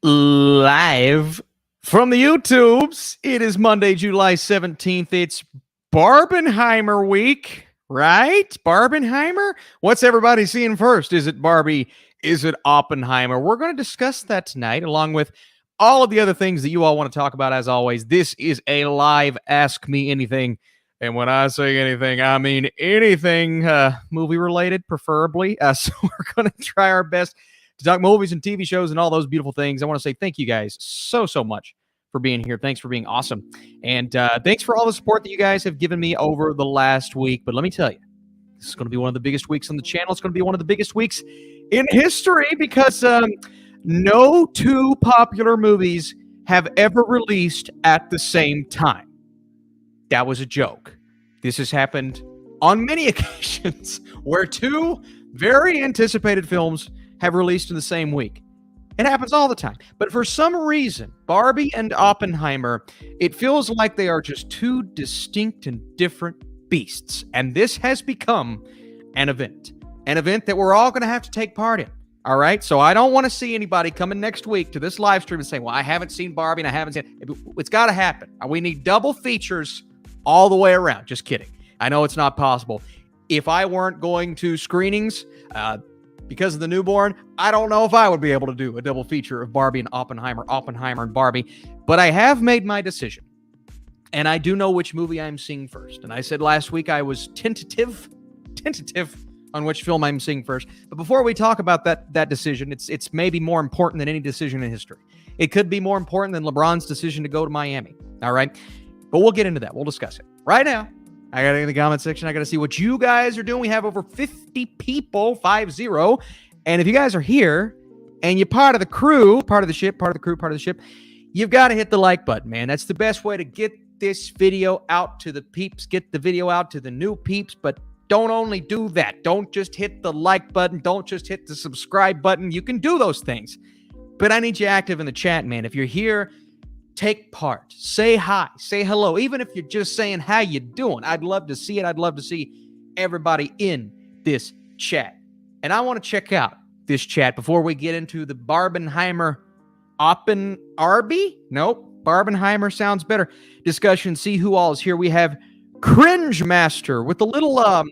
Live from the YouTubes. It is Monday, July 17th. It's Barbenheimer week, right? Barbenheimer? What's everybody seeing first? Is it Barbie? Is it Oppenheimer? We're going to discuss that tonight, along with all of the other things that you all want to talk about. As always, this is a live Ask Me Anything. And when I say anything, I mean anything movie-related, preferably. So we're going to try our best to talk movies and TV shows and all those beautiful things. I want to say thank you guys so much for being here. Thanks for being awesome. And thanks for all the support that you guys have given me over the last week. But let me tell you, this is going to be one of the biggest weeks on the channel. It's going to be one of the biggest weeks in history because no two popular movies have ever released at the same time. That was a joke. This has happened on many occasions where two very anticipated films have released in the same week. It happens all the time. But for some reason, Barbie and Oppenheimer, it feels like they are just two distinct and different beasts. And this has become an event that we're all going to have to take part in. All right? So I don't want to see anybody coming next week to this live stream and saying, well, I haven't seen Barbie and I haven't seen it. It's got to happen. We need double features all the way around. Just kidding. I know it's not possible. If I weren't going to screenings, because of the newborn, I don't know if I would be able to do a double feature of Barbie and Oppenheimer and Barbie, but I have made my decision, and I do know which movie I'm seeing first. And I said last week I was tentative on which film I'm seeing first. But before we talk about that decision, it's maybe more important than any decision in history. It could be more important than LeBron's decision to go to Miami. All right, but we'll get into that. We'll discuss it right now. I got to in the comment section. I got to see what you guys are doing. We have over 50 people, 50. And if you guys are here and you're part of the crew, part of the ship, you've got to hit the like button, man. That's the best way to get this video out to the peeps, get the video out to the new peeps. But don't only do that. Don't just hit the like button. Don't just hit the subscribe button. You can do those things. But I need you active in the chat, man. If you're here, take part. Say hi. Say hello. Even if you're just saying, how you doing? I'd love to see it. I'd love to see everybody in this chat. And I want to check out this chat before we get into the Barbenheimer Barbenheimer sounds better. Discussion. See who all is here. We have Cringe Master with the little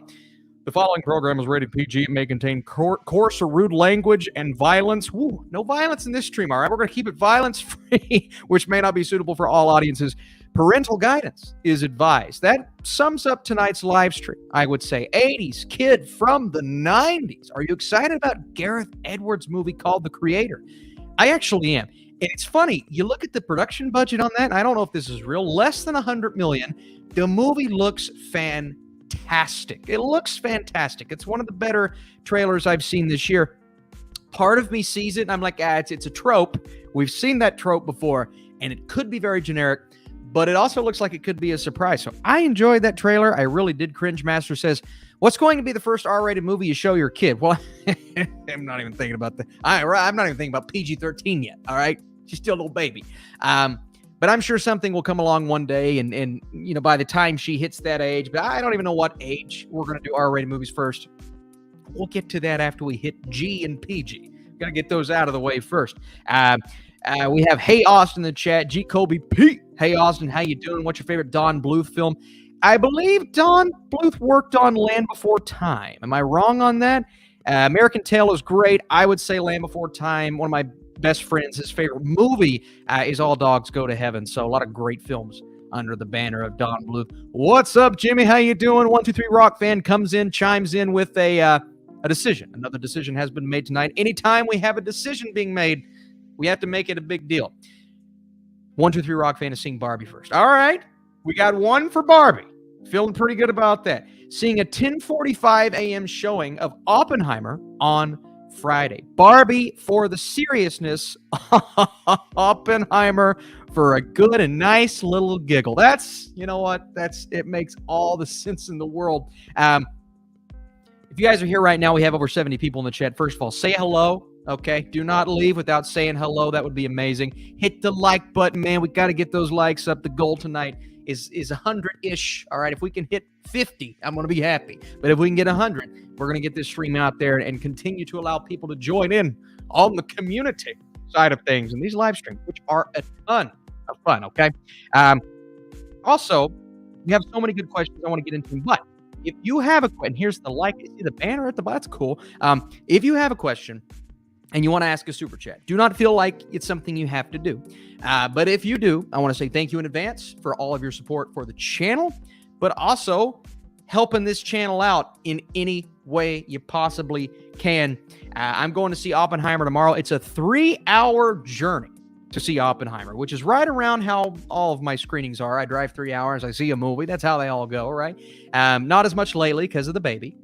the following program is rated PG. It may contain coarse or rude language and violence. Woo, no violence in this stream, all right? We're going to keep it violence-free, which may not be suitable for all audiences. Parental guidance is advised. That sums up tonight's live stream, I would say. 80s kid from the 90s. Are you excited about Gareth Edwards' movie called The Creator? I actually am. And it's funny, you look at the production budget on that, and I don't know if this is real, less than $100 million. The movie looks fantastic. It looks fantastic. It's one of the better trailers I've seen this year. Part of me sees it and I'm like, it's a trope. We've seen that trope before and it could be very generic, but it also looks like it could be a surprise. So I enjoyed that trailer. I really did. Cringe Master says, what's going to be the first R-rated movie you show your kid? Well, I'm not even thinking about that. I'm not even thinking about PG-13 yet. All right. She's still a little baby. But I'm sure something will come along one day, and you know, by the time she hits that age, but I don't even know what age we're going to do R-rated movies first. We'll get to that after we hit G and PG. Got to get those out of the way first. We have Hey Austin in the chat. G Kobe P. Hey Austin, how you doing? What's your favorite Don Bluth film? I believe Don Bluth worked on Land Before Time. Am I wrong on that? American Tail is great. I would say Land Before Time. One of my best friends, his favorite movie is All Dogs Go to Heaven. So a lot of great films under the banner of Don Bluth. What's up, Jimmy? How you doing? 123 Rock fan comes in, chimes in with a decision. Another decision has been made tonight. Anytime we have a decision being made, we have to make it a big deal. 123 Rock fan is seeing Barbie first. All right, we got one for Barbie. Feeling pretty good about that. Seeing a 10:45 a.m. showing of Oppenheimer on Friday. Barbie for the seriousness, Oppenheimer for a good and nice little giggle. That's, you know what, it makes all the sense in the world. If you guys are here right now, we have over 70 people in the chat. First of all, say hello, okay? Do not leave without saying hello. That would be amazing. Hit the like button, man. We got to get those likes up. The goal tonight is 100-ish. All right, if we can hit 50, I'm going to be happy. But if we can get 100, we're going to get this stream out there and continue to allow people to join in on the community. side of things and these live streams, which are a ton of fun. Okay. Um, Also, we have so many good questions I want to get into, but if you have a question, here's the like, see the banner at the bottom, that's cool. If you have a question and you want to ask a super chat, do not feel like it's something you have to do. But if you do, I want to say thank you in advance for all of your support for the channel, but also helping this channel out in any way you possibly can. I'm going to see Oppenheimer tomorrow. It's a 3-hour journey to see Oppenheimer, which is right around how all of my screenings are. I drive 3 hours, I see a movie. That's how they all go, right? Not as much lately because of the baby.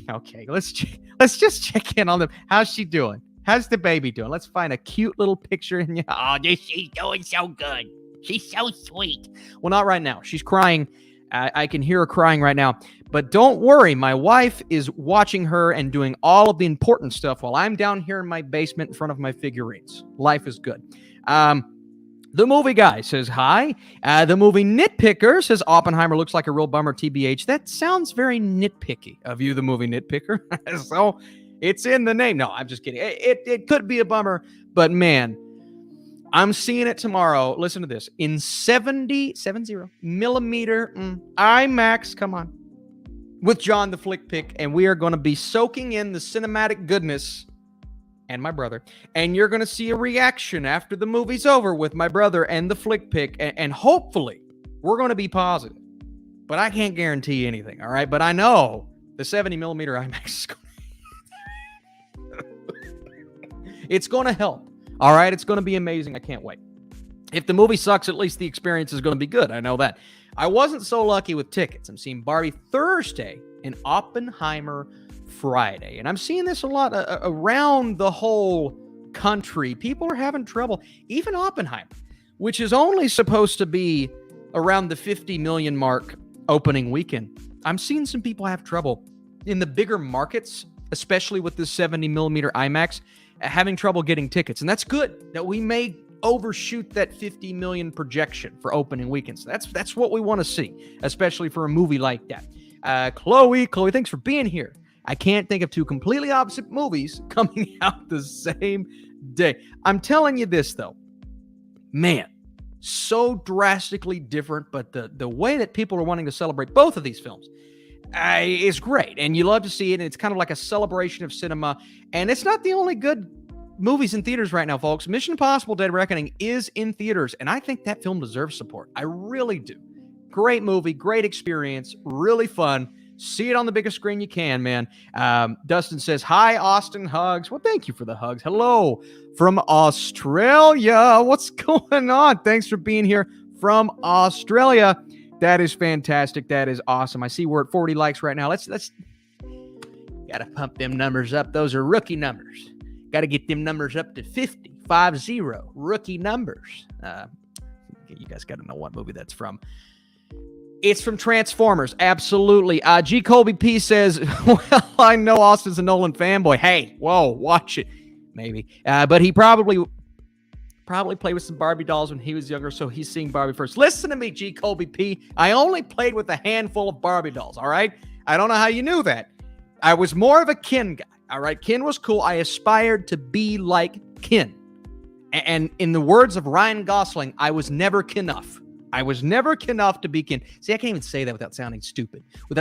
Okay, let's just check in on them. How's she doing? How's the baby doing? Let's find a cute little picture. Oh, she's doing so good. She's so sweet. Well, not right now. She's crying. I can hear her crying right now. But don't worry, my wife is watching her and doing all of the important stuff while I'm down here in my basement in front of my figurines. Life is good. The movie guy says hi. The movie nitpicker says Oppenheimer looks like a real bummer, TBH. That sounds very nitpicky of you, the movie nitpicker. So it's in the name. No, I'm just kidding. It could be a bummer, but man, I'm seeing it tomorrow. Listen to this. In 70 millimeter IMAX. Come on. With John the Flick Pick, and we are going to be soaking in the cinematic goodness and my brother. And you're going to see a reaction after the movie's over with my brother and the Flick Pick. And hopefully we're going to be positive. But I can't guarantee anything, all right? But I know the 70 millimeter IMAX is going it's going to help, all right? It's going to be amazing. I can't wait. If the movie sucks, at least the experience is going to be good. I know that. I wasn't so lucky with tickets. I'm seeing Barbie Thursday and Oppenheimer Friday. And I'm seeing this a lot around the whole country. People are having trouble. Even Oppenheimer, which is only supposed to be around the 50 million mark opening weekend. I'm seeing some people have trouble in the bigger markets, especially with the 70 millimeter IMAX, having trouble getting tickets. And that's good that we may overshoot that 50 million projection for opening weekends. That's what we want to see, especially for a movie like that. Chloe, thanks for being here. I can't think of two completely opposite movies coming out the same day. I'm telling you this, though. Man, so drastically different, but the way that people are wanting to celebrate both of these films is great. And you love to see it, and it's kind of like a celebration of cinema. And it's not the only good movies in theaters right now, folks. Mission Impossible Dead Reckoning is in theaters, and I think that film deserves support. I really do. Great movie, great experience, really fun. See it on the biggest screen you can, man. Dustin says, hi, Austin, hugs. Well, thank you for the hugs. Hello from Australia. What's going on? Thanks for being here from Australia. That is fantastic. That is awesome. I see we're at 40 likes right now. Let's gotta pump them numbers up. Those are rookie numbers. Got to get them numbers up to 50, 50, rookie numbers. You guys got to know what movie that's from. It's from Transformers, absolutely. G. Colby P says, well, I know Austin's a Nolan fanboy. Hey, whoa, watch it. Maybe. But he probably played with some Barbie dolls when he was younger, so he's seeing Barbie first. Listen to me, G. Colby P. I only played with a handful of Barbie dolls, all right? I don't know how you knew that. I was more of a Ken guy. All right, Ken was cool. I aspired to be like Ken. And in the words of Ryan Gosling, I was never Ken-enough. I was never Ken-enough to be Ken. See, I can't even say that without sounding stupid. Look,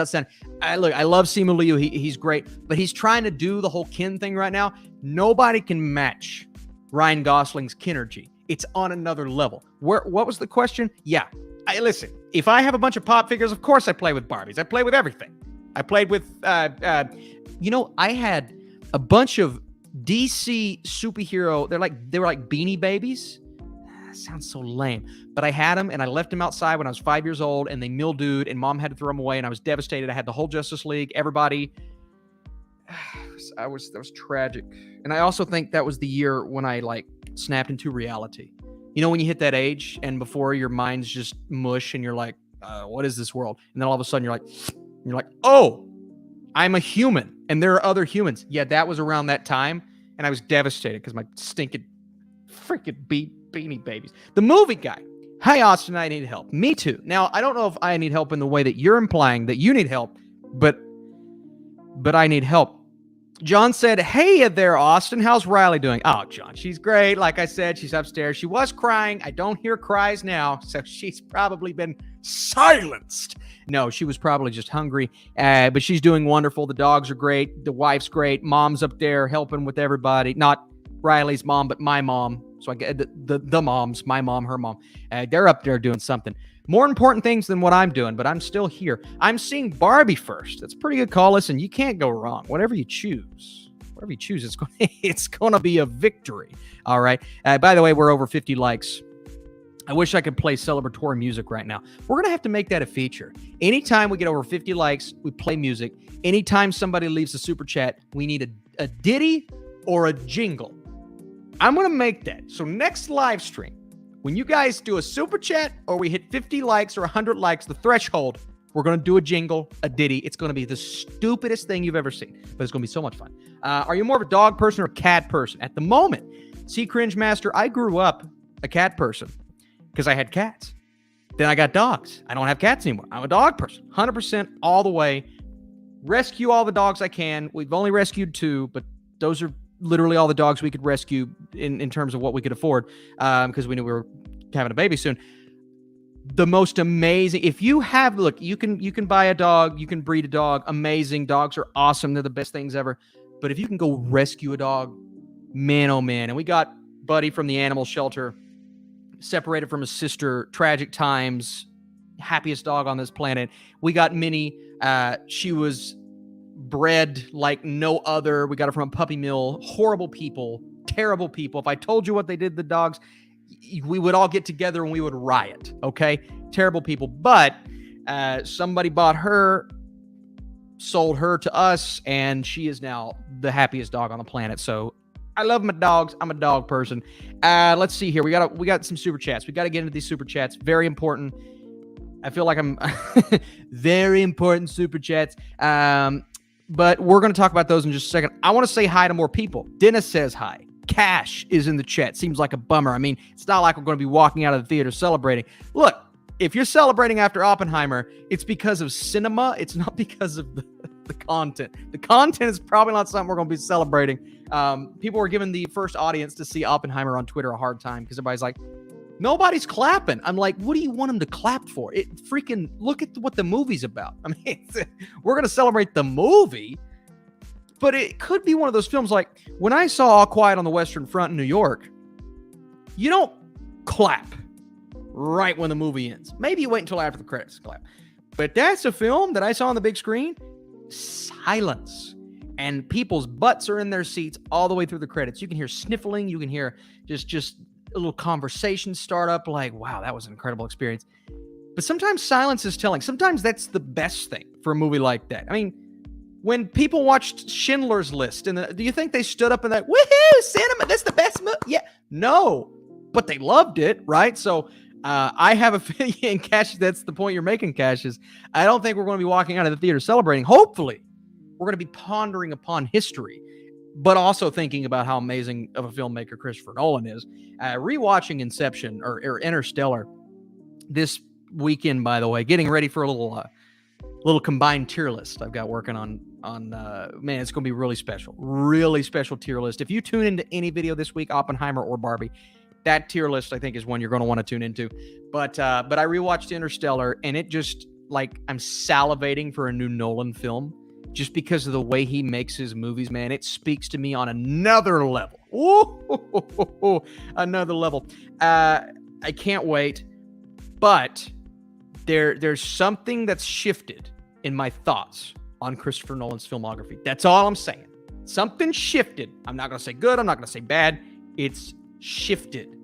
I love Simu Liu. He's great, but he's trying to do the whole Ken thing right now. Nobody can match Ryan Gosling's Kenergy. It's on another level. What was the question? Yeah, listen, if I have a bunch of pop figures, of course I play with Barbies. I play with everything. I played with, I had a bunch of DC superhero. They were like Beanie Babies. Sounds so lame, but I had them and I left them outside when I was 5 years old, and they mildewed, and Mom had to throw them away, and I was devastated. I had the whole Justice League, everybody. That was tragic. And I also think that was the year when I snapped into reality. You know, when you hit that age and before your mind's just mush and you're like, what is this world? And then all of a sudden you're like, oh, I'm a human and there are other humans. Yeah, that was around that time. And I was devastated because my stinking freaking Beanie Babies. The movie guy. Hi, Austin, I need help. Me too. Now, I don't know if I need help in the way that you're implying that you need help, but I need help. John said, hey there, Austin. How's Riley doing? Oh, John, she's great. Like I said, she's upstairs. She was crying. I don't hear cries now, so she's probably been silenced. No, she was probably just hungry, but she's doing wonderful. The dogs are great. The wife's great. Mom's up there helping with everybody. Not Riley's mom, but my mom. So I get the moms, my mom, her mom. They're up there doing something. More important things than what I'm doing, but I'm still here. I'm seeing Barbie first. That's a pretty good call. Listen, you can't go wrong. Whatever you choose, it's going to be a victory. All right. By the way, we're over 50 likes. I wish I could play celebratory music right now. We're going to have to make that a feature. Anytime we get over 50 likes, we play music. Anytime somebody leaves a super chat, we need a ditty or a jingle. I'm going to make that. So next live stream, when you guys do a super chat or we hit 50 likes or 100 likes, the threshold, we're going to do a jingle, a ditty. It's going to be the stupidest thing you've ever seen, but it's going to be so much fun. Are you more of a dog person or a cat person? At the moment, see, Cringe Master, I grew up a cat person because I had cats. Then I got dogs. I don't have cats anymore. I'm a dog person, 100% all the way. Rescue all the dogs I can. We've only rescued 2, but those are literally all the dogs we could rescue in terms of what we could afford, because we knew we were having a baby soon. The most amazing, if you have, look, you can buy a dog, you can breed a dog. Amazing. Dogs are awesome. They're the best things ever. But if you can go rescue a dog, man, oh man. And we got Buddy from the animal shelter, separated from his sister, tragic times, happiest dog on this planet. We got Minnie. She was bred like no other. We got her from a puppy mill. Horrible people, terrible people. If I told you what they did to the dogs, we would all get together and we would riot. Okay, terrible people. But somebody bought her, sold her to us, and she is now the happiest dog on the planet. So I love my dogs. I'm a dog person. Let's see here. We got some super chats. We got to get into these super chats. Very important. I feel like I'm very important super chats. But we're going to talk about those in just a second. I want to say hi to more people. Dennis says hi. Cash is in the chat. Seems like a bummer. I mean, it's not like we're going to be walking out of the theater celebrating. Look, if you're celebrating after Oppenheimer, it's because of cinema. It's not because of the content. The content is probably not something we're going to be celebrating. People were giving the first audience to see Oppenheimer on Twitter a hard time because everybody's like, nobody's clapping. I'm like, what do you want them to clap for? It freaking look at what the movie's about. I mean, we're going to celebrate the movie, but it could be one of those films like when I saw All Quiet on the Western Front in New York, you don't clap right when the movie ends. Maybe you wait until after the credits to clap. But that's a film that I saw on the big screen. Silence. And people's butts are in their seats all the way through the credits. You can hear sniffling. You can hear just a little conversation start up like, wow, that was an incredible experience. But sometimes silence is telling. Sometimes that's the best thing for a movie like that. I mean, when people watched Schindler's List, and do you think they stood up and that, woohoo, cinema, that's the best movie? Yeah, no, but they loved it, right? So I have a feeling, Cash, that's the point you're making, Cash, is I don't think we're going to be walking out of the theater celebrating. Hopefully, we're going to be pondering upon history, but also thinking about how amazing of a filmmaker Christopher Nolan is. Rewatching Inception or Interstellar this weekend, by the way, getting ready for a little combined tier list I've got working on man, it's going to be really special tier list. If you tune into any video this week, Oppenheimer or Barbie, that tier list I think is one you're going to want to tune into. But I rewatched Interstellar, and it just, like, I'm salivating for a new Nolan film. Just because of the way he makes his movies, man, it speaks to me on another level. Ooh, another level. I can't wait. But there's something that's shifted in my thoughts on Christopher Nolan's filmography. That's all I'm saying. Something shifted. I'm not going to say good. I'm not going to say bad. It's shifted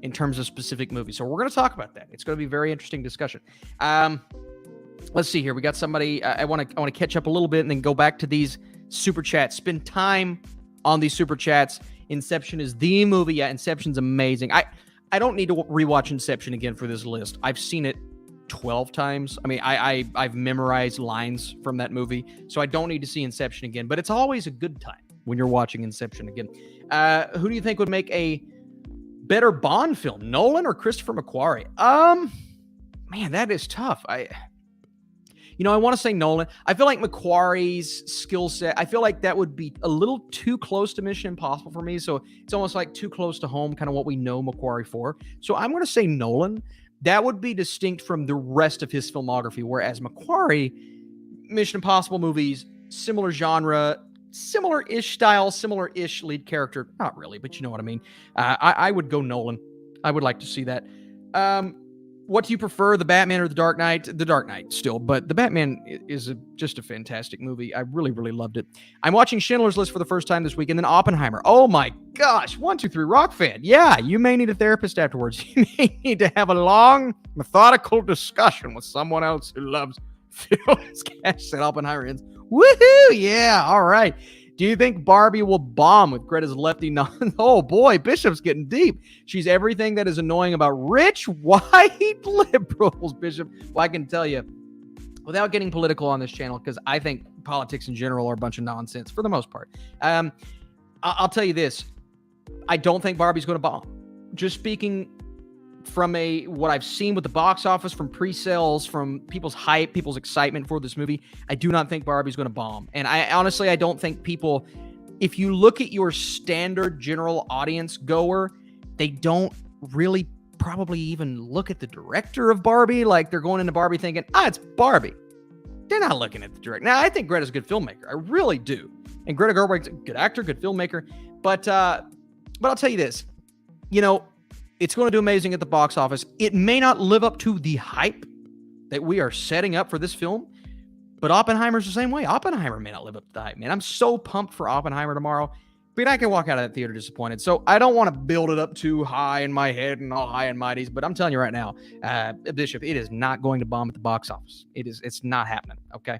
in terms of specific movies. So we're going to talk about that. It's going to be a very interesting discussion. Let's see here. We got somebody. I want to catch up a little bit and then go back to these super chats. Spend time on these super chats. Inception is the movie. Yeah, Inception's amazing. I don't need to rewatch Inception again for this list. I've seen it 12 times. I mean, I've memorized lines from that movie, so I don't need to see Inception again. But it's always a good time when you're watching Inception again. Who do you think would make a better Bond film, Nolan or Christopher McQuarrie? Man, that is tough. I want to say Nolan. I feel like Macquarie's skill set, I feel like that would be a little too close to Mission Impossible for me. So it's almost like too close to home, kind of what we know Macquarie for. So I'm going to say Nolan. That would be distinct from the rest of his filmography, whereas Macquarie, Mission Impossible movies, similar genre, similar-ish style, similar-ish lead character. Not really, but you know what I mean. I would go Nolan. I would like to see that. What do you prefer, the Batman or the Dark Knight? The Dark Knight still, but the Batman is just a fantastic movie. I really, really loved it. I'm watching Schindler's List for the first time this week, and then Oppenheimer. Oh my gosh, 1, 2, 3 rock fan. Yeah, you may need a therapist afterwards. You may need to have a long, methodical discussion with someone else who loves films. Cash said Oppenheimer ends. Woohoo! Yeah, all right. Do you think Barbie will bomb with Greta's lefty non? Oh boy, Bishop's getting deep. She's everything that is annoying about rich, white liberals, Bishop. Well, I can tell you, without getting political on this channel, because I think politics in general are a bunch of nonsense for the most part. I'll tell you this. I don't think Barbie's going to bomb. Just speaking from what I've seen with the box office, from pre-sales, from people's hype, people's excitement for this movie, I do not think Barbie's going to bomb. And I honestly don't think people, if you look at your standard general audience goer, they don't really probably even look at the director of Barbie. Like, they're going into Barbie thinking, it's Barbie. They're not looking at the director. Now, I think Greta's a good filmmaker. I really do. And Greta Gerwig's a good actor, good filmmaker. But I'll tell you this, it's going to do amazing at the box office. It may not live up to the hype that we are setting up for this film, but Oppenheimer's the same way. Oppenheimer may not live up to the hype, man. I'm so pumped for Oppenheimer tomorrow, but I can walk out of that theater disappointed. So I don't want to build it up too high in my head and all high and mighties, but I'm telling you right now, Bishop, it is not going to bomb at the box office. It's not happening, okay?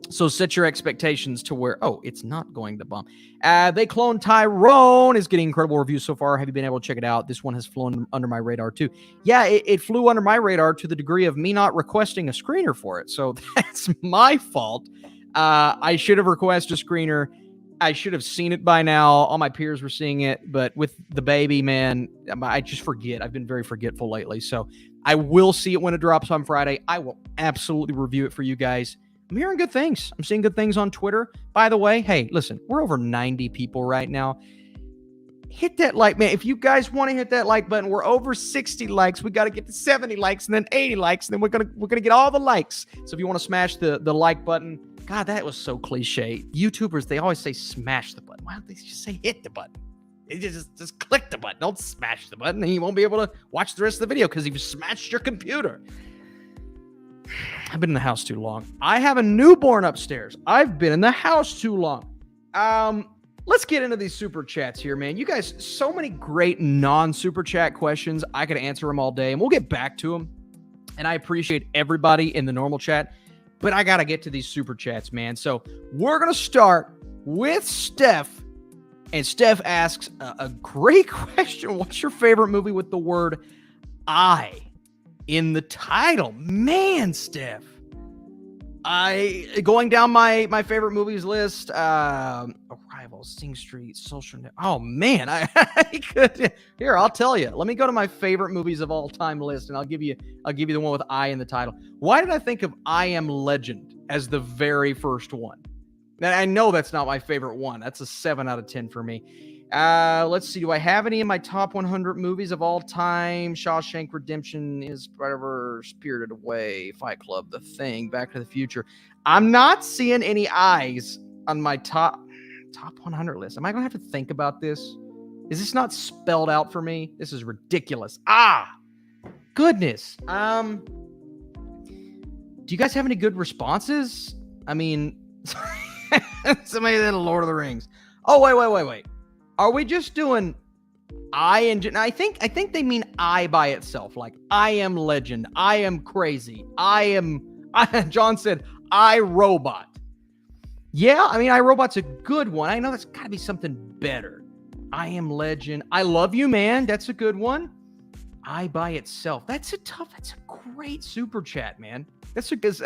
So set your expectations to where, it's not going to bomb. They Clone Tyrone is getting incredible reviews so far. Have you been able to check it out? This one has flown under my radar too. Yeah, it flew under my radar to the degree of me not requesting a screener for it. So that's my fault. I should have requested a screener. I should have seen it by now. All my peers were seeing it, but with the baby, man, I just forget. I've been very forgetful lately. So I will see it when it drops on Friday. I will absolutely review it for you guys. I'm hearing good things. I'm seeing good things on Twitter. By the way, hey, listen, we're over 90 people right now. Hit that like, man. If you guys want to hit that like button, we're over 60 likes. We got to get to 70 likes and then 80 likes, and then we're gonna get all the likes. So if you want to smash the like button, God, that was so cliche. YouTubers, they always say smash the button. Why don't they just say hit the button? They just click the button. Don't smash the button, and you won't be able to watch the rest of the video because you've smashed your computer. I've been in the house too long. I have a newborn upstairs. I've been in the house too long. Let's get into these super chats here, man. You guys, so many great non-super chat questions. I could answer them all day, and we'll get back to them. And I appreciate everybody in the normal chat, but I got to get to these super chats, man. So we're going to start with Steph. And Steph asks a great question. What's your favorite movie with the word I in the title? Man, Steph. Going down my favorite movies list, Arrival, Sing Street, Social Net. Oh man, I could. Here, I'll tell you. Let me go to my favorite movies of all time list, and I'll give you the one with I in the title. Why did I think of I Am Legend as the very first one? Now, I know that's not my favorite one. That's a 7 out of 10 for me. Let's see. Do I have any in my top 100 movies of all time? Shawshank Redemption, is whatever, Spirited Away, Fight Club, The Thing, Back to the Future. I'm not seeing any eyes on my top 100 list. Am I going to have to think about this? Is this not spelled out for me? This is ridiculous. Goodness. Do you guys have any good responses? I mean, somebody said Lord of the Rings. Oh, wait. Are we just doing I and I think they mean I by itself, like I Am Legend, I Am Crazy, John said I, Robot. Yeah, I mean, I, Robot's a good one. I know that's got to be something better. I Am Legend, I Love You, Man, that's a good one. I by itself, that's a great super chat, man. That's because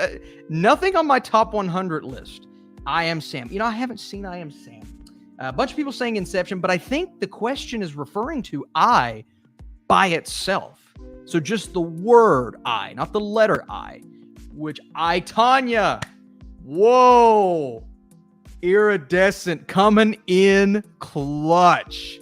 nothing on my top 100 list. I Am Sam. I haven't seen I Am Sam. A bunch of people saying Inception, but I think the question is referring to I by itself. So just the word I, not the letter I. which I, Tanya, whoa, iridescent coming in clutch.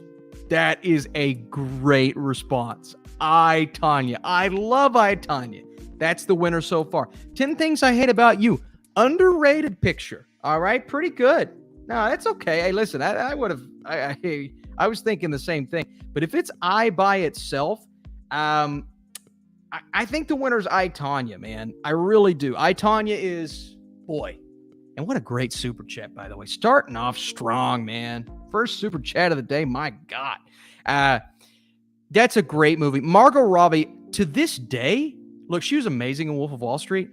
That is a great response. I, Tanya. I love I, Tanya. That's the winner so far. 10 Things I Hate About You. Underrated picture. All right. Pretty good. No, that's okay. Hey, listen, I would have, I was thinking the same thing. But if it's I by itself, I think the winner's I, Tanya, man. I really do. I, Tanya is, boy. And what a great super chat, by the way. Starting off strong, man. First super chat of the day. My God. That's a great movie. Margot Robbie, to this day, look, she was amazing in Wolf of Wall Street.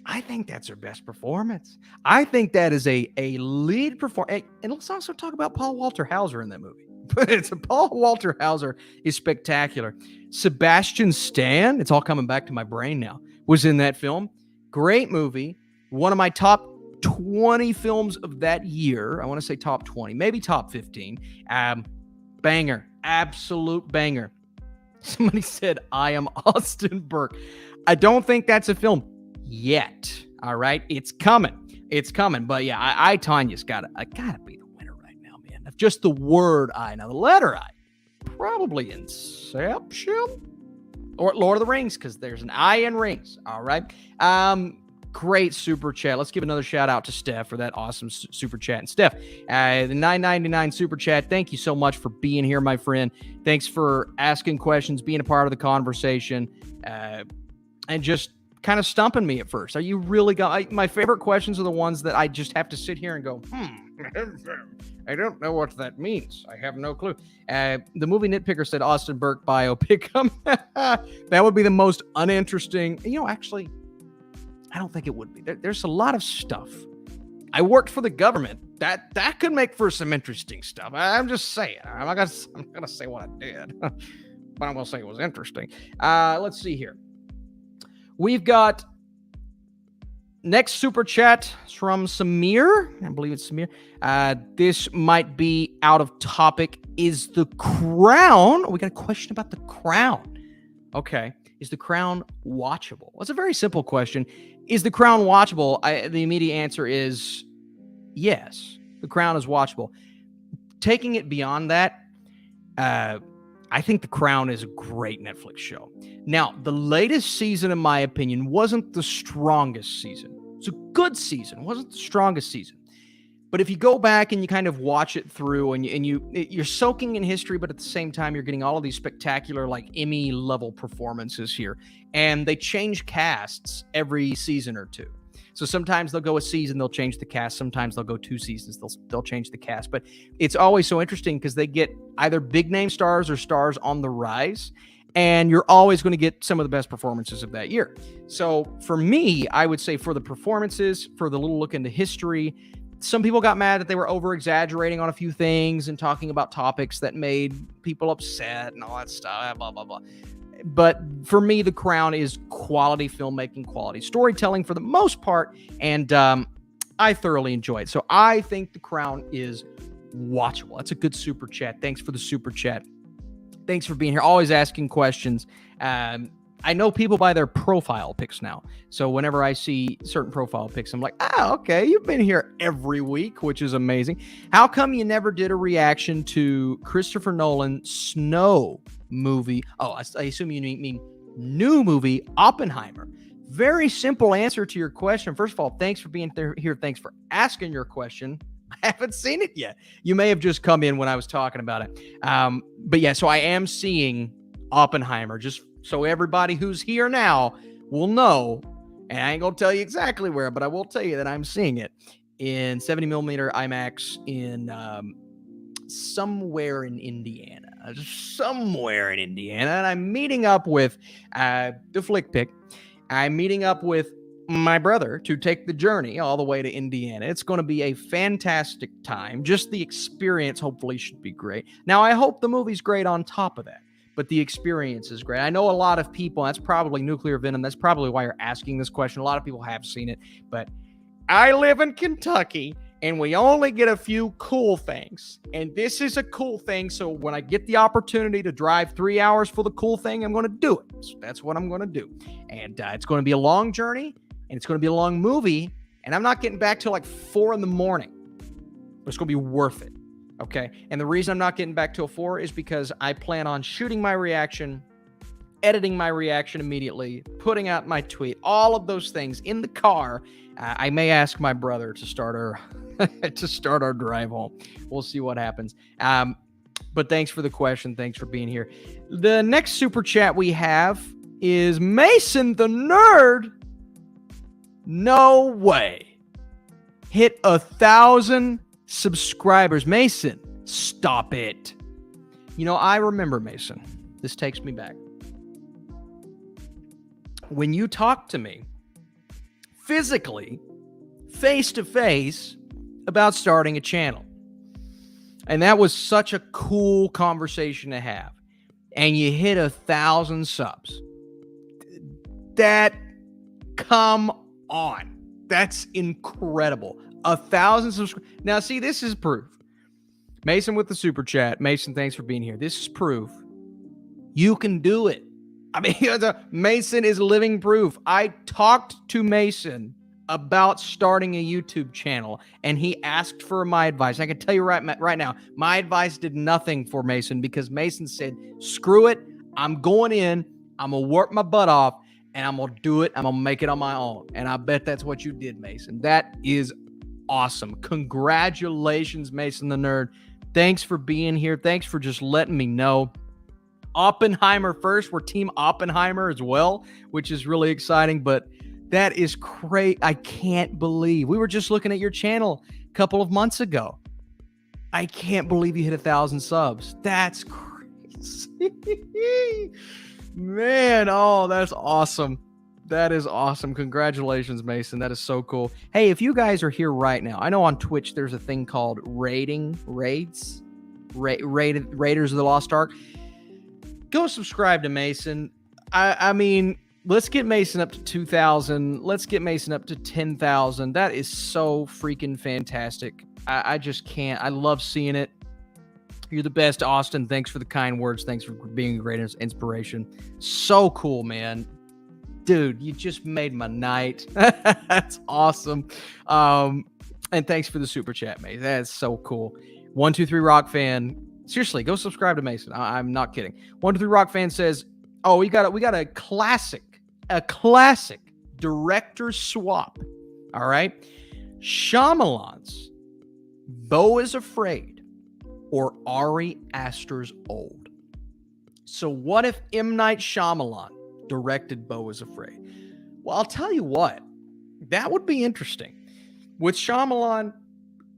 I think that's her best performance. I think that is a lead performance. And let's also talk about Paul Walter Hauser in that movie. But Paul Walter Hauser is spectacular. Sebastian Stan, it's all coming back to my brain now, was in that film. Great movie. One of my top 20 films of that year. I want to say top 20, maybe top 15. Banger. Absolute banger. Somebody said, I am Austin Burke. I don't think that's a film yet. All right. It's coming. It's coming. But yeah, I Tanya's gotta be the winner right now, man. Of just the word I. Now the letter I. Probably Inception or Lord of the Rings, because there's an I in rings. All right. Great super chat. Let's give another shout out to Steph for that awesome super chat. And Steph, the $9.99 super chat. Thank you so much for being here, my friend. Thanks for asking questions, being a part of the conversation, and just kind of stumping me at first. Are you really going? My favorite questions are the ones that I just have to sit here and go, I don't know what that means. I have no clue. The movie nitpicker said Austin Burke biopic. That would be the most uninteresting. Actually, I don't think it would be. There's a lot of stuff. I worked for the government. That could make for some interesting stuff. I'm just saying. I'm not gonna say what I did, but I'm gonna say it was interesting. Let's see here. We've got next super chat from Samir. I believe it's Samir. This might be out of topic. Is The Crown? We got a question about The Crown. Okay. Is The Crown watchable? Well, it's a very simple question. Is The Crown watchable? The immediate answer is yes. The Crown is watchable. Taking it beyond that, I think The Crown is a great Netflix show. Now, the latest season, in my opinion, wasn't the strongest season. It's a good season. It wasn't the strongest season. But if you go back and you kind of watch it through and you're soaking in history, but at the same time, you're getting all of these spectacular, like Emmy level performances here. And they change casts every season or two. So sometimes they'll go a season, they'll change the cast. Sometimes they'll go 2 seasons, they'll change the cast. But it's always so interesting because they get either big name stars or stars on the rise. And you're always going to get some of the best performances of that year. So for me, I would say for the performances, for the little look into history, some people got mad that they were over-exaggerating on a few things and talking about topics that made people upset and all that stuff, blah, blah, blah. But for me, The Crown is quality filmmaking, quality storytelling for the most part, and I thoroughly enjoy it. So I think The Crown is watchable. That's a good super chat. Thanks for the super chat. Thanks for being here. Always asking questions. I know people by their profile pics now. So whenever I see certain profile pics, I'm like, okay, you've been here every week, which is amazing. How come you never did a reaction to Christopher Nolan Snow movie? Oh, I assume you mean new movie, Oppenheimer. Very simple answer to your question. First of all, thanks for being here. Thanks for asking your question. I haven't seen it yet. You may have just come in when I was talking about it. But yeah, so I am seeing Oppenheimer, just so everybody who's here now will know, and I ain't going to tell you exactly where, but I will tell you that I'm seeing it in 70 millimeter IMAX in somewhere in Indiana. And I'm meeting up with the Flick Pick. I'm meeting up with my brother to take the journey all the way to Indiana. It's going to be a fantastic time. Just the experience hopefully should be great. Now, I hope the movie's great on top of that, but the experience is great. I know a lot of people, that's probably Nuclear Venom. That's probably why you're asking this question. A lot of people have seen it, but I live in Kentucky and we only get a few cool things. And this is a cool thing. So when I get the opportunity to drive 3 hours for the cool thing, I'm going to do it. So that's what I'm going to do. And it's going to be a long journey. and it's going to be a long movie, and I'm not getting back till like 4 a.m, but it's going to be worth it. Okay. And the reason I'm not getting back till 4 is because I plan on shooting my reaction, editing my reaction immediately, putting out my tweet, all of those things in the car. I may ask my brother to start our drive home. We'll see what happens. But thanks for the question. Thanks for being here. The next super chat we have is Mason the Nerd. No way. Hit 1,000 subscribers. Mason, stop it. You know, I remember, Mason. This takes me back. When you talked to me physically, face to face, about starting a channel. And that was such a cool conversation to have. And you hit 1,000 subs. Come on. That's incredible. 1,000 subscribers. Now, see, this is proof. Mason with the super chat. Mason, thanks for being here. This is proof. You can do it. I mean, Mason is living proof. I talked to Mason about starting a YouTube channel, and he asked for my advice. I can tell you right now, my advice did nothing for Mason because Mason said, screw it. I'm going in. I'm going to work my butt off, and I'm going to do it. I'm going to make it on my own. And I bet that's what you did, Mason. That is awesome. Congratulations, Mason the Nerd. Thanks for being here. Thanks for just letting me know. Oppenheimer first. We're Team Oppenheimer as well, which is really exciting, but that is great. I can't believe. We were just looking at your channel a couple of months ago. I can't believe you hit 1,000 subs. That's crazy. Man, oh, that's awesome. That is awesome. Congratulations, Mason. That is so cool. Hey, if you guys are here right now, I know on Twitch there's a thing called Raiders of the Lost Ark. Go subscribe to Mason. I mean, let's get Mason up to 2,000. Let's get Mason up to 10,000. That is so freaking fantastic. I just can't. I love seeing it. You're the best, Austin. Thanks for the kind words. Thanks for being a great inspiration. So cool, man. Dude, you just made my night. That's awesome. And thanks for the super chat, mate. That's so cool. 123 Rock Fan. Seriously, go subscribe to Mason. I'm not kidding. 123 Rock Fan says, "Oh, we got a classic director swap. All right, Shyamalan's Beau is Afraid or Ari Aster's Old. So what if M. Night Shyamalan directed Beau is Afraid? Well, I'll tell you what, that would be interesting. With Shyamalan,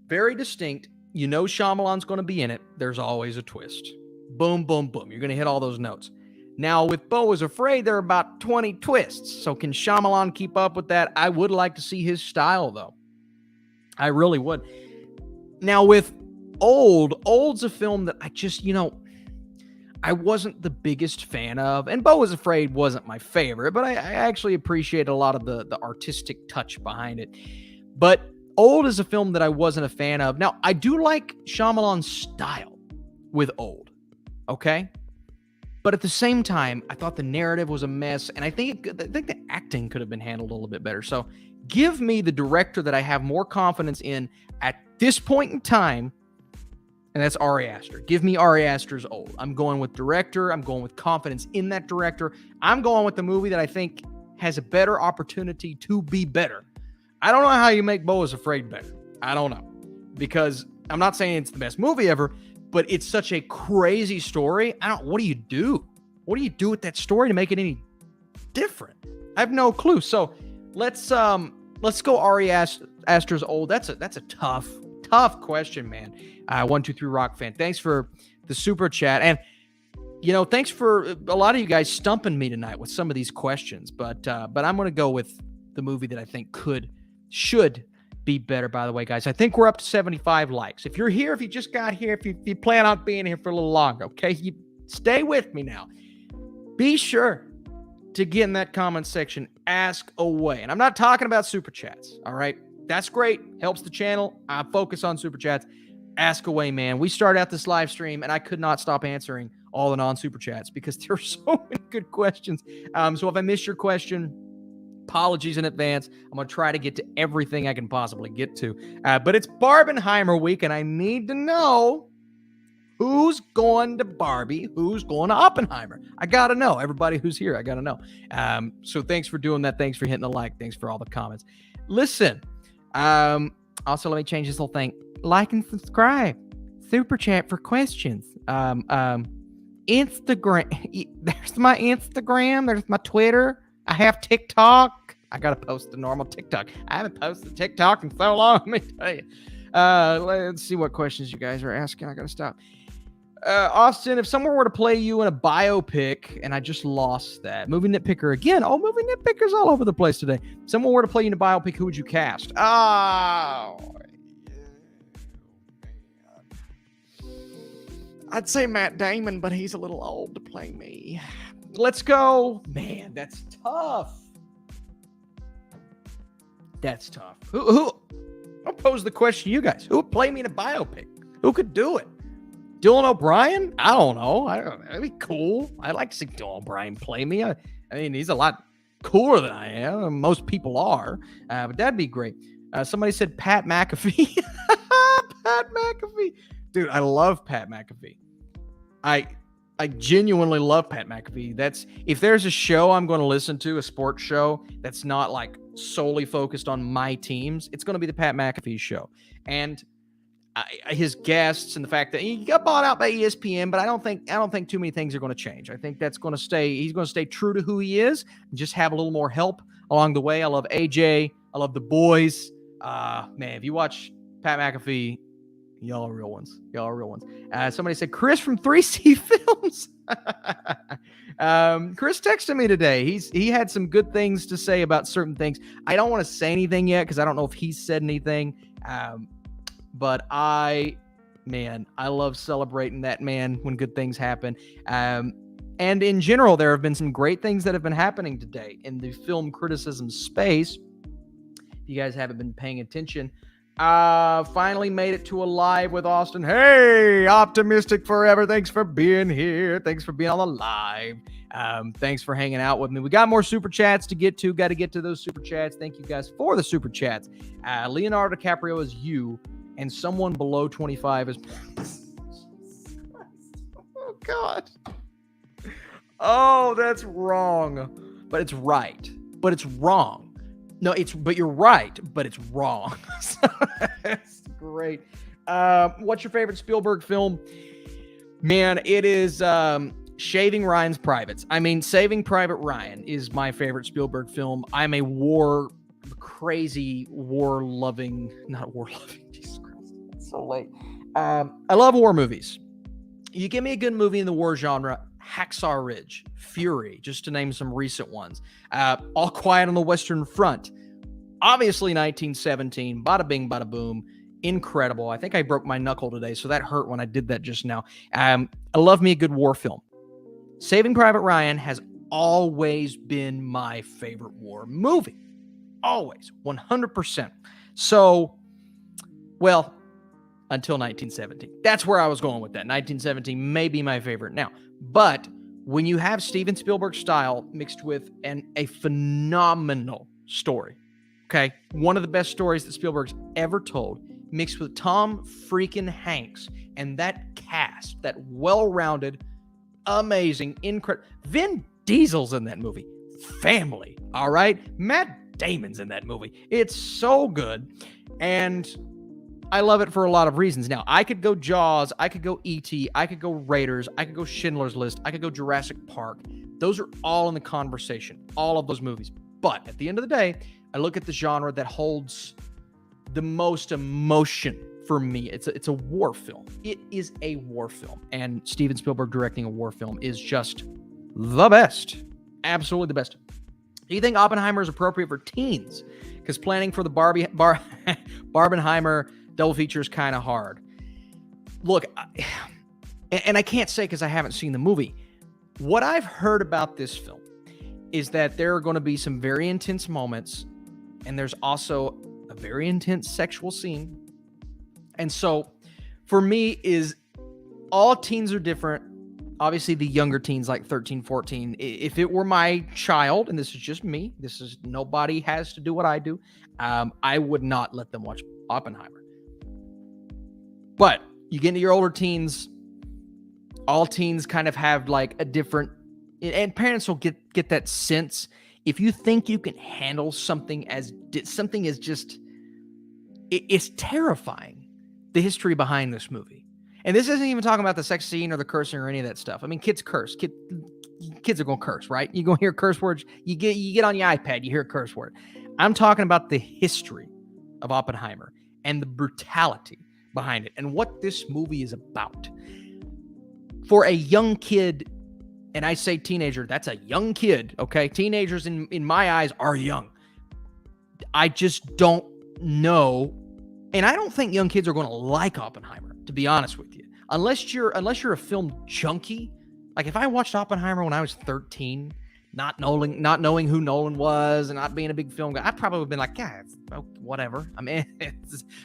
very distinct. You know Shyamalan's going to be in it. There's always a twist. Boom, boom, boom. You're going to hit all those notes. Now, with Beau is Afraid, there are about 20 twists. So can Shyamalan keep up with that? I would like to see his style, though. I really would. Now, with Old's a film that I just, I wasn't the biggest fan of. And Beau is Afraid wasn't my favorite, but I actually appreciate a lot of the artistic touch behind it. But Old is a film that I wasn't a fan of. Now, I do like Shyamalan's style with Old, okay? But at the same time, I thought the narrative was a mess, and I think the acting could have been handled a little bit better. So give me the director that I have more confidence in at this point in time, and that's Ari Aster. Give me Ari Aster's Old. I'm going with director. I'm going with confidence in that director. I'm going with the movie that I think has a better opportunity to be better. I don't know how you make Beau is Afraid better. I don't know. Because I'm not saying it's the best movie ever, but it's such a crazy story. What do you do? What do you do with that story to make it any different? I have no clue. So let's go Ari Aster's Old. That's a tough question, man. 123 Rock Fan. Thanks for the super chat. And thanks for a lot of you guys stumping me tonight with some of these questions. But I'm going to go with the movie that I think should be better, by the way, guys. I think we're up to 75 likes. If you're here, if you just got here, if you plan on being here for a little longer, okay? You stay with me now. Be sure to get in that comment section, ask away. And I'm not talking about super chats, all right? That's great. Helps the channel. I focus on super chats. Ask away, man. We started out this live stream, and I could not stop answering all the non-super chats because there are so many good questions. So if I missed your question, Apologies in advance. I'm going to try to get to everything I can possibly get to. But it's Barbenheimer week, and I need to know who's going to Barbie, who's going to Oppenheimer. I got to know. Everybody who's here, I got to know. So thanks for doing that. Thanks for hitting the like. Thanks for all the comments. Listen, also, let me change this little thing. Like and subscribe. Super chat for questions. Instagram. There's my Instagram. There's my Twitter. I have TikTok. I got to post the normal TikTok. I haven't posted TikTok in so long. Let me tell you. Let's see what questions you guys are asking. I got to stop. Austin, if someone were to play you in a biopic, and I just lost that. Movie Nitpicker again. Oh, Movie Nitpicker's all over the place today. If someone were to play you in a biopic, who would you cast? Oh, I'd say Matt Damon, but he's a little old to play me. Let's go. Man, that's tough. That's tough. I'll pose the question to you guys. Who would play me in a biopic? Who could do it? Dylan O'Brien? I don't know. That'd be cool. I'd like to see Dylan O'Brien play me. I mean, he's a lot cooler than I am. Most people are. But that'd be great. Somebody said Pat McAfee. Pat McAfee. Dude, I love Pat McAfee. I genuinely love Pat McAfee. If there's a show I'm going to listen to, a sports show that's not like solely focused on my teams, it's going to be the Pat McAfee show. And his guests and the fact that he got bought out by ESPN, but I don't think too many things are going to change. I think that's going to stay. He's going to stay true to who he is and just have a little more help along the way. I love AJ. I love the boys. Man, if you watch Pat McAfee, y'all are real ones. Y'all are real ones. Somebody said Chris from 3C Films. Chris texted me today. He had some good things to say about certain things. I don't want to say anything yet because I don't know if he's said anything. But I love celebrating that man when good things happen. And in general, there have been some great things that have been happening today in the film criticism space. If you guys haven't been paying attention, finally made it to a live with Austin. Hey, optimistic forever. Thanks for being here. Thanks for being on the live. Thanks for hanging out with me. We got more super chats to get to. Got to get to those super chats. Thank you guys for the super chats. Leonardo DiCaprio is you. And someone below 25 is... Oh, God. Oh, that's wrong. But it's right. But it's wrong. No, but you're right, but it's wrong. That's great. What's your favorite Spielberg film? Man, it is Shaving Ryan's Privates. I mean, Saving Private Ryan is my favorite Spielberg film. I'm a crazy war-loving... Not war-loving. Jesus Christ. It's so late. I love war movies. You give me a good movie in the war genre, Hacksaw Ridge, Fury, just to name some recent ones. All Quiet on the Western Front. Obviously 1917, bada bing, bada boom. Incredible. I think I broke my knuckle today, so that hurt when I did that just now. I love me a good war film. Saving Private Ryan has always been my favorite war movie. Always. 100%. So, well, until 1917. That's where I was going with that. 1917 may be my favorite now. But when you have Steven Spielberg's style mixed with a phenomenal story, okay? One of the best stories that Spielberg's ever told, mixed with Tom freaking Hanks and that cast, that well-rounded, amazing, incredible... Vin Diesel's in that movie. Family, all right? Matt Damon's in that movie. It's so good, and I love it for a lot of reasons. Now, I could go Jaws, I could go E.T., I could go Raiders, I could go Schindler's List, I could go Jurassic Park. Those are all in the conversation, all of those movies. But at the end of the day, I look at the genre that holds the most emotion for me. It's a war film. It is a war film, and Steven Spielberg directing a war film is just the best. Absolutely the best. Do you think Oppenheimer is appropriate for teens? Because planning for the Barbenheimer double feature is kind of hard. Look, and I can't say because I haven't seen the movie. What I've heard about this film is that there are going to be some very intense moments, and there's also a very intense sexual scene. And so, for me, is all teens are different. obviously the younger teens like 13, 14, if it were my child, and this is just me, nobody has to do what I do, I would not let them watch Oppenheimer. But you get into your older teens, all teens kind of have like a different, and parents will get that sense. If you think you can handle something as just, it's terrifying, the history behind this movie. And this isn't even talking about the sex scene or the cursing or any of that stuff. I mean, kids curse. Kids are going to curse, right? You're going to hear curse words. You get on your iPad, you hear a curse word. I'm talking about the history of Oppenheimer and the brutality behind it and what this movie is about. For a young kid, and I say teenager, that's a young kid, okay? Teenagers in my eyes are young. I just don't know. And I don't think young kids are going to like Oppenheimer, to be honest with you. Unless you're a film junkie. Like if I watched Oppenheimer when I was 13, not knowing who Nolan was and not being a big film guy, I'd probably been like, yeah, whatever. I mean,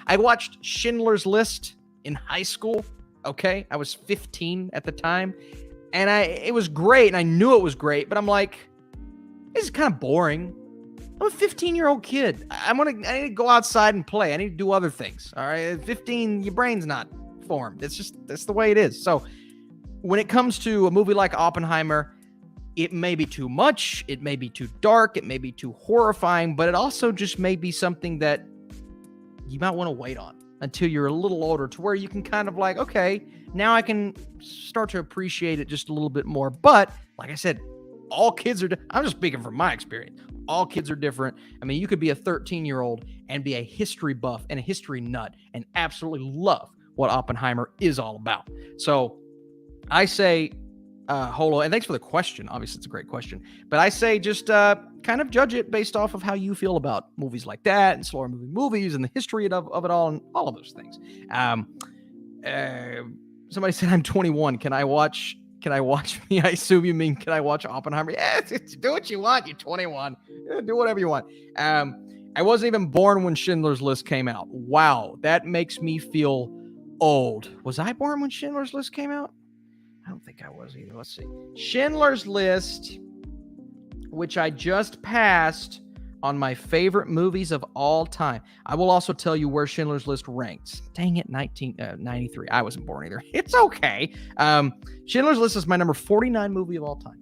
I watched Schindler's List in high school, okay? I was 15 at the time, and it was great, and I knew it was great, but I'm like, this is kind of boring. I'm a 15-year-old kid. I need to go outside and play. I need to do other things. All right. At 15, your brain's not formed. That's the way it is. So when it comes to a movie like Oppenheimer, it may be too much. It may be too dark. It may be too horrifying, but it also just may be something that you might want to wait on until you're a little older, to where you can kind of like, okay, now I can start to appreciate it just a little bit more. But like I said, all kids are, I'm just speaking from my experience. All kids are different. I mean, you could be a 13-year-old and be a history buff and a history nut and absolutely love what Oppenheimer is all about. So I say, Holo, and thanks for the question. Obviously, it's a great question. But I say just kind of judge it based off of how you feel about movies like that and slower moving movies and the history of it all and all of those things. Somebody said I'm 21. Can I watch me? I assume you mean, can I watch Oppenheimer? Yeah, do what you want. You're 21. Yeah, do whatever you want. I wasn't even born when Schindler's List came out. Wow, that makes me feel old. Was I born when Schindler's List came out? I don't think I was either. Let's see. Schindler's List, which I just passed on my favorite movies of all time. I will also tell you where Schindler's List ranks. Dang it, 1993. I wasn't born either. It's okay. Schindler's List is my number 49 movie of all time.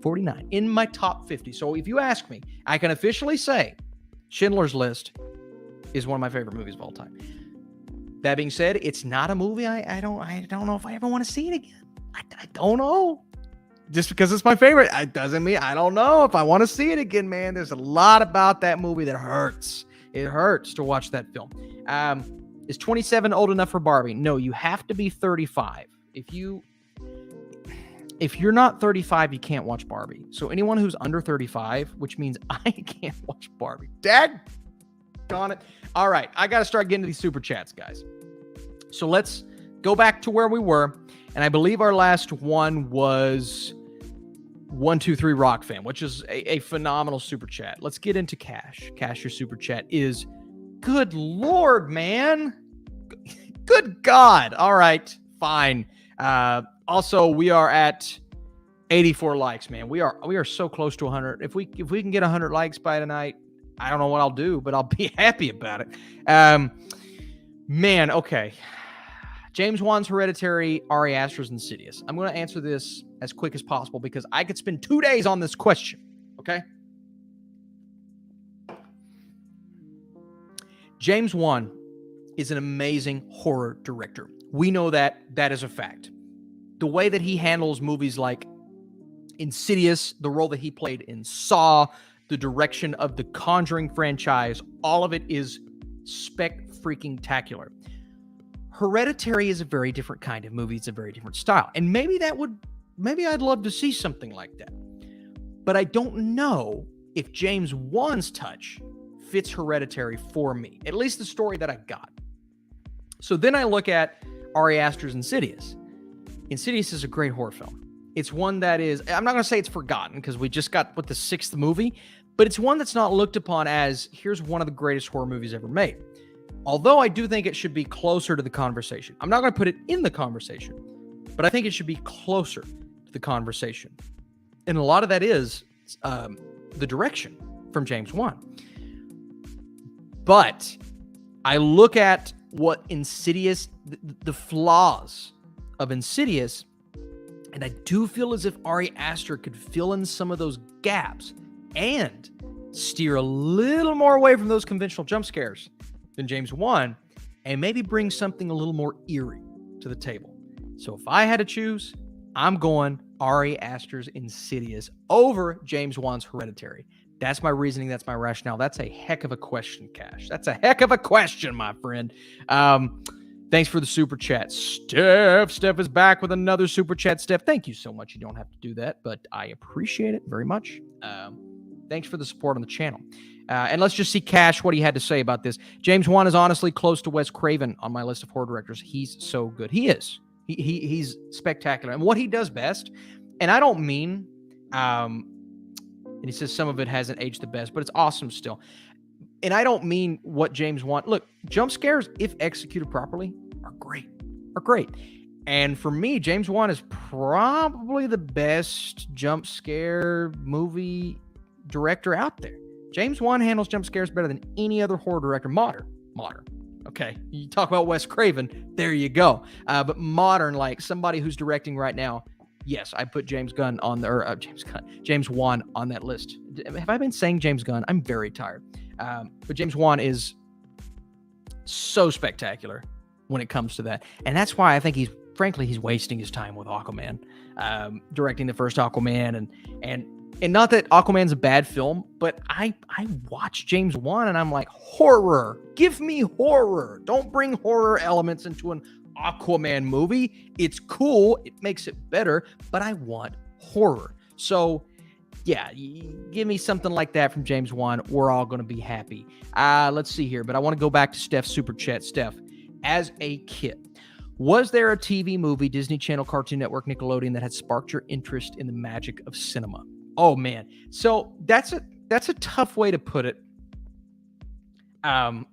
49 in my top 50. So if you ask me, I can officially say Schindler's List is one of my favorite movies of all time. That being said, it's not a movie I don't know if I ever want to see it again. I don't know. Just because it's my favorite, it doesn't mean I don't know if I want to see it again, man. There's a lot about that movie that hurts. It hurts to watch that film. Is 27 old enough for Barbie? No, you have to be 35. If you're not 35, you can't watch Barbie. So anyone who's under 35, which means I can't watch Barbie. Dad, darn it. All right, I got to start getting to these super chats, guys. So let's go back to where we were. And I believe our last one was 123 Rock Fan, which is a phenomenal super chat. Let's get into Cash. Cash, your super chat is, good Lord, man. Good God. All right, fine. Also, we are at 84 likes, man. We are so close to 100. If we can get 100 likes by tonight, I don't know what I'll do, but I'll be happy about it. Man, okay. James Wan's Hereditary, Ari Aster's Insidious. I'm going to answer this as quick as possible because I could spend 2 days on this question, okay? James Wan is an amazing horror director. We know that is a fact. The way that he handles movies like Insidious, the role that he played in Saw, the direction of the Conjuring franchise, all of it is spec-freaking-tacular. Hereditary is a very different kind of movie. It's a very different style. And maybe I'd love to see something like that. But I don't know if James Wan's touch fits Hereditary for me. At least the story that I got. So then I look at Ari Aster's Insidious. Insidious is a great horror film. It's one that is, I'm not going to say it's forgotten because we just got the 6th movie, but it's one that's not looked upon as, here's one of the greatest horror movies ever made. Although I do think it should be closer to the conversation. I'm not going to put it in the conversation, but I think it should be closer to the conversation. And a lot of that is the direction from James Wan. But I look at what Insidious, the flaws of Insidious, and I do feel as if Ari Aster could fill in some of those gaps and steer a little more away from those conventional jump scares than James Wan, and maybe bring something a little more eerie to the table. So if I had to choose, I'm going Ari Aster's Insidious over James Wan's Hereditary. That's my reasoning. That's my rationale. That's a heck of a question, Cash. That's a heck of a question, my friend. Thanks for the super chat. Steph is back with another super chat. Steph, thank you so much. You don't have to do that, but I appreciate it very much. Thanks for the support on the channel. And let's just see, Cash, what he had to say about this. James Wan is honestly close to Wes Craven on my list of horror directors. He's so good. He is. He's spectacular. And what he does best, and I don't mean, and he says some of it hasn't aged the best, but it's awesome still. And I don't mean what James Wan. Look, jump scares, if executed properly, are great. And for me, James Wan is probably the best jump scare movie director out there. James Wan handles jump scares better than any other horror director. Modern. Okay, you talk about Wes Craven, there you go. But modern, like somebody who's directing right now, yes, I put James Wan on that list. Have I been saying James Gunn? I'm very tired. But James Wan is so spectacular when it comes to that. And that's why I think he's wasting his time with Aquaman, directing the first Aquaman. And not that Aquaman's a bad film, but I watch James Wan and I'm like, horror. Give me horror. Don't bring horror elements into an Aquaman movie. It's cool. It makes it better, but I want horror. So yeah, give me something like that from James Wan. We're all going to be happy. Let's see here, but I want to go back to Steph's super chat. Steph, as a kid, was there a TV movie, Disney Channel, Cartoon Network, Nickelodeon, that had sparked your interest in the magic of cinema? Oh man. So that's a tough way to put it.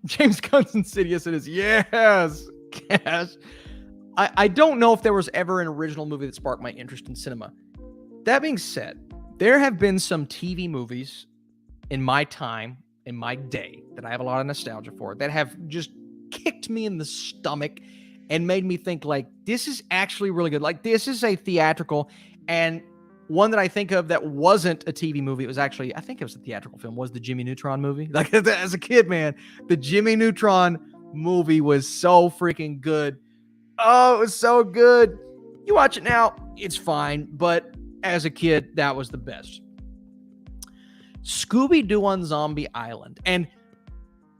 James Gunn's Insidious, it is. Yes. I don't know if there was ever an original movie that sparked my interest in cinema. That being said, there have been some TV movies in my time, in my day, that I have a lot of nostalgia for, that have just kicked me in the stomach and made me think, like, this is actually really good. Like, this is a theatrical, and one that I think of that wasn't a TV movie, it was actually, I think it was a theatrical film, was the Jimmy Neutron movie. Like, as a kid, man, the Jimmy Neutron movie was so freaking good. Oh, it was so good. You watch it now, it's fine, but as a kid, that was the best. Scooby-Doo on Zombie Island. And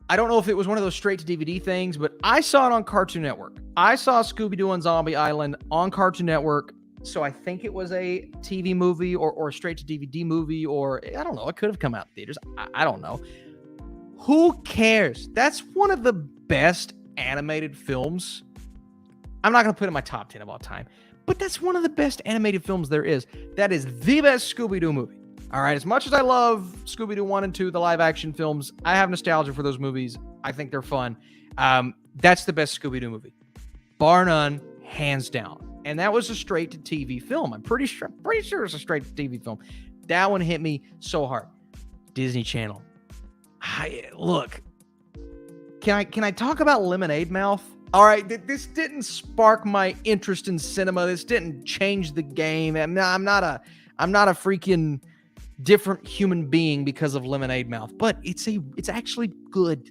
I don't know if it was one of those straight to DVD things, but I saw it on Cartoon Network. I saw Scooby-Doo on Zombie Island on Cartoon Network. So I think it was a TV movie or a straight to DVD movie, or I don't know. It could have come out in theaters. I don't know. Who cares? That's one of the best animated films. I'm not going to put it in my top 10 of all time, but that's one of the best animated films there is. That is the best Scooby-Doo movie. All right. As much as I love Scooby-Doo 1 and 2, the live action films, I have nostalgia for those movies. I think they're fun. That's the best Scooby-Doo movie, bar none, hands down. And that was a straight to TV film. I'm pretty sure it's a straight to TV film. That one hit me so hard. Disney Channel. Look, can I talk about Lemonade Mouth? All right, this didn't spark my interest in cinema. This didn't change the game. I'm not a freaking different human being because of Lemonade Mouth. But it's actually good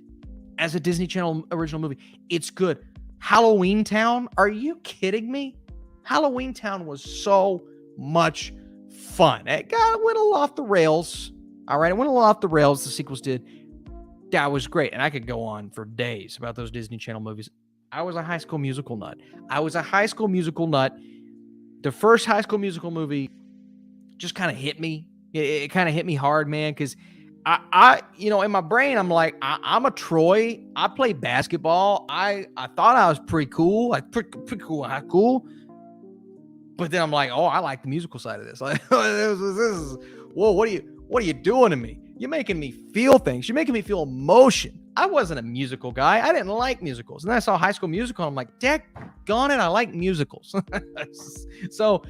as a Disney Channel original movie. It's good. Halloween Town? Are you kidding me? Halloween Town was so much fun. It went a little off the rails. All right, it went a little off the rails. The sequels did. That was great. And I could go on for days about those Disney Channel movies. I was a High School Musical nut. The first High School Musical movie just kind of hit me. It kind of hit me hard, man, because I in my brain, I'm like, I'm a Troy. I play basketball. I thought I was pretty cool. Pretty cool in high school. But then I'm like, oh, I like the musical side of this. Like, this is whoa, what are you doing to me? You're making me feel things. You're making me feel emotion. I wasn't a musical guy. I didn't like musicals. And then I saw High School Musical. And I'm like, daggone it, I like musicals. So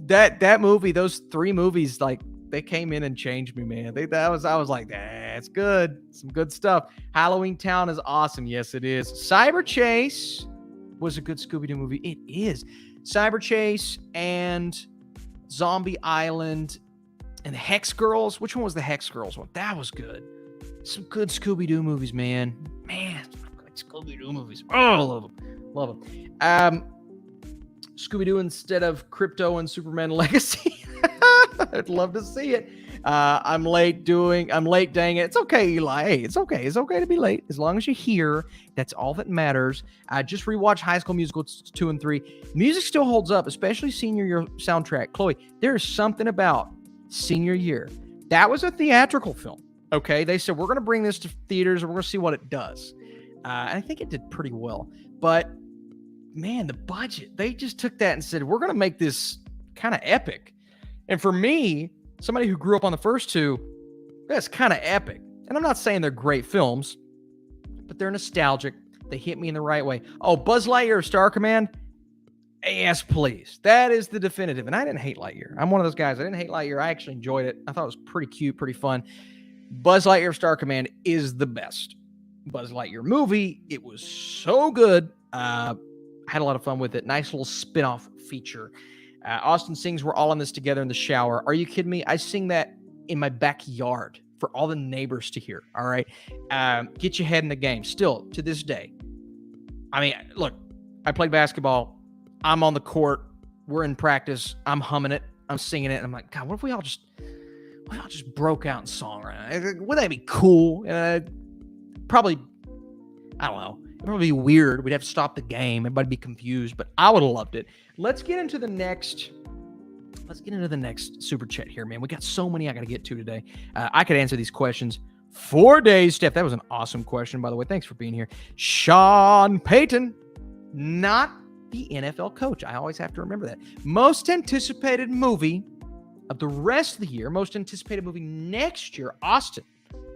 that movie, those 3 movies, like, they came in and changed me, man. I was like, that's good. Some good stuff. Halloween Town is awesome. Yes, it is. Cyber Chase was a good Scooby-Doo movie. It is. Cyber Chase and Zombie Island and the Hex Girls. Which one was the Hex Girls one? That was good. Some good Scooby-Doo movies, man. Man, good Scooby-Doo movies. Oh, I love them. Love them. Scooby-Doo instead of Crypto and Superman Legacy. I'd love to see it. I'm late, dang it. It's okay, Eli. Hey, it's okay. It's okay to be late. As long as you're here, that's all that matters. I just rewatched High School Musical 2 and 3. Music still holds up, especially senior year soundtrack. Chloe, there is something about senior year. That was a theatrical film. Okay, they said, we're going to bring this to theaters and we're going to see what it does. And I think it did pretty well. But, man, the budget, they just took that and said, we're going to make this kind of epic. And for me, somebody who grew up on the first 2, that's kind of epic. And I'm not saying they're great films, but they're nostalgic. They hit me in the right way. Oh, Buzz Lightyear Star Command? Yes, please. That is the definitive. And I didn't hate Lightyear. I'm one of those guys. I didn't hate Lightyear. I actually enjoyed it. I thought it was pretty cute, pretty fun. Buzz Lightyear Star Command is the best Buzz Lightyear movie. It was so good. I had a lot of fun with it. Nice little spin-off feature. Austin sings We're All in This Together in the shower. Are you kidding me? I sing that in my backyard for all the neighbors to hear. All right. Get your head in the game. Still, to this day. I mean, look, I played basketball. I'm on the court. We're in practice. I'm humming it. I'm singing it. And I'm like, God, what if we all just broke out in song right now? Wouldn't that be cool? Probably, I don't know. It'd probably be weird. We'd have to stop the game. Everybody'd be confused, but I would have loved it. Let's get into the next super chat here, man. We got so many I got to get to today. I could answer these questions 4 days, Steph. That was an awesome question, by the way. Thanks for being here. Sean Payton, not the NFL coach. I always have to remember that. Most anticipated movie of the rest of the year, most anticipated movie next year, Austin.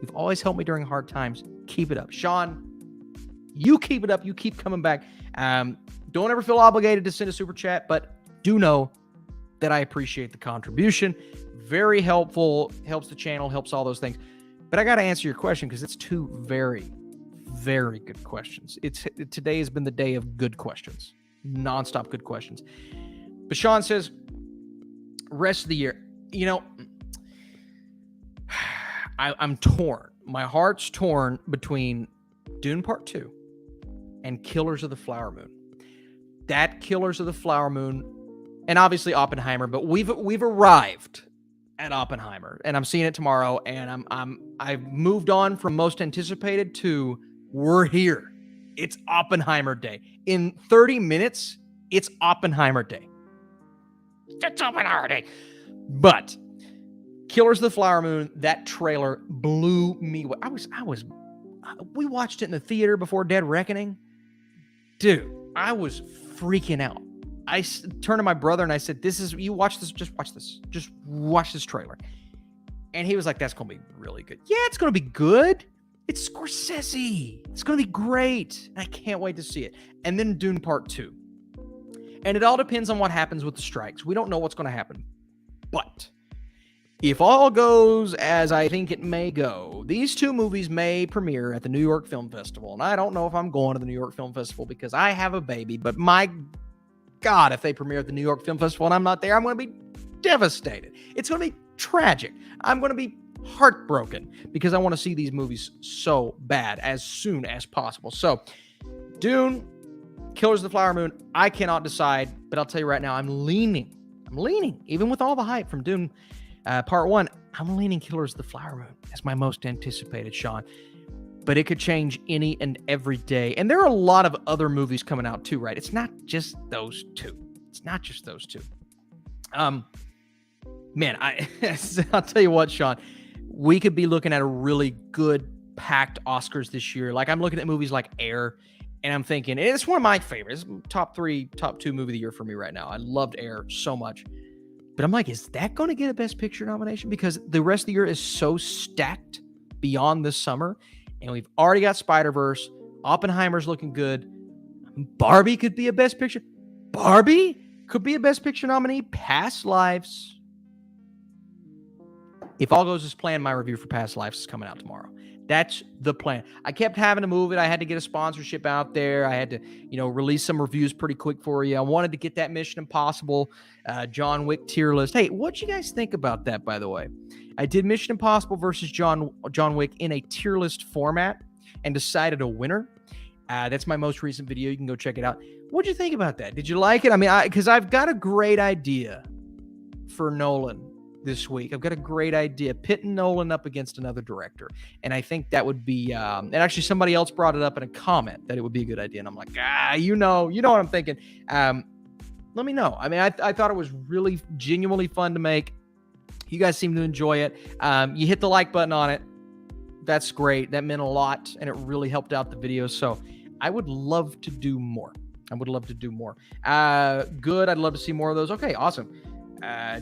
You've always helped me during hard times. Keep it up. Sean, you keep it up. You keep coming back. Don't ever feel obligated to send a super chat, but do know that I appreciate the contribution. Very helpful. Helps the channel. Helps all those things. But I got to answer your question because it's 2 very, very good questions. Today has been the day of good questions. Nonstop good questions. But Sean says, rest of the year. You know, I'm torn. My heart's torn between Dune Part 2 and Killers of the Flower Moon. That Killers of the Flower Moon, and obviously Oppenheimer, but we've arrived at Oppenheimer, and I'm seeing it tomorrow, and I've moved on from most anticipated to we're here. It's Oppenheimer Day. In 30 minutes, it's Oppenheimer Day. It's Oppenheimer Day. But Killers of the Flower Moon, that trailer blew me away. We watched it in the theater before Dead Reckoning. Dude, I was freaking out. I turned to my brother and I said, you watch this, just watch this. Just watch this trailer. And he was like, that's going to be really good. Yeah, it's going to be good. It's Scorsese. It's going to be great. And I can't wait to see it. And then Dune Part 2. And it all depends on what happens with the strikes. We don't know what's going to happen. But if all goes as I think it may go, these 2 movies may premiere at the New York Film Festival. And I don't know if I'm going to the New York Film Festival because I have a baby. But my God, if they premiere at the New York Film Festival and I'm not there, I'm going to be devastated. It's going to be tragic. I'm going to be heartbroken because I want to see these movies so bad as soon as possible. So, Dune, Killers of the Flower Moon, I cannot decide, but I'll tell you right now, I'm leaning, even with all the hype from Dune Part 1, I'm leaning Killers of the Flower Moon as my most anticipated, Sean. But it could change any and every day. And there are a lot of other movies coming out too, right? It's not just those 2. Man, I'll tell you what, Sean, we could be looking at a really good packed Oscars this year. Like I'm looking at movies like Air, and I'm thinking, it's one of my favorites. Top 2 movie of the year for me right now. I loved Air so much. But I'm like, is that going to get a Best Picture nomination? Because the rest of the year is so stacked beyond this summer. And we've already got Spider-Verse. Oppenheimer's looking good. Barbie could be a Best Picture. Barbie could be a Best Picture nominee. Past Lives. If all goes as planned, my review for Past Lives is coming out tomorrow. That's the plan. I kept having to move it. I had to get a sponsorship out there. I had to, release some reviews pretty quick for you. I wanted to get that Mission Impossible, John Wick tier list. Hey, what'd you guys think about that, by the way? I did Mission Impossible versus John Wick in a tier list format and decided a winner. That's my most recent video. You can go check it out. What'd you think about that? Did you like it? I mean, because I've got a great idea for Nolan this week. I've got a great idea, pitting Nolan up against another director. And I think that would be, and actually somebody else brought it up in a comment that it would be a good idea. And I'm like, you know what I'm thinking. Let me know. I mean, I thought it was really genuinely fun to make. You guys seem to enjoy it. You hit the like button on it. That's great. That meant a lot. And it really helped out the video. So I would love to do more. Good. I'd love to see more of those. Okay, awesome.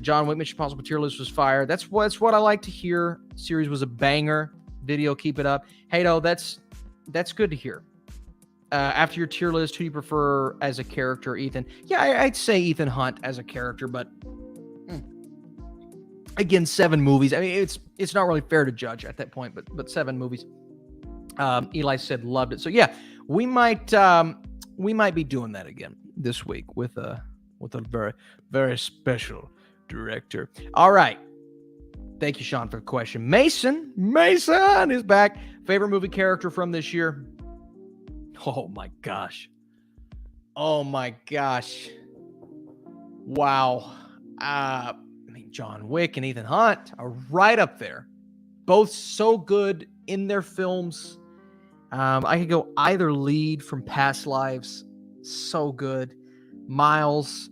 John Wick Mission Impossible tier list was fire. That's what I like to hear. Series was a banger. Video, keep it up. Hey, no, that's good to hear. After your tier list, who do you prefer as a character, Ethan? Yeah, I'd say Ethan Hunt as a character, but again, 7 movies. I mean, it's not really fair to judge at that point, but 7 movies. Eli said loved it. So yeah, we might be doing that again this week with a very, very special director. All right. Thank you, Sean, for the question. Mason is back. Favorite movie character from this year? Oh my gosh. Wow. I mean, John Wick and Ethan Hunt are right up there. Both so good in their films. I could go either lead from Past Lives. So good. Miles,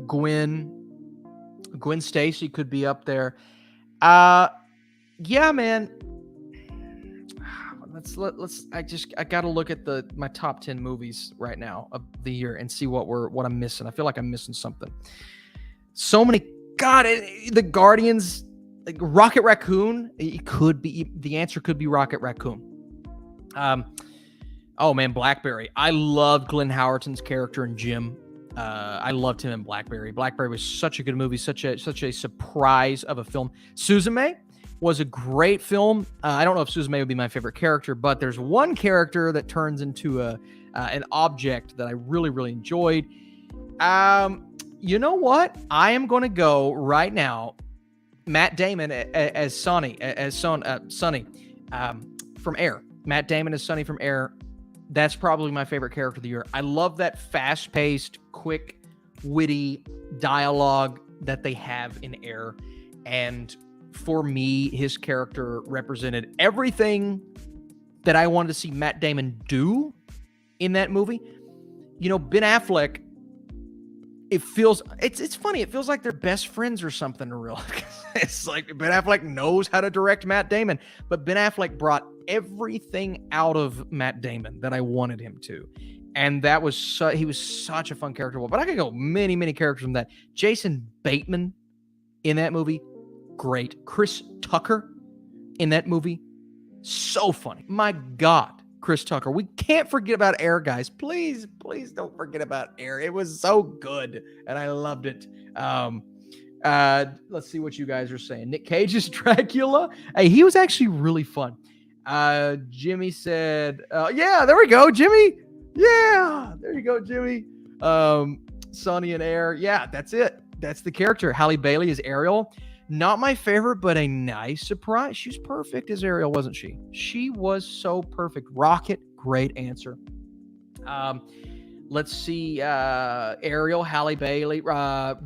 Gwen Stacy could be up there. Yeah, man. I gotta look at my top 10 movies right now of the year and see what I'm missing. I feel like I'm missing something. So many. God, the Guardians, like Rocket Raccoon. It could be. The answer could be Rocket Raccoon. Oh man, Blackberry. I loved Glenn Howerton's character in Jim. I loved him in Blackberry. Blackberry was such a good movie, such a surprise of a film. Suzume was a great film. I don't know if Suzume would be my favorite character, but there's one character that turns into an object that I really, really enjoyed. You know what? I am going to go right now. Matt Damon as Sonny, Sonny from Air. Matt Damon as Sonny from Air. That's probably my favorite character of the year. I love that fast-paced, quick, witty dialogue that they have in Air. And for me, his character represented everything that I wanted to see Matt Damon do in that movie. Ben Affleck, it's funny. It feels like they're best friends or something in real life. It's like Ben Affleck knows how to direct Matt Damon, but Ben Affleck brought everything out of Matt Damon that I wanted him to. And that was he was such a fun character. But I could go many, many characters from that. Jason Bateman in that movie, great. Chris Tucker in that movie, so funny. My God, Chris Tucker. We can't forget about Air, guys. Please don't forget about Air. It was so good, and I loved it. Let's see what you guys are saying. Nick Cage's Dracula. Hey, he was actually really fun. Jimmy said, yeah, there we go, Jimmy. Yeah, there you go, Jimmy. Sonny and Air. Yeah, that's it. That's the character. Halle Bailey is Ariel. Not my favorite, but a nice surprise. She was perfect as Ariel, wasn't she? She was so perfect. Rocket, great answer. Let's see. Ariel, Halle Bailey.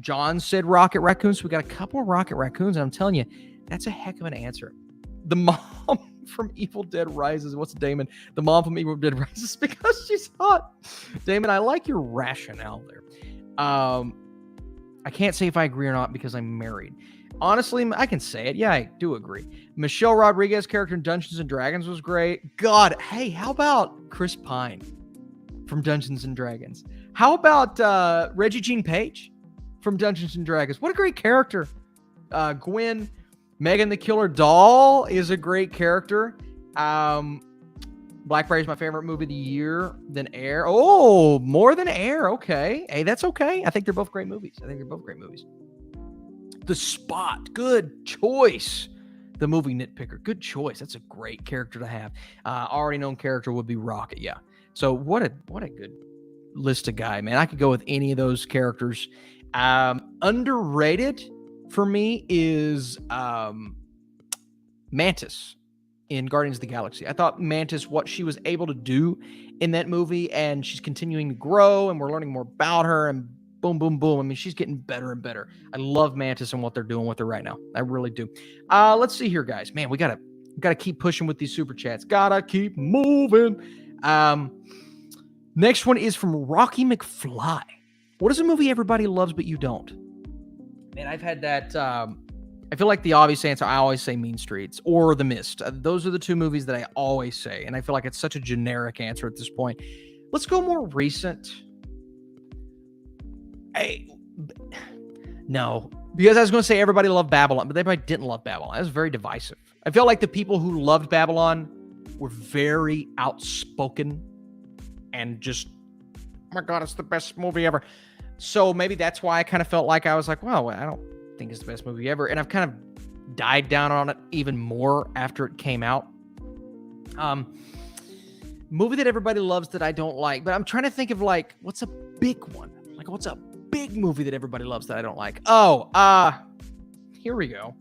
John said Rocket Raccoon. So we got a couple of Rocket Raccoons. And I'm telling you, that's a heck of an answer. The mom from Evil Dead Rises. What's Damon? The mom from Evil Dead Rises because she's hot. Damon, I like your rationale there. I can't say if I agree or not because I'm married. Honestly, I can say it. Yeah, I do agree. Michelle Rodriguez's character in Dungeons and Dragons was great. God, hey, how about Chris Pine from Dungeons and Dragons? How about Reggie Jean Page from Dungeons and Dragons. What a great character. Gwen, Megan the Killer Doll is a great character. Blackberry is my favorite movie of the year. Then Air. Oh, more than Air. Okay. Hey, that's okay. I think they're both great movies. The Spot. Good choice. The movie nitpicker. Good choice. That's a great character to have. Already known character would be Rocket. Yeah. So what a good list of guy, man. I could go with any of those characters. Underrated for me is Mantis in Guardians of the Galaxy. I thought Mantis, what she was able to do in that movie, and she's continuing to grow, and we're learning more about her, and boom, boom, boom. I mean, she's getting better and better. I love Mantis and what they're doing with her right now. I really do. Let's see here, guys. Man, we gotta keep pushing with these super chats. Gotta keep moving. Next one is from Rocky McFly. What is a movie everybody loves but you don't? Man, I've had that. I feel like the obvious answer, I always say Mean Streets or The Mist. Those are the two movies that I always say, and I feel like it's such a generic answer at this point. Let's go more recent. No, because I was going to say everybody loved Babylon, but everybody didn't love Babylon. That was very divisive. I feel like the people who loved Babylon were very outspoken and just, oh my God, it's the best movie ever. So maybe that's why I kind of felt like I was like, well, I don't think it's the best movie ever. And I've kind of died down on it even more after it came out. Movie that everybody loves that I don't like, but I'm trying to think of like, what's a big one? Like, what's a big movie that everybody loves that I don't like? Here we go.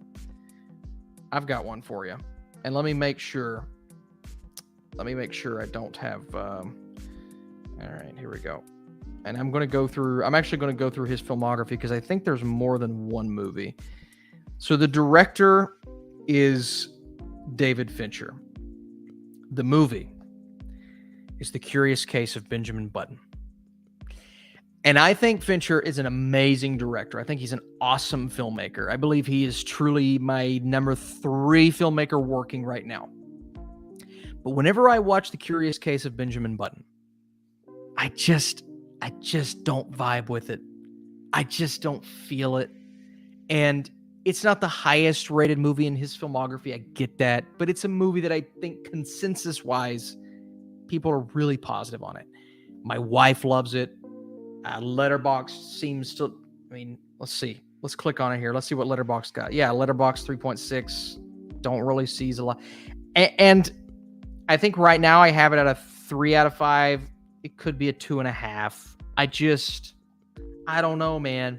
I've got one for you. And let me make sure I don't have, all right, here we go. And I'm actually going to go through his filmography because I think there's more than one movie. So the director is David Fincher. The movie is The Curious Case of Benjamin Button. And I think Fincher is an amazing director. I think he's an awesome filmmaker. I believe he is truly my number 3 filmmaker working right now. But whenever I watch The Curious Case of Benjamin Button, I just don't vibe with it. I just don't feel it. And it's not the highest rated movie in his filmography. I get that. But it's a movie that I think consensus-wise, people are really positive on it. My wife loves it. Letterboxd seems to, I mean, let's see. Let's click on it here. Let's see what Letterboxd got. Yeah, Letterboxd 3.6. Don't really seize a lot. And I think right now I have it at a 3 out of 5. It could be a 2.5. I don't know, man.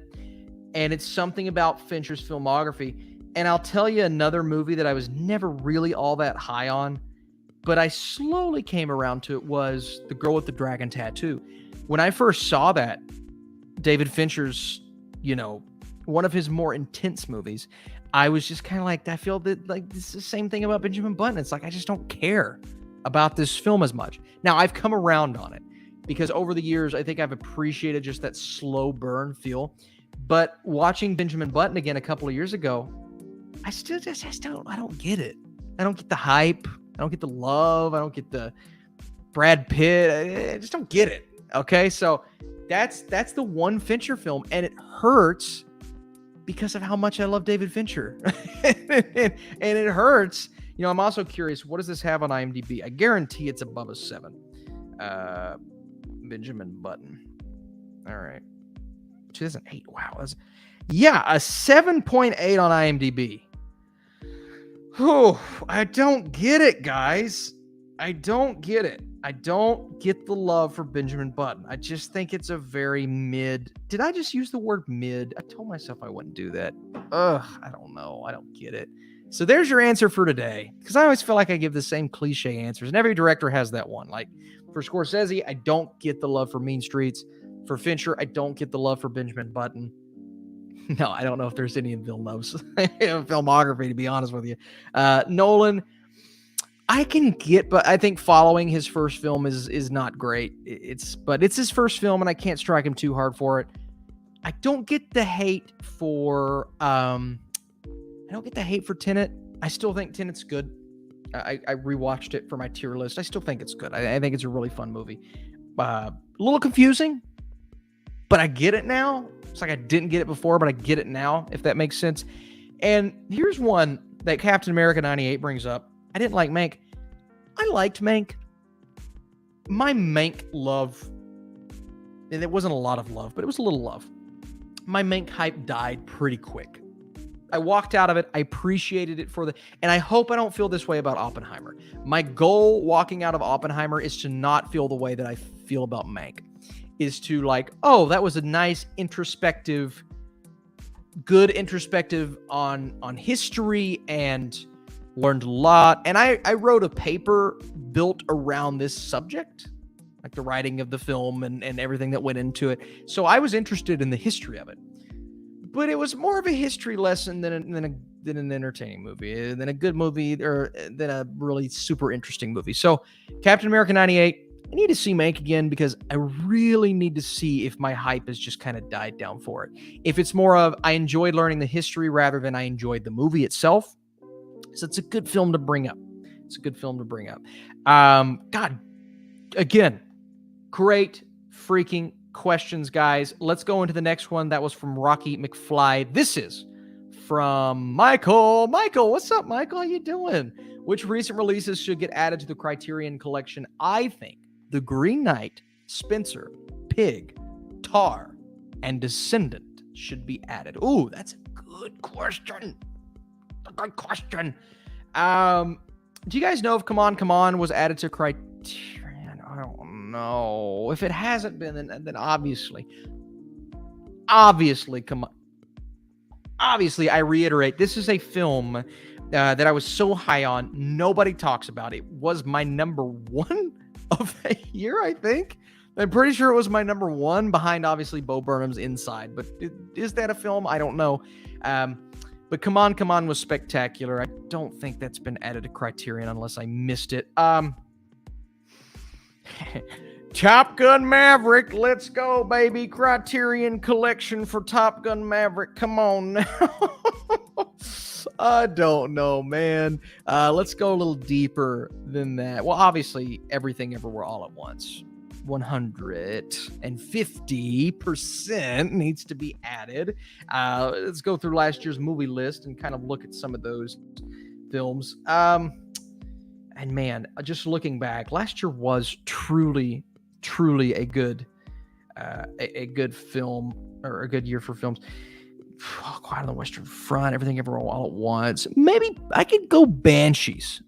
And it's something about Fincher's filmography. And I'll tell you another movie that I was never really all that high on, but I slowly came around to it, was The Girl with the Dragon Tattoo. When I first saw that, David Fincher's, one of his more intense movies, I was just kind of like, I feel that like this is the same thing about Benjamin Button. It's like, I just don't care about this film as much. Now, I've come around on it because over the years, I think I've appreciated just that slow burn feel. But watching Benjamin Button again a couple of years ago, I don't get it. I don't get the hype. I don't get the love. I don't get the Brad Pitt. I just don't get it. Okay, so that's the one Fincher film, and it hurts because of how much I love David Fincher. and it hurts. I'm also curious, what does this have on IMDb? I guarantee it's above a 7. Benjamin Button. All right. 2008. Wow. A 7.8 on IMDb. Oh, I don't get it, guys. I don't get it. I don't get the love for Benjamin Button. I just think it's a very mid. Did I just use the word mid? I told myself I wouldn't do that. I don't know. I don't get it. So there's your answer for today. Because I always feel like I give the same cliche answers. And every director has that one. Like for Scorsese, I don't get the love for Mean Streets. For Fincher, I don't get the love for Benjamin Button. No, I don't know if there's any in Villeneuve's filmography, to be honest with you. Nolan, I can get, but I think following his first film is not great. But it's his first film, and I can't strike him too hard for it. I don't get the hate for Tenet. I still think Tenet's good. I rewatched it for my tier list. I still think it's good. I think it's a really fun movie. A little confusing, but I get it now. It's like I didn't get it before, but I get it now, if that makes sense. And here's one that Captain America 98 brings up. I didn't like Mank. I liked Mank. My Mank love, and it wasn't a lot of love, but it was a little love. My Mank hype died pretty quick. I walked out of it. I appreciated it and I hope I don't feel this way about Oppenheimer. My goal walking out of Oppenheimer is to not feel the way that I feel about Mank. Is to like, oh, that was a nice good introspective on history and learned a lot. And I wrote a paper built around this subject, like the writing of the film and everything that went into it. So I was interested in the history of it. But it was more of a history lesson than an entertaining movie, than a good movie, or than a really super interesting movie. So Captain America 98, I need to see Mank again because I really need to see if my hype has just kind of died down for it. If it's more of I enjoyed learning the history rather than I enjoyed the movie itself. So it's a good film to bring up. God, again, great freaking questions, guys. Let's go into the next one. That was from Rocky McFly. This is from Michael. Michael, what's up, Michael? How you doing? Which recent releases should get added to the Criterion Collection? I think The Green Knight, Spencer, Pig, Tar, and Descendant should be added. Ooh, that's a good question. A good question. Do you guys know if Come On was added to Criterion? I don't know. If it hasn't been, then obviously, come on. Obviously, I reiterate, this is a film that I was so high on. Nobody talks about it. It was my number one of the year, I think. I'm pretty sure it was my number one behind, obviously, Bo Burnham's Inside. But is that a film? I don't know. But Come On was spectacular. I don't think that's been added to Criterion unless I missed it. Top Gun Maverick, let's go, baby. Criterion Collection for Top Gun Maverick. Come on now. I don't know, man. Let's go a little deeper than that. Well, obviously, Everything Everywhere All at Once. 150% needs to be added. Let's go through last year's movie list and kind of look at some of those films. And man, just looking back, last year was truly a good film, or a good year for films. Quiet on the Western Front, Everything Everywhere All at Once. Maybe I could go Banshees.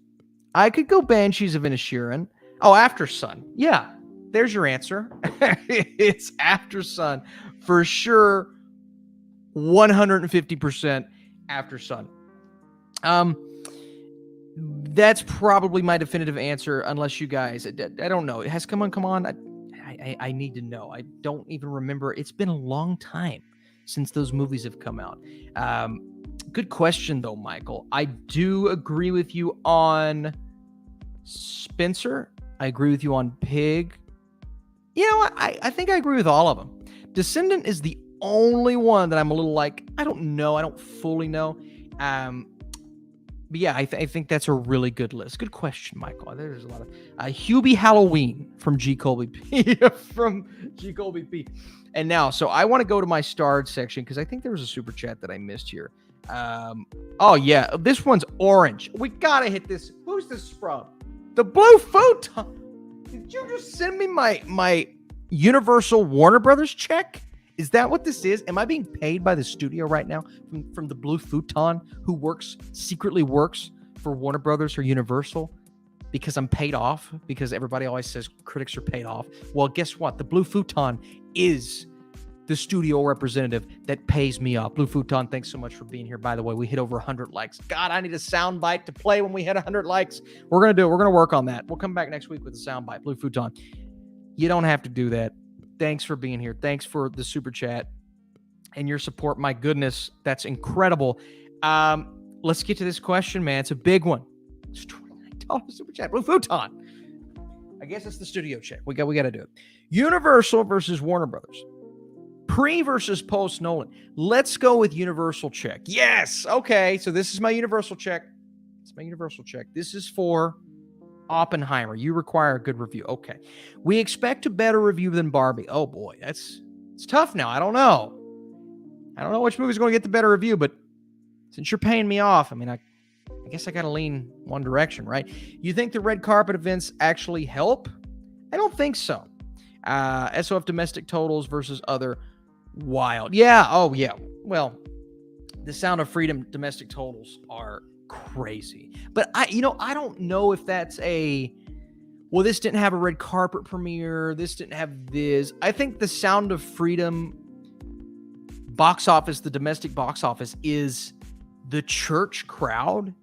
of Inisherin. Oh, After Sun. Yeah, there's your answer. It's After Sun for sure. 150% After Sun. That's probably my definitive answer, unless you guys, I don't know. It has Come On. I need to know. I don't even remember. It's been a long time since those movies have come out. Good question, though, Michael. I do agree with you on Spencer. I agree with you on Pig. You know what? I think I agree with all of them. Descendant is the only one that I'm a little like, I don't know. I don't fully know. But yeah, I think that's a really good list. Good question, Michael. There's a lot of Hubie Halloween from G. Colby P. And now, so I want to go to my starred section because I think there was a super chat that I missed here. Oh yeah, this one's orange. We gotta hit this. Who's this from? The Blue Futon. Did you just send me my Universal Warner Brothers check? Is that what this is? Am I being paid by the studio right now from the Blue Futon, who secretly works for Warner Brothers or Universal, because I'm paid off? Because everybody always says critics are paid off. Well, guess what? The Blue Futon is the studio representative that pays me off. Blue Futon, thanks so much for being here. By the way, we hit over 100 likes. God, I need a sound bite to play when we hit 100 likes. We're going to do it. We're going to work on that. We'll come back next week with a sound bite. Blue Futon. You don't have to do that. Thanks for being here. Thanks for the super chat and your support. My goodness, that's incredible. Let's get to this question, man. It's a big one. It's $29 super chat. Blue Futon. I guess it's the studio check. We got to do it. Universal versus Warner Brothers. Pre versus post Nolan. Let's go with Universal check. Yes. Okay. So this is my Universal check. It's my Universal check. This is for Oppenheimer. You require a good review. Okay. We expect a better review than Barbie. Oh boy, that's It's tough now. I don't know. I don't know which movie's going to get the better review, but since you're paying me off, I mean, I guess I got to lean one direction, right? You think the red carpet events actually help? I don't think so. SOF domestic totals versus other wild. Yeah. Oh, yeah. Well, the Sound of Freedom domestic totals are crazy. But I don't know if that's this didn't have a red carpet premiere. This didn't have this. I think the Sound of Freedom box office, the domestic box office, is the church crowd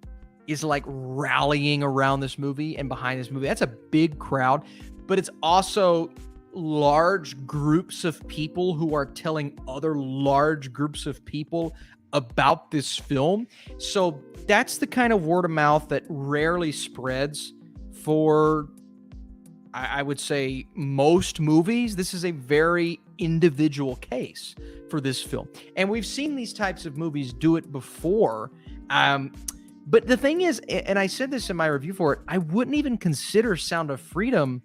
is like rallying around this movie and behind this movie. That's a big crowd, but it's also large groups of people who are telling other large groups of people about this film. So that's the kind of word of mouth that rarely spreads for, I would say, most movies. This is a very individual case for this film. And we've seen these types of movies do it before. But the thing is, and I said this in my review for it, I wouldn't even consider Sound of Freedom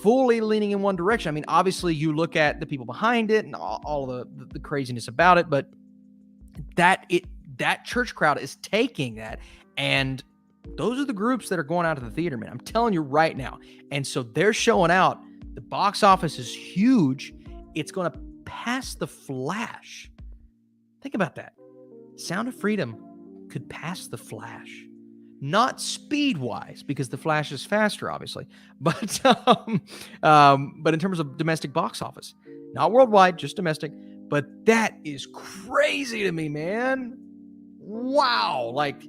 fully leaning in one direction. I mean, obviously you look at the people behind it and all the craziness about it, but that church crowd is taking that, and those are the groups that are going out to the theater, man. I'm telling you right now. And so they're showing out. The box office is huge. It's going to pass The Flash. Think about that. Sound of Freedom could pass The Flash. Not speed-wise, because The Flash is faster, obviously. But in terms of domestic box office. Not worldwide, just domestic. But that is crazy to me, man. Wow. Like,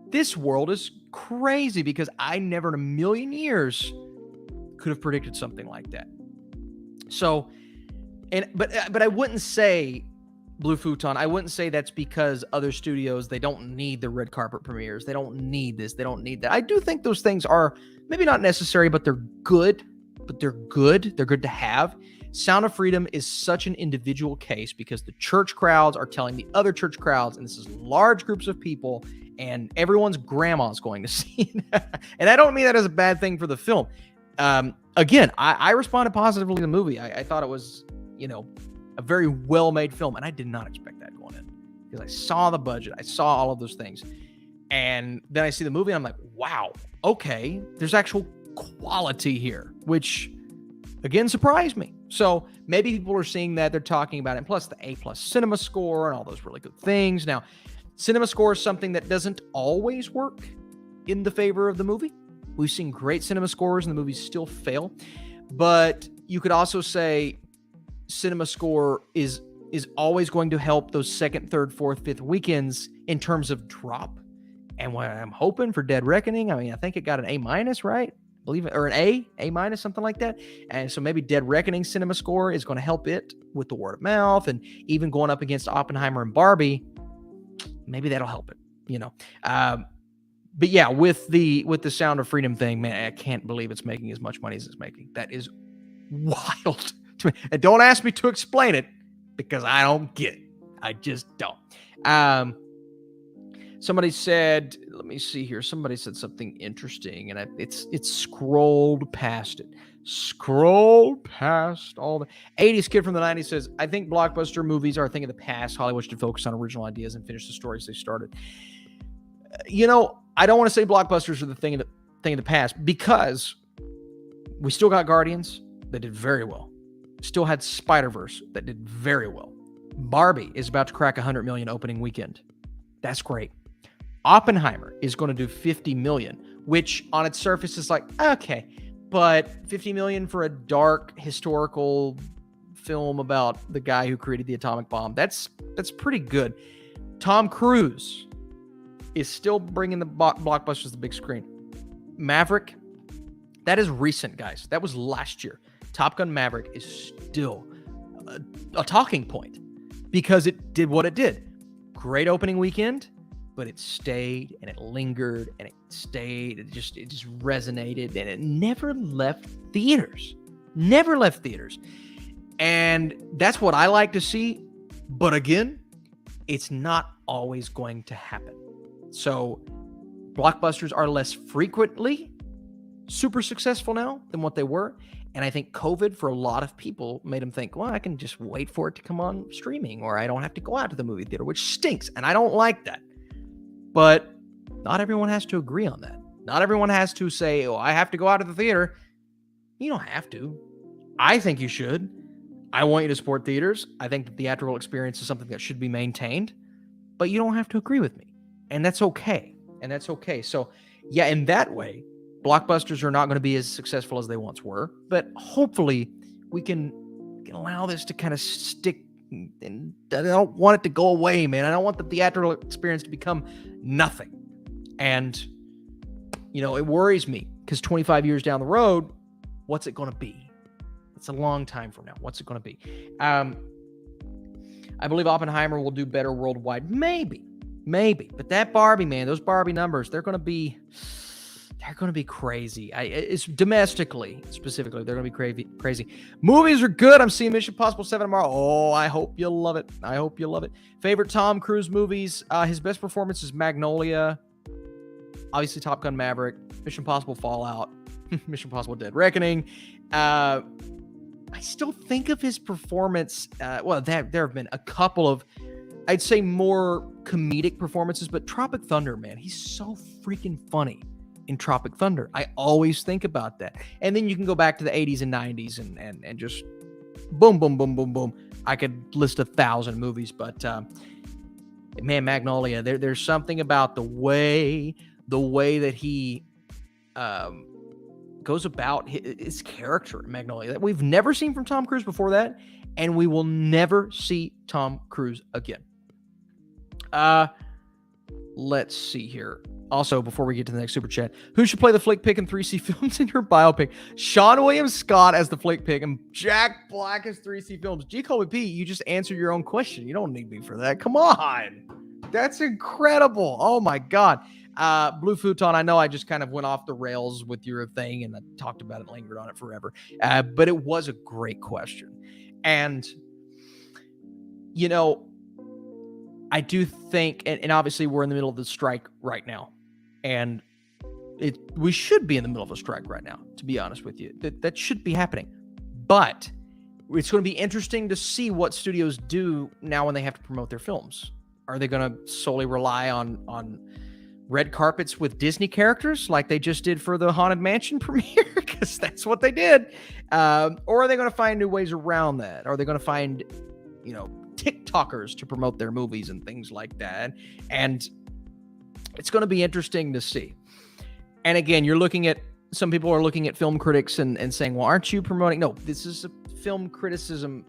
this world is crazy, because I never in a million years could have predicted something like that. So, but I wouldn't say, Blue Futon, I wouldn't say that's because other studios, they don't need the red carpet premieres. They don't need this. They don't need that. I do think those things are maybe not necessary, but they're good. They're good to have. Sound of Freedom is such an individual case because the church crowds are telling the other church crowds, and this is large groups of people, and everyone's grandma's going to see it. And I don't mean that as a bad thing for the film. Again, I responded positively to the movie. I thought it was, a very well-made film, and I did not expect that going in, because I saw the budget, I saw all of those things, and then I see the movie, and I'm like, wow, okay, there's actual quality here, which again surprised me. So maybe people are seeing that, they're talking about it, and plus the A+ cinema score and all those really good things. Now, cinema score is something that doesn't always work in the favor of the movie. We've seen great cinema scores and the movies still fail, but you could also say cinema score is always going to help those second, third, fourth, fifth weekends in terms of drop. And what I'm hoping for Dead Reckoning, I mean, I think it got an A-, right? I believe it, or an A-, something like that. And so maybe Dead Reckoning cinema score is going to help it with the word of mouth, and even going up against Oppenheimer and Barbie, maybe that'll help it, But yeah, with the Sound of Freedom thing, man, I can't believe it's making as much money as it's making. That is wild to me. And don't ask me to explain it, because I don't get it. I just don't. Somebody said, let me see here. Somebody said something interesting, and it's scrolled past it. Scrolled past all the 80s kid from the 90s says, I think blockbuster movies are a thing of the past. Hollywood should focus on original ideas and finish the stories they started. I don't want to say blockbusters are the thing of the past, because we still got Guardians that did very well. Still had Spider-Verse that did very well. Barbie is about to crack 100 million opening weekend. That's great. Oppenheimer is going to do 50 million, which on its surface is like, okay, but 50 million for a dark historical film about the guy who created the atomic bomb, that's pretty good. Tom Cruise is still bringing the blockbusters to the big screen. Maverick, that is recent, guys. That was last year. Top Gun Maverick is still a talking point because it did what it did. Great opening weekend, but it stayed and it lingered and it stayed. It just resonated, and it never left theaters. Never left theaters. And that's what I like to see. But again, it's not always going to happen. So blockbusters are less frequently super successful now than what they were. And I think COVID for a lot of people made them think, well, I can just wait for it to come on streaming, or I don't have to go out to the movie theater, which stinks. And I don't like that. But not everyone has to agree on that. Not everyone has to say, oh, I have to go out to the theater. You don't have to. I think you should. I want you to support theaters. I think the theatrical experience is something that should be maintained. But you don't have to agree with me. And that's okay. So, yeah, in that way, blockbusters are not going to be as successful as they once were, but hopefully we can allow this to kind of stick. And I don't want it to go away, man. I don't want the theatrical experience to become nothing. And, it worries me because 25 years down the road, what's it going to be? It's a long time from now. What's it going to be? I believe Oppenheimer will do better worldwide. Maybe. But that Barbie, man, those Barbie numbers, they're going to be crazy. It's domestically, specifically, they're going to be crazy. Movies are good. I'm seeing Mission Impossible 7 tomorrow. Oh, I hope you'll love it. Favorite Tom Cruise movies? His best performance is Magnolia. Obviously, Top Gun Maverick. Mission Impossible Fallout. Mission Impossible Dead Reckoning. I still think of his performance. There have been a couple of, I'd say, more comedic performances, but Tropic Thunder, man, he's so freaking funny in Tropic Thunder. I always think about that. And then you can go back to the 80s and 90s and just boom, boom, boom, boom, boom. I could list 1,000 movies, but man, Magnolia, there's something about the way that he goes about his character in Magnolia that we've never seen from Tom Cruise before that, and we will never see Tom Cruise again. Let's see here. Also, before we get to the next super chat, who should play the flick pick in 3C films in your biopic? Sean William Scott as the flick pick and Jack Black as 3C films. G. Colby P, you just answered your own question. You don't need me for that. Come on. That's incredible. Oh my God. Blue Futon, I know I just kind of went off the rails with your thing and I talked about it, lingered on it forever. But it was a great question. And, I do think, and obviously we're in the middle of the strike right now. And we should be in the middle of a strike right now, to be honest with you. That should be happening. But it's going to be interesting to see what studios do now when they have to promote their films. Are they going to solely rely on red carpets with Disney characters like they just did for the Haunted Mansion premiere? Because that's what they did. Or are they going to find new ways around that? Are they going to find, TikTokers to promote their movies and things like that? And it's going to be interesting to see. And again, some people are looking at film critics and saying, well, aren't you promoting? No, this is a film criticism.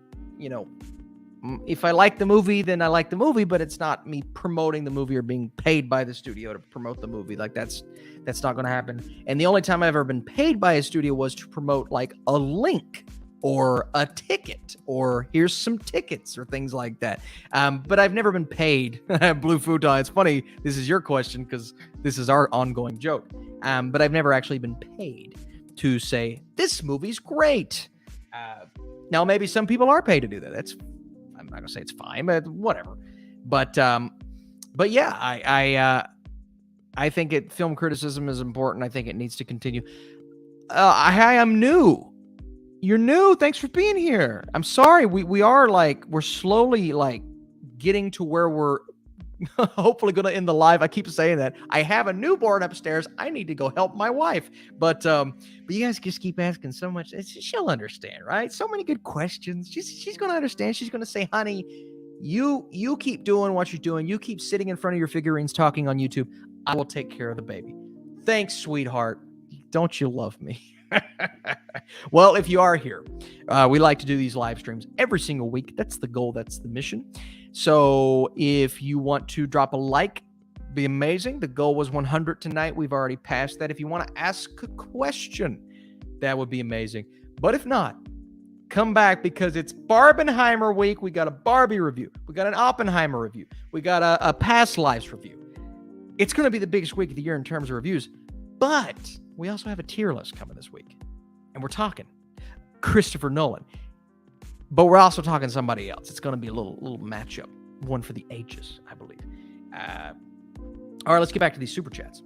If I like the movie, then I like the movie, but it's not me promoting the movie or being paid by the studio to promote the movie. Like that's not going to happen. And the only time I've ever been paid by a studio was to promote like a link or a ticket or here's some tickets or things like that. But I've never been paid. Blue Futon, it's funny. This is your question because this is our ongoing joke. But I've never actually been paid to say, this movie's great. Now, maybe some people are paid to do that. I'm not going to say it's fine, but whatever. But yeah, I think film criticism is important. I think it needs to continue. Hi, I'm new. You're new. Thanks for being here. I'm sorry. We're slowly getting to where we're hopefully going to end the live. I keep saying that. I have a newborn upstairs. I need to go help my wife. But you guys just keep asking so much. She'll understand, right? So many good questions. She's going to understand. She's going to say, honey, you keep doing what you're doing. You keep sitting in front of your figurines talking on YouTube. I will take care of the baby. Thanks, sweetheart. Don't you love me? Well, if you are here, we like to do these live streams every single week. That's the goal. That's the mission. So if you want to drop a like, be amazing. The goal was 100 tonight. We've already passed that. If you want to ask a question, that would be amazing. But if not, come back because it's Barbenheimer week. We got a Barbie review. We got an Oppenheimer review. We got a Past Lives review. It's going to be the biggest week of the year in terms of reviews. But we also have a tier list coming this week. And we're talking Christopher Nolan. But we're also talking somebody else. It's going to be a little matchup. One for the ages, I believe. All right, let's get back to these super chats.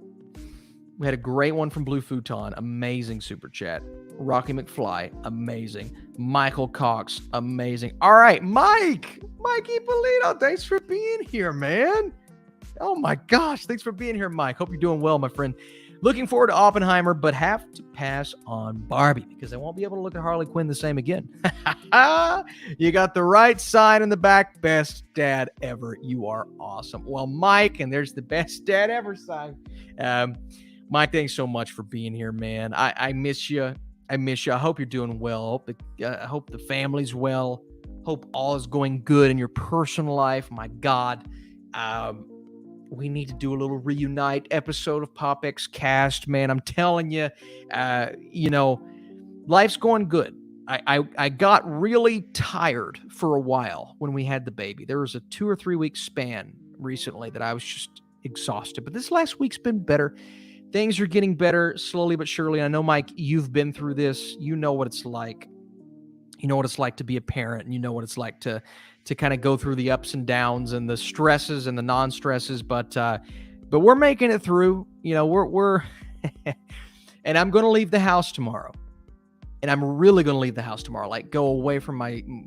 We had a great one from Blue Futon. Amazing super chat. Rocky McFly. Amazing. Michael Cox. Amazing. All right, Mikey Polito. Thanks for being here, man. Oh my gosh. Thanks for being here, Mike. Hope you're doing well, my friend. Looking forward to Oppenheimer, but have to pass on Barbie because I won't be able to look at Harley Quinn the same again. You got the right sign in the back. Best dad ever. You are awesome. Well, Mike, and there's the best dad ever sign. Mike, thanks so much for being here, man. I miss you. I hope you're doing well. I hope the family's well. Hope all is going good in your personal life. My God. We need to do a little reunite episode of PopX Cast, man. I'm telling you, life's going good. I got really tired for a while when we had the baby. There was a 2 or 3 week span recently that I was just exhausted. But this last week's been better. Things are getting better slowly but surely. I know, Mike, you've been through this. You know what it's like. You know what it's like to be a parent, and you know what it's like to kind of go through the ups and downs and the stresses and the non-stresses. But we're making it through. We're and I'm going to leave the house tomorrow. And I'm really going to leave the house tomorrow, like go away from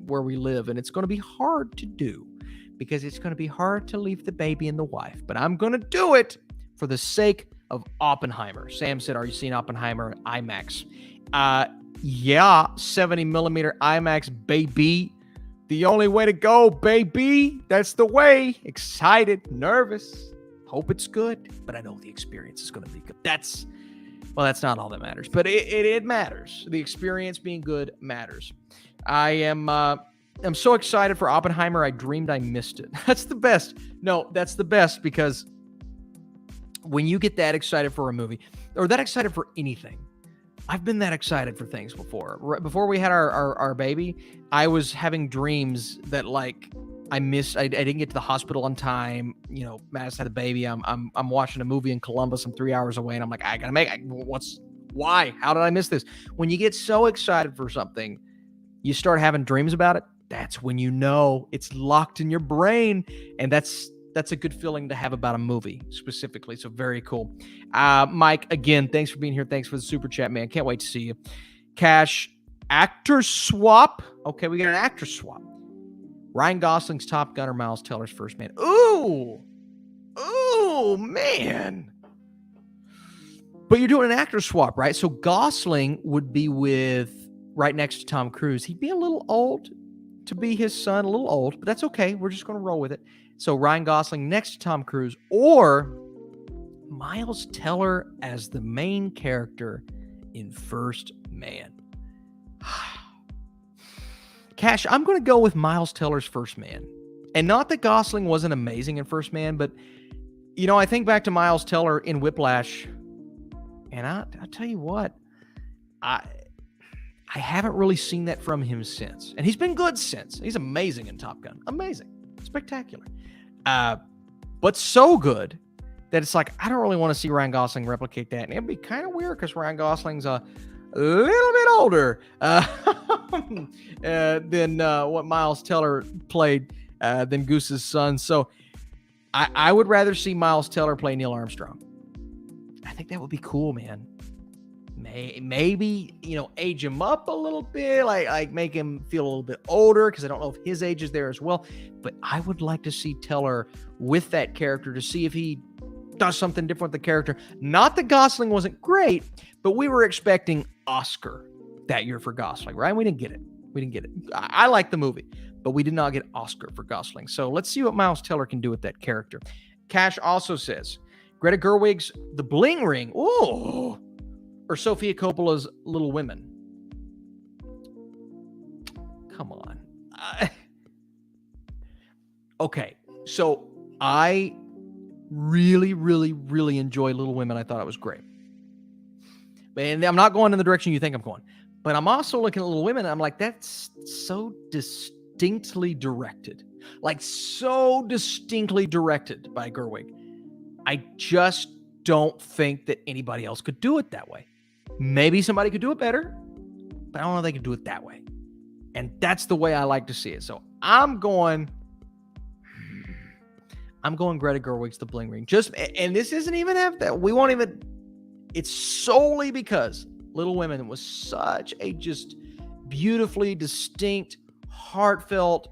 where we live. And it's going to be hard to do because it's going to be hard to leave the baby and the wife. But I'm going to do it for the sake of Oppenheimer. Sam said, are you seeing Oppenheimer IMAX? Yeah, 70 millimeter IMAX, baby. The only way to go, baby. That's the way. Excited, nervous. Hope it's good, but I know the experience is going to be good. That's not all that matters, but it matters. The experience being good matters. I'm so excited for Oppenheimer. I dreamed I missed it. That's the best. No, that's the best because when you get that excited for a movie or that excited for anything, I've been that excited for things before. Right before we had our baby, I was having dreams that like I didn't get to the hospital on time. Matt had a baby. I'm watching a movie in Columbus. I'm 3 hours away, and I'm like, I gotta make. Why? How did I miss this? When you get so excited for something, you start having dreams about it. That's when you know it's locked in your brain, and that's a good feeling to have about a movie specifically. So very cool. Mike, again, thanks for being here. Thanks for the super chat, man. Can't wait to see you. Cash, actor swap. Okay, we got an actor swap. Ryan Gosling's Top Gun or Miles Teller's First Man. Ooh, man. But you're doing an actor swap, right? So Gosling would be right next to Tom Cruise. He'd be a little old to be his son, a little old, but that's okay. We're just going to roll with it. So Ryan Gosling next to Tom Cruise or Miles Teller as the main character in First Man. Cash, I'm going to go with Miles Teller's First Man. And not that Gosling wasn't amazing in First Man, but, I think back to Miles Teller in Whiplash, and I'll tell you what, I haven't really seen that from him since. And he's been good since. He's amazing in Top Gun. Amazing. Spectacular. But so good that it's like, I don't really want to see Ryan Gosling replicate that. And it'd be kind of weird because Ryan Gosling's a little bit older than what Miles Teller played than Goose's son. So I would rather see Miles Teller play Neil Armstrong. I think that would be cool, man. Maybe, age him up a little bit, like make him feel a little bit older because I don't know if his age is there as well. But I would like to see Teller with that character to see if he does something different with the character. Not that Gosling wasn't great, but we were expecting Oscar that year for Gosling, right? We didn't get it. I like the movie, but we did not get Oscar for Gosling. So let's see what Miles Teller can do with that character. Cash also says, Greta Gerwig's The Bling Ring. Ooh. Or Sofia Coppola's Little Women. Come on. Okay, so I really, really, really enjoy Little Women. I thought it was great. And I'm not going in the direction you think I'm going. But I'm also looking at Little Women, and I'm like, that's so distinctly directed. Like, so distinctly directed by Gerwig. I just don't think that anybody else could do it that way. Maybe somebody could do it better, but I don't know if they could do it that way. And that's the way I like to see it. So I'm going Greta Gerwig's The Bling Ring. And this isn't even have that. We won't even It's solely because Little Women was such a just beautifully distinct, heartfelt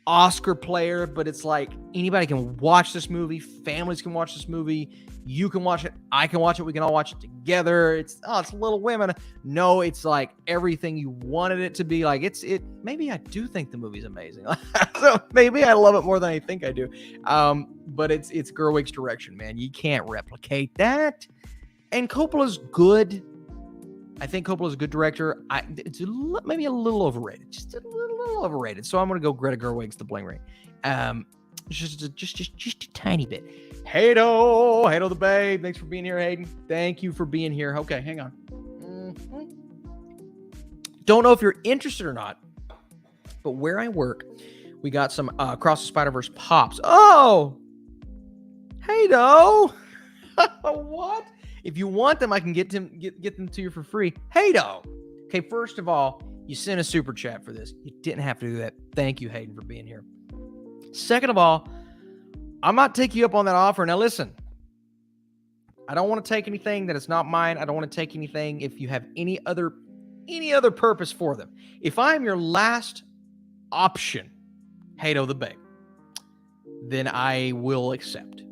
Oscar player, but it's like anybody can watch this movie. Families can watch this movie. You can watch it. I can watch it. We can all watch it together. It's Little Women. No, it's like everything you wanted it to be. Like maybe I do think the movie's amazing. So maybe I love it more than I think I do. But it's Gerwig's direction, man. You can't replicate that. And Coppola's good. I think Coppola's a good director. It's maybe a little overrated, just a little overrated. So I'm gonna go Greta Gerwig's The Bling Ring, just a tiny bit. Haydo the babe. Thanks for being here, Hayden. Thank you for being here. Okay, hang on. Don't know if you're interested or not, but where I work, we got some Across the Spider-Verse pops. Oh, Haydo. What? If you want them, I can get them to you for free. Haydo. Okay, first of all, you sent a super chat for this. You didn't have to do that. Thank you, Hayden, for being here. Second of all, I'm not taking you up on that offer. Now listen, I don't want to take anything that is not mine. I don't want to take anything if you have any other purpose for them. If I'm your last option, Haydo the babe, then I will accept.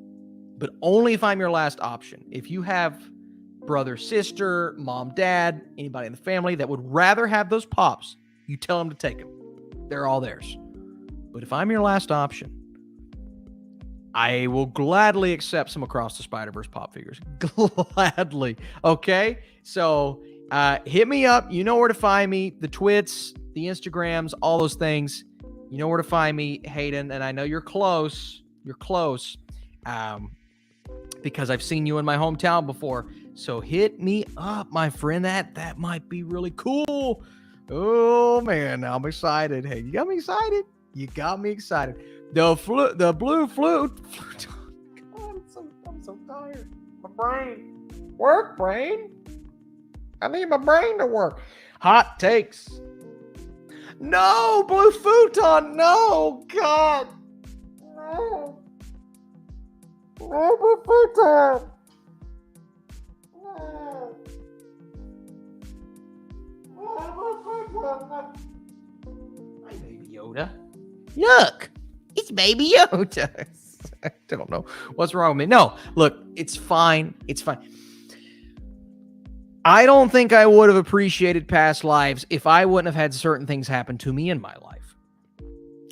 But only if I'm your last option. If you have brother, sister, mom, dad, anybody in the family that would rather have those pops, you tell them to take them. They're all theirs. But if I'm your last option, I will gladly accept some Across the Spider-Verse pop figures. Gladly. Okay? So hit me up. You know where to find me. The Twits, the Instagrams, all those things. You know where to find me, Hayden. And I know you're close. You're close. Because I've seen you in my hometown before. So hit me up, my friend. That might be really cool. Oh, man. I'm excited. Hey, you got me excited. You got me excited. The blue flute. God, I'm so tired. My brain. Work, brain. I need my brain to work. Hot takes. No, blue futon. No, God. No. No, blue futon. No. No, blue futon. Hi, Baby Yoda. Look, it's Baby Yoda. I don't know what's wrong with me. No, look, it's fine. It's fine. I don't think I would have appreciated past lives if I wouldn't have had certain things happen to me in my life.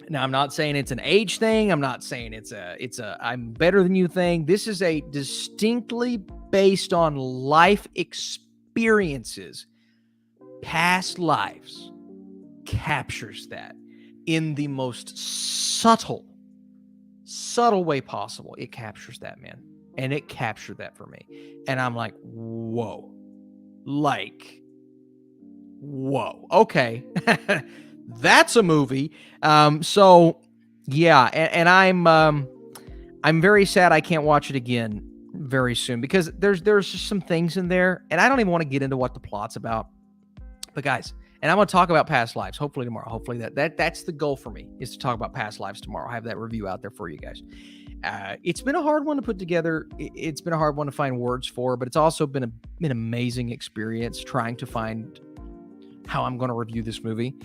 Now, I'm not saying it's an age thing. I'm not saying it's a I'm better than you thing. This is a distinctly based on life experiences. Past lives captures that in the most subtle way possible. It captures that, man. And it captured that for me. And I'm like, whoa. Like, whoa. Okay. That's a movie. So yeah, and I'm very sad I can't watch it again very soon because there's just some things in there, and I don't even want to get into what the plot's about. But guys, and I'm going to talk about past lives, hopefully tomorrow. Hopefully that's the goal for me, is to talk about past lives tomorrow. I have that review out there for you guys. It's been a hard one to put together. It's been a hard one to find words for, but it's also been an amazing experience trying to find how I'm going to review this movie.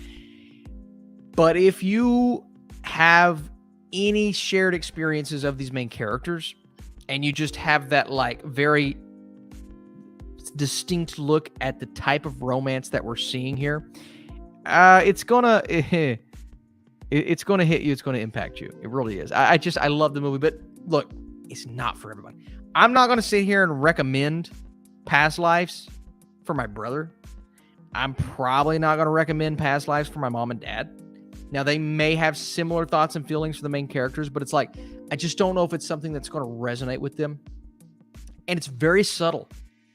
But if you have any shared experiences of these main characters, and you just have that like very distinct look at the type of romance that we're seeing here, it's gonna hit you. It's gonna impact you. It really is. I love the movie, but look, it's not for everybody. I'm not gonna sit here and recommend Past Lives for my brother. I'm probably not gonna recommend Past Lives for my mom and dad. Now, they may have similar thoughts and feelings for the main characters, but it's like, I just don't know if it's something that's going to resonate with them. And it's very subtle.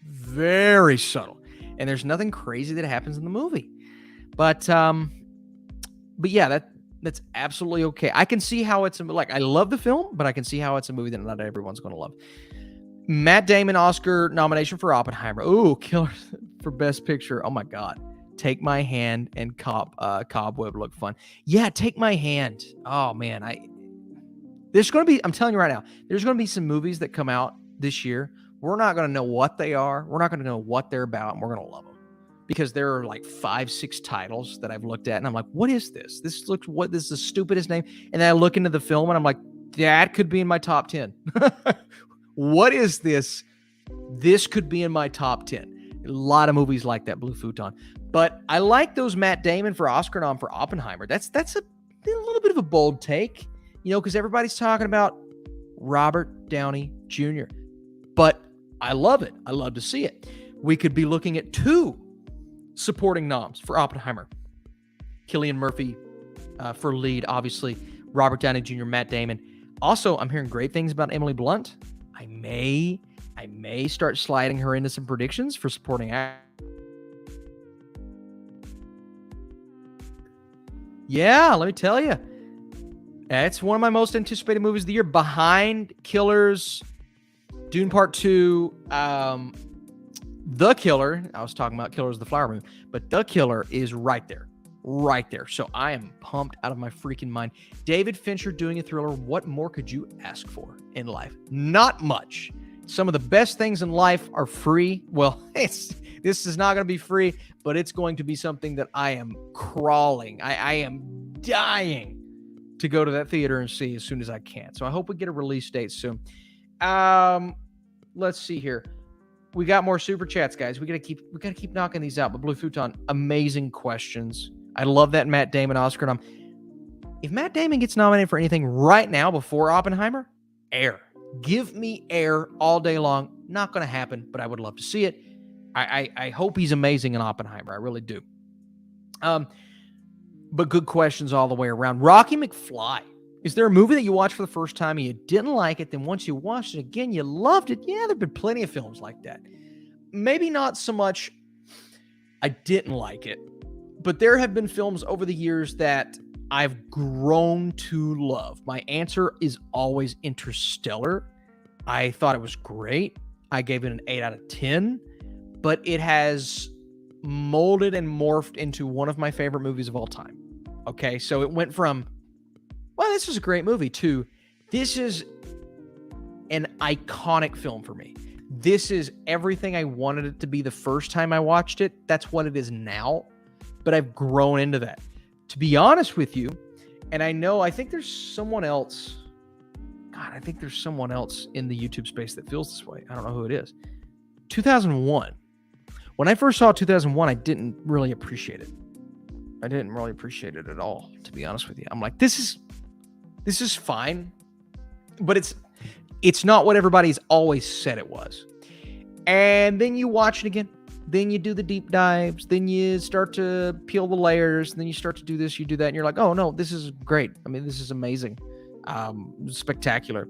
Very subtle. And there's nothing crazy that happens in the movie. But yeah, that's absolutely okay. I can see how it's, like, I love the film, but I can see how it's a movie that not everyone's going to love. Matt Damon Oscar nomination for Oppenheimer. Ooh, killer for Best Picture. Oh, my God. Take My Hand and Cobweb look fun. Yeah, Take My Hand. Oh, man. There's going to be, I'm telling you right now, there's going to be some movies that come out this year We're not going to know what they are. We're not going to know what they're about, and we're going to love them. Because there are like 5-6 titles that I've looked at, and I'm like, what is this? This is the stupidest name. And then I look into the film, and I'm like, that could be in my top 10. What is this? This could be in my top 10. A lot of movies like that, Blue Futon. But I like those Matt Damon for Oscar nom for Oppenheimer. That's a little bit of a bold take, because everybody's talking about Robert Downey Jr. But I love it. I love to see it. We could be looking at 2 supporting noms for Oppenheimer. Cillian Murphy for lead, obviously. Robert Downey Jr., Matt Damon. Also, I'm hearing great things about Emily Blunt. I may start sliding her into some predictions for supporting actor. Yeah, let me tell you. It's one of my most anticipated movies of the year, behind Killers, Dune Part 2, The Killer. I was talking about Killers of the Flower Moon, but The Killer is right there. So I am pumped out of my freaking mind. David Fincher doing a thriller. What more could you ask for in life? Not much. Some of the best things in life are free. Well, this is not going to be free, but it's going to be something that I am crawling. I am dying to go to that theater and see as soon as I can. So I hope we get a release date soon. Let's see here. We got more super chats, guys. We gotta keep knocking these out. But Blue Futon, amazing questions. I love that Matt Damon Oscar nom. If Matt Damon gets nominated for anything right now before Oppenheimer, Air. Give me Air all day long. Not gonna happen, but I would love to see it. I hope he's amazing in Oppenheimer. I really do. But good questions all the way around. Rocky McFly. Is there a movie that you watched for the first time and you didn't like it, then once you watched it again, you loved it? Yeah, there have been plenty of films like that. Maybe not so much I didn't like it, but there have been films over the years that I've grown to love. My answer is always Interstellar. I thought it was great. I gave it an 8 out of 10, but it has molded and morphed into one of my favorite movies of all time. Okay, so it went from, well, this is a great movie, to this is an iconic film for me. This is everything I wanted it to be the first time I watched it. That's what it is now, but I've grown into that. To be honest with you, and I think there's someone else. God, I think there's someone else in the YouTube space that feels this way. I don't know who it is. 2001. When I first saw 2001, I didn't really appreciate it. I didn't really appreciate it at all, to be honest with you. I'm like, this is fine, but it's not what everybody's always said it was. And then you watch it again. Then you do the deep dives. Then you start to peel the layers. Then you start to do this, you do that, and you're like, oh no, this is great. I mean, this is amazing. Spectacular.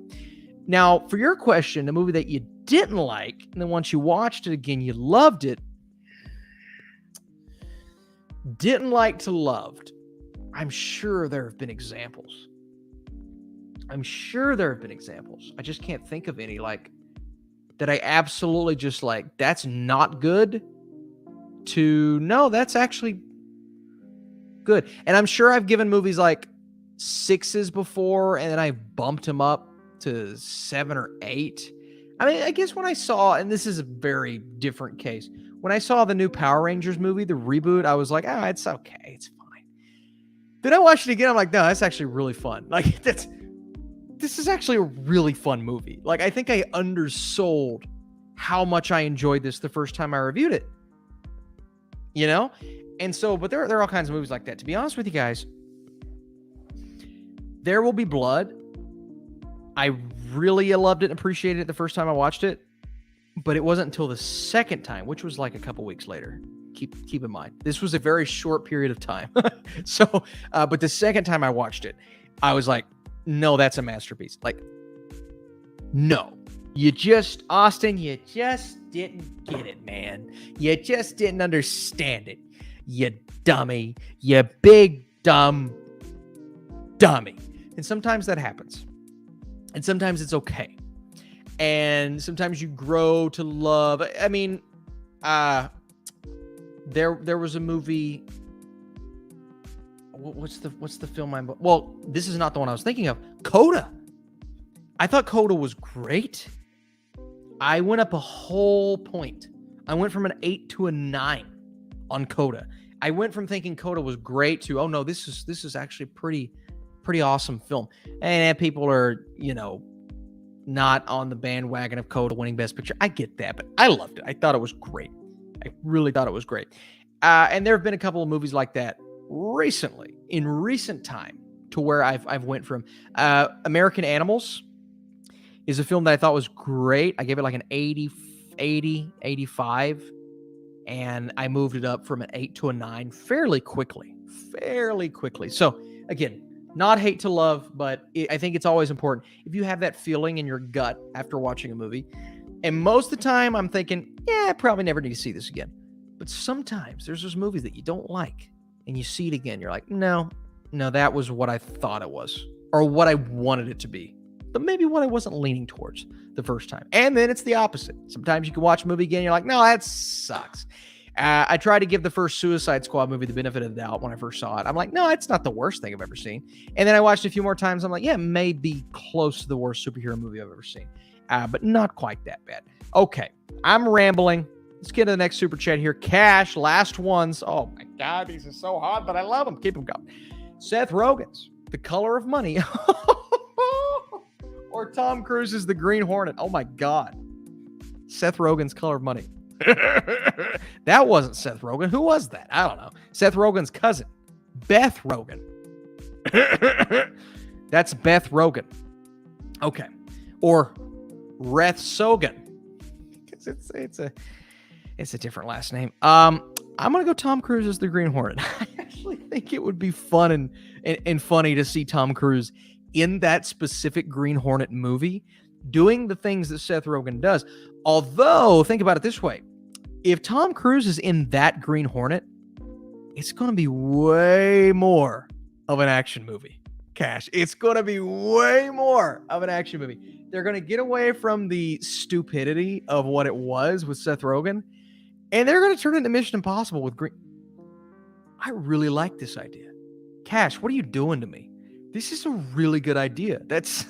Now, for your question, the movie that you didn't like, and then once you watched it again, you loved it. Didn't like to loved. I'm sure there have been examples. I just can't think of any that I absolutely just that's not good, to no, that's actually good. And I'm sure I've given movies 6s before, and then I've bumped them up to 7 or 8. I mean, I guess when I saw, and this is a very different case, when I saw the new Power Rangers movie, the reboot, I was like, it's okay, it's fine. Then I watched it again, I'm like, no, that's actually really fun. This is actually a really fun movie. I think I undersold how much I enjoyed this the first time I reviewed it. And so, but there are all kinds of movies like that. To be honest with you guys, There Will Be Blood. I really loved it and appreciated it the first time I watched it, but it wasn't until the second time, which was a couple weeks later. Keep in mind, this was a very short period of time. So, but the second time I watched it, I was like, no, that's a masterpiece. No, Austin, you just didn't get it, man. You just didn't understand it. You dummy. You big dumb dummy. And sometimes that happens. And sometimes it's okay. And sometimes you grow to love. I mean, there was a movie. What's the film well, this is not the one I was thinking of. Coda. I thought Coda was great. I went up a whole point. I went from an 8 to a 9 on Coda. I went from thinking Coda was great to, oh no, this is actually pretty awesome film. And people are, not on the bandwagon of Coda winning Best Picture. I get that, but I loved it. I thought it was great. I really thought it was great. And there have been a couple of movies like that recently, in recent time, to where I've went from American Animals is a film that I thought was great. I gave it like an 80, 85, and I moved it up from an 8 to a 9 fairly quickly. So again, not hate to love, but I think it's always important. If you have that feeling in your gut after watching a movie, and most of the time I'm thinking, yeah, I probably never need to see this again. But sometimes there's those movies that you don't like, and you see it again. You're like, no, that was what I thought it was, or what I wanted it to be, but maybe what I wasn't leaning towards the first time. And then it's the opposite. Sometimes you can watch a movie again, you're like, no, that sucks. I tried to give the first Suicide Squad movie the benefit of the doubt when I first saw it. I'm like, no, it's not the worst thing I've ever seen. And then I watched it a few more times. I'm like, yeah, it may be close to the worst superhero movie I've ever seen, but not quite that bad. Okay, I'm rambling. Let's get to the next super chat here. Cash, last ones. Oh my God, these are so hot, but I love them. Keep them going. Seth Rogen's The Color of Money. Or Tom Cruise's The Green Hornet. Oh my God. Seth Rogen's Color of Money. That wasn't Seth Rogen. Who was that? I don't know. Seth Rogen's cousin, Beth Rogen. That's Beth Rogen. Okay. Or Reth Sogan. It's a different last name. I'm gonna go Tom Cruise as the Green Hornet. I actually think it would be fun and funny to see Tom Cruise in that specific Green Hornet movie doing the things that Seth Rogen does. Although, think about it this way. If Tom Cruise is in that Green Hornet, it's going to be way more of an action movie. Cash. It's going to be way more of an action movie. They're going to get away from the stupidity of what it was with Seth Rogen, and they're going to turn it into Mission Impossible with Green. I really like this idea. Cash, what are you doing to me? This is a really good idea. That's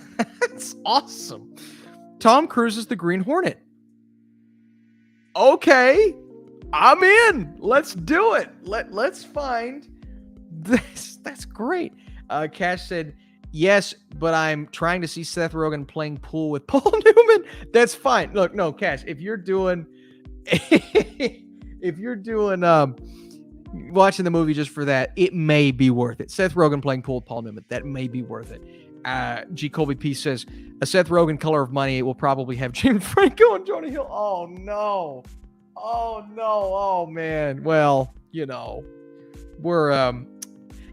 awesome. Tom Cruise is the Green Hornet. Okay, I'm in. Let's do it. Let's find this. That's great. Cash said, yes, but I'm trying to see Seth Rogen playing pool with Paul Newman. That's fine. Look, no, Cash, if you're doing watching the movie just for that, it may be worth it. Seth Rogen playing pool with Paul Newman, that may be worth it. G. Colby P says, a Seth Rogen Color of Money will probably have James Franco and Jonah Hill. Oh, no. Oh, man. Well, we're,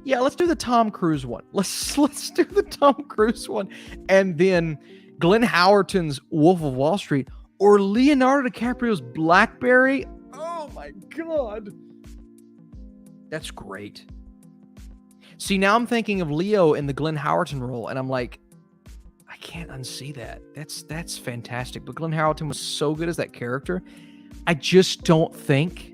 let's do the Tom Cruise one. Let's do the Tom Cruise one. And then Glenn Howerton's Wolf of Wall Street or Leonardo DiCaprio's Blackberry. Oh, my God. That's great. See, now I'm thinking of Leo in the Glenn Howerton role, and I'm like, I can't unsee that. That's fantastic. But Glenn Howerton was so good as that character. I just don't think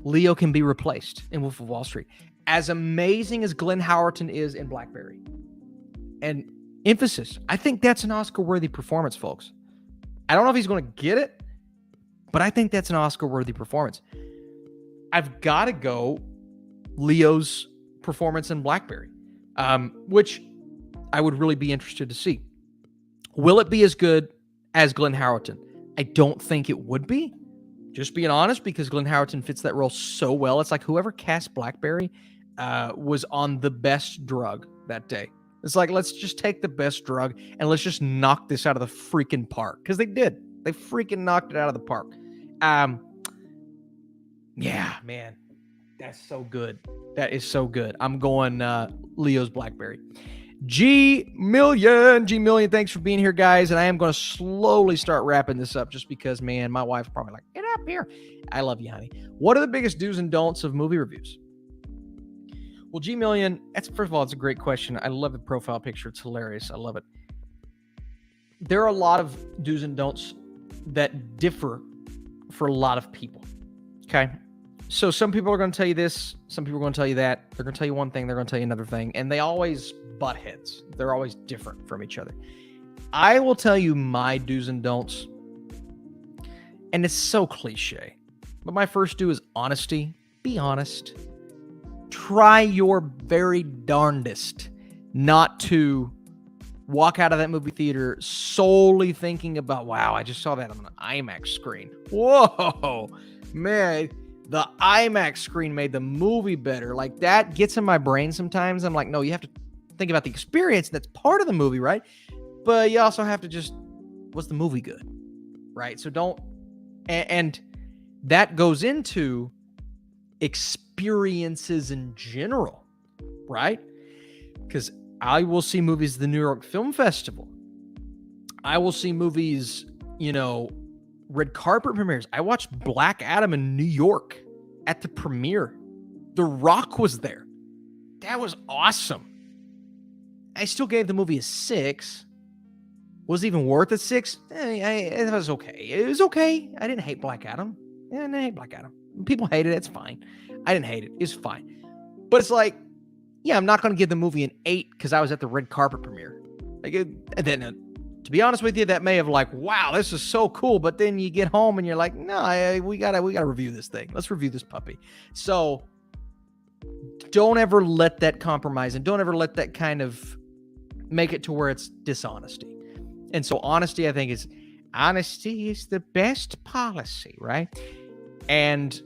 Leo can be replaced in Wolf of Wall Street. As amazing as Glenn Howerton is in Blackberry, and emphasis, I think that's an Oscar-worthy performance, folks. I don't know if he's going to get it, but I think that's an Oscar-worthy performance. I've got to go Leo's performance in Blackberry, which I would really be interested to see. Will it be as good as Glenn Howerton? I don't think it would be, just being honest, because Glenn Howerton fits that role so well. It's like whoever cast Blackberry was on the best drug that day. It's like, let's just take the best drug and let's just knock this out of the freaking park. Because they did. They freaking knocked it out of the park. Yeah, man. That's so good. That is so good. I'm going Leo's Blackberry. G Million, thanks for being here, guys. And I am going to slowly start wrapping this up just because, man, my wife's probably like, get up here. I love you, honey. What are the biggest do's and don'ts of movie reviews? Well, G Million, first of all, it's a great question. I love the profile picture. It's hilarious. I love it. There are a lot of do's and don'ts that differ for a lot of people. Okay. So some people are going to tell you this. Some people are going to tell you that. They're going to tell you one thing. They're going to tell you another thing. And they always butt heads. They're always different from each other. I will tell you my do's and don'ts And it's so cliche. But my first do is honesty. Be honest. Try your very darndest not to walk out of that movie theater solely thinking about, wow, I just saw that on an IMAX screen. Whoa, man, the IMAX screen made the movie better. Like, that gets in my brain sometimes. I'm like, no, you have to think about the experience. That's part of the movie, right? But you also have to just, was the movie good? Right? So don't, and that goes into experiences in general, right? Because I will see movies at the New York Film Festival. I will see movies, red carpet premieres. I watched Black Adam in New York at the premiere. The Rock was there. That was awesome. I still gave the movie a 6. Was it even worth a 6? It was okay. It was okay. I didn't hate Black Adam. I didn't hate Black Adam. People hated it. It's fine. I didn't hate it. It's fine. But it's like, yeah, I'm not going to give the movie an 8 because I was at the red carpet premiere. To be honest with you, that may have wow, this is so cool. But then you get home and you're like, no, we gotta review this thing. Let's review this puppy. So don't ever let that compromise, and don't ever let that kind of make it to where it's dishonesty. And so honesty, I think, is the best policy, right? And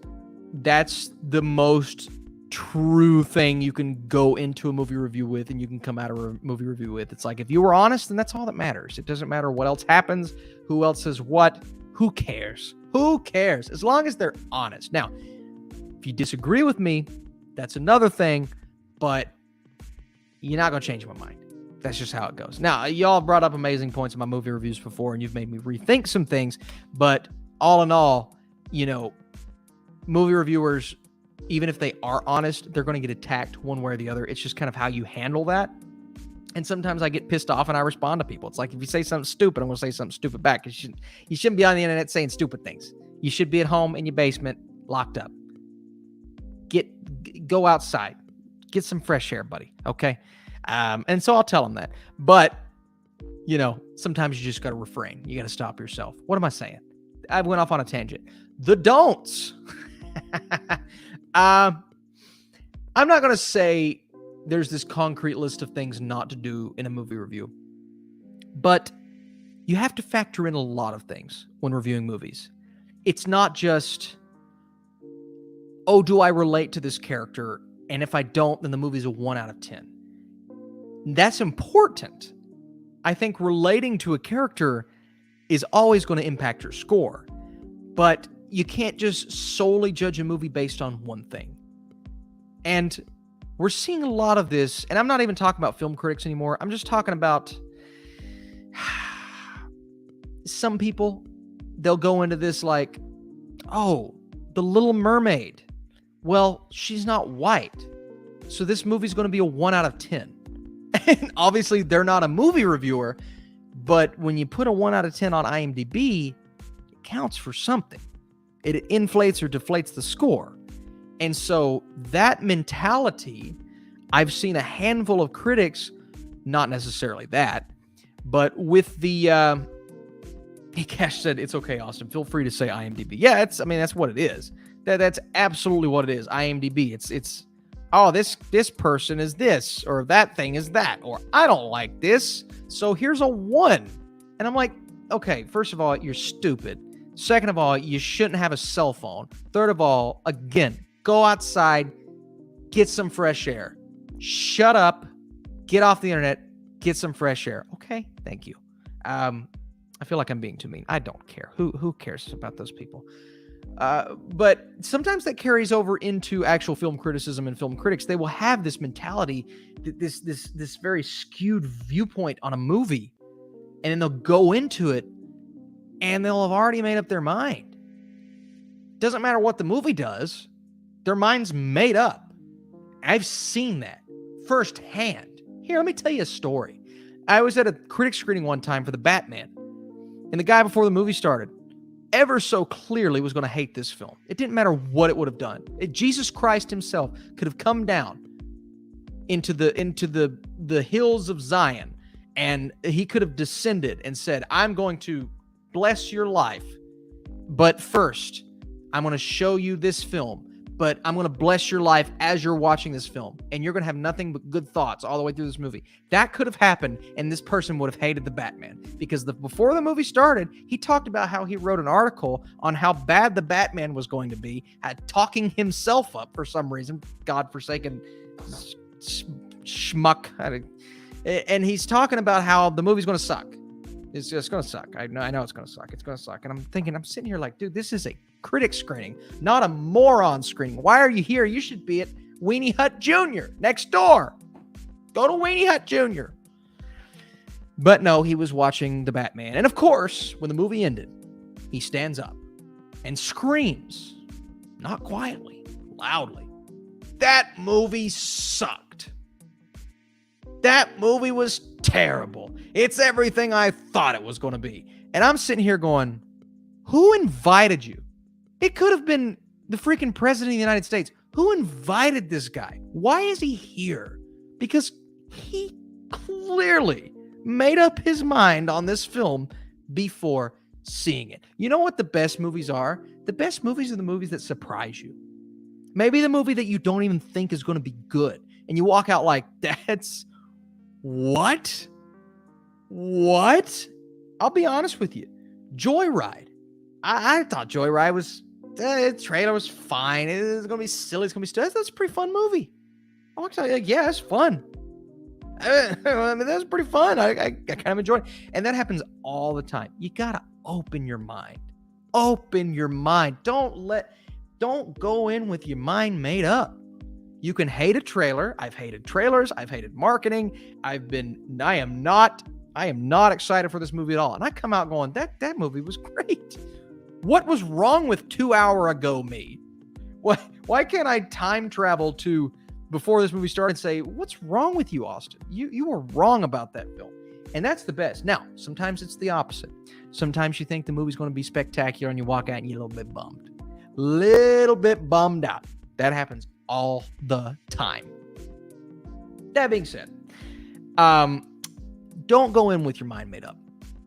that's the most true thing you can go into a movie review with, and you can come out of a movie review with. It's like, if you were honest, then that's all that matters. It doesn't matter what else happens, who else says what, who cares? Who cares? As long as they're honest. Now, if you disagree with me, that's another thing, but you're not going to change my mind. That's just how it goes. Now, y'all brought up amazing points in my movie reviews before, and you've made me rethink some things, but all in all, movie reviewers, even if they are honest, they're going to get attacked one way or the other. It's just kind of how you handle that. And sometimes I get pissed off and I respond to people. It's like, if you say something stupid, I'm going to say something stupid back. You shouldn't be on the internet saying stupid things. You should be at home in your basement, locked up. Go outside. Get some fresh air, buddy. Okay? And so I'll tell them that. But, sometimes you just got to refrain. You got to stop yourself. What am I saying? I went off on a tangent. The don'ts. I'm not going to say there's this concrete list of things not to do in a movie review, but you have to factor in a lot of things when reviewing movies. It's not just, oh, do I relate to this character? And if I don't, then the movie's a 1 out of 10. That's important. I think relating to a character is always going to impact your score, but you can't just solely judge a movie based on one thing. And we're seeing a lot of this, and I'm not even talking about film critics anymore. I'm just talking about some people. They'll go into this like, oh, The Little Mermaid. Well, she's not white, so this movie's going to be a 1 out of 10. And obviously, they're not a movie reviewer, but when you put a 1 out of 10 on IMDb, it counts for something. It inflates or deflates the score. And so that mentality, I've seen a handful of critics, not necessarily that, but with the, Cash said, it's okay, Austin, feel free to say IMDb. Yeah, that's what it is. That's absolutely what it is. IMDb. It's oh, this person is this, or that thing is that, or I don't like this, so here's a 1. And I'm like, okay, first of all, you're stupid. Second of all, you shouldn't have a cell phone. Third of all, again, go outside, get some fresh air. Shut up, get off the internet, get some fresh air. Okay, thank you. I feel like I'm being too mean. I don't care. Who cares about those people? But sometimes that carries over into actual film criticism and film critics. They will have this mentality, this very skewed viewpoint on a movie, and then they'll go into it and they'll have already made up their mind. Doesn't matter what the movie does, their mind's made up. I've seen that firsthand. Here, let me tell you a story. I was at a critic screening one time for The Batman, and the guy before the movie started ever so clearly was going to hate this film. It didn't matter what it would have done. Jesus Christ himself could have come down into the hills of Zion, and he could have descended and said, I'm going to bless your life, But first, I'm going to show you this film, but I'm going to bless your life as you're watching this film, and you're going to have nothing but good thoughts all the way through this movie. That could have happened, and this person would have hated the Batman, because before the movie started, he talked about how he wrote an article on how bad the Batman was going to be, talking himself up for some reason, godforsaken schmuck, and he's talking about how the movie's going to suck. It's just going to suck. I know it's going to suck. It's going to suck. And I'm sitting here like, dude, this is a critic screening, not a moron screening. Why are you here? You should be at Weenie Hut Jr. next door. Go to Weenie Hut Jr. But no, he was watching the Batman. And of course, when the movie ended, he stands up and screams, not quietly, loudly, that movie sucked. That movie was terrible. It's everything I thought it was going to be. And I'm sitting here going, who invited you? It could have been the freaking president of the United States. Who invited this guy? Why is he here? Because he clearly made up his mind on this film before seeing it. You know what the best movies are? The best movies are the movies that surprise you. Maybe the movie that you don't even think is going to be good. And you walk out like, that's... What? I'll be honest with you. Joyride. I thought Joyride was... the trailer was fine. It's going to be silly. It's going to be stupid. That's a pretty fun movie. I walked out like, yeah, it's fun. I mean, that was pretty fun. I kind of enjoyed it. And that happens all the time. You got to open your mind. Open your mind. Don't go in with your mind made up. You can hate a trailer. I've hated trailers. I've hated marketing. I am not excited for this movie at all. And I come out going, that movie was great. What was wrong with 2 hour ago me? Why can't I time travel to before this movie started and say, what's wrong with you, Austin? You were wrong about that film. And that's the best. Now, sometimes it's the opposite. Sometimes you think the movie's going to be spectacular and you walk out and you're a little bit bummed out. That happens all the time. That being said, don't go in with your mind made up.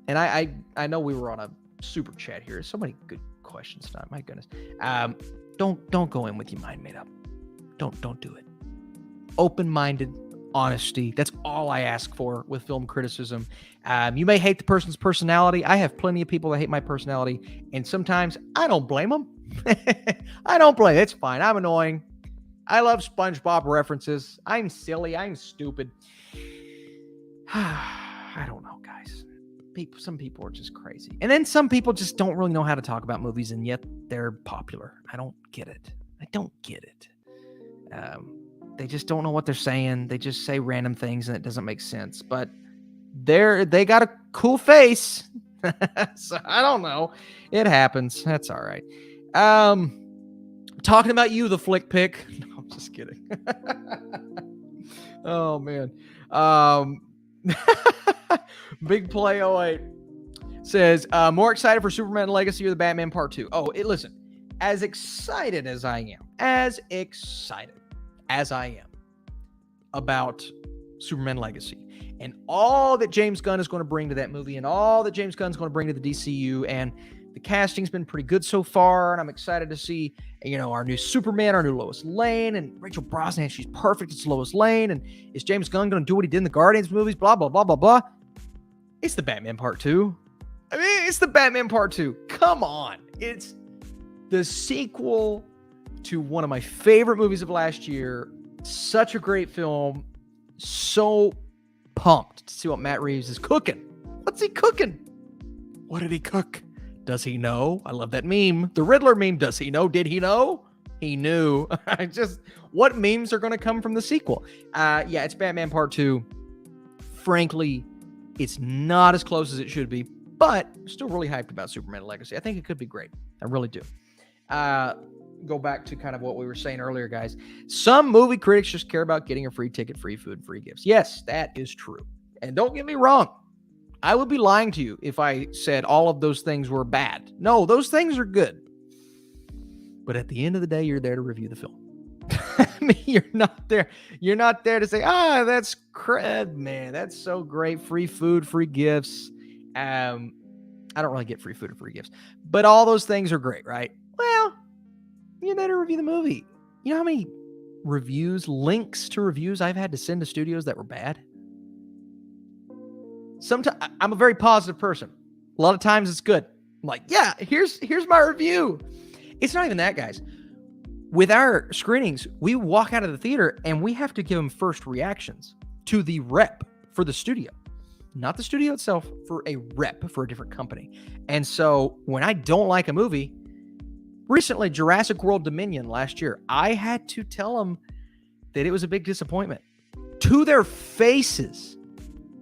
And I know we were on a super chat here. So many good questions tonight. My goodness. Don't go in with your mind made up. Don't do it. Open-minded honesty. That's all I ask for with film criticism. You may hate the person's personality. I have plenty of people that hate my personality, and sometimes I don't blame them. I don't blame. It's fine. I'm annoying. I love SpongeBob references. I'm silly. I'm stupid. I don't know, guys. Some people are just crazy. And then some people just don't really know how to talk about movies, and yet they're popular. I don't get it. They just don't know what they're saying. They just say random things, and it doesn't make sense. But they got a cool face. So I don't know. It happens. That's all right. Talking about you, the flick pick. No, I'm just kidding. Oh man. Big Play 08 says, more excited for Superman Legacy or the Batman Part 2? Oh, listen, as excited as I am about Superman Legacy and all that James Gunn is going to bring to that movie and all that James Gunn's going to bring to the DCU, and the casting's been pretty good so far, and I'm excited to see, our new Superman, our new Lois Lane, and Rachel Brosnahan. She's perfect as Lois Lane, and is James Gunn going to do what he did in the Guardians movies? Blah, blah, blah, blah, blah. It's the Batman Part 2. It's the Batman Part 2. Come on. It's the sequel to one of my favorite movies of last year. Such a great film. So pumped to see what Matt Reeves is cooking. What's he cooking? What did he cook? Does he know? I love that meme. The Riddler meme. Does he know? Did he know? He knew. What memes are going to come from the sequel? Yeah, it's Batman Part 2. Frankly, it's not as close as it should be, but I'm still really hyped about Superman Legacy. I think it could be great. I really do. Go back to kind of what we were saying earlier, guys. Some movie critics just care about getting a free ticket, free food, free gifts. Yes, that is true. And don't get me wrong. I would be lying to you if I said all of those things were bad. No, those things are good. But at the end of the day, you're there to review the film. I mean, you're not there. You're not there to say, that's cred, man. That's so great. Free food, free gifts. I don't really get free food or free gifts, but all those things are great, right? Well, you better review the movie. You know how many links to reviews I've had to send to studios that were bad? Sometimes I'm a very positive person. A lot of times it's good. I'm like, yeah, here's my review. It's not even that, guys. With our screenings, we walk out of the theater and we have to give them first reactions to the rep for the studio. Not the studio itself, for a rep for a different company. And so when I don't like a movie, recently Jurassic World Dominion last year, I had to tell them that it was a big disappointment. To their faces.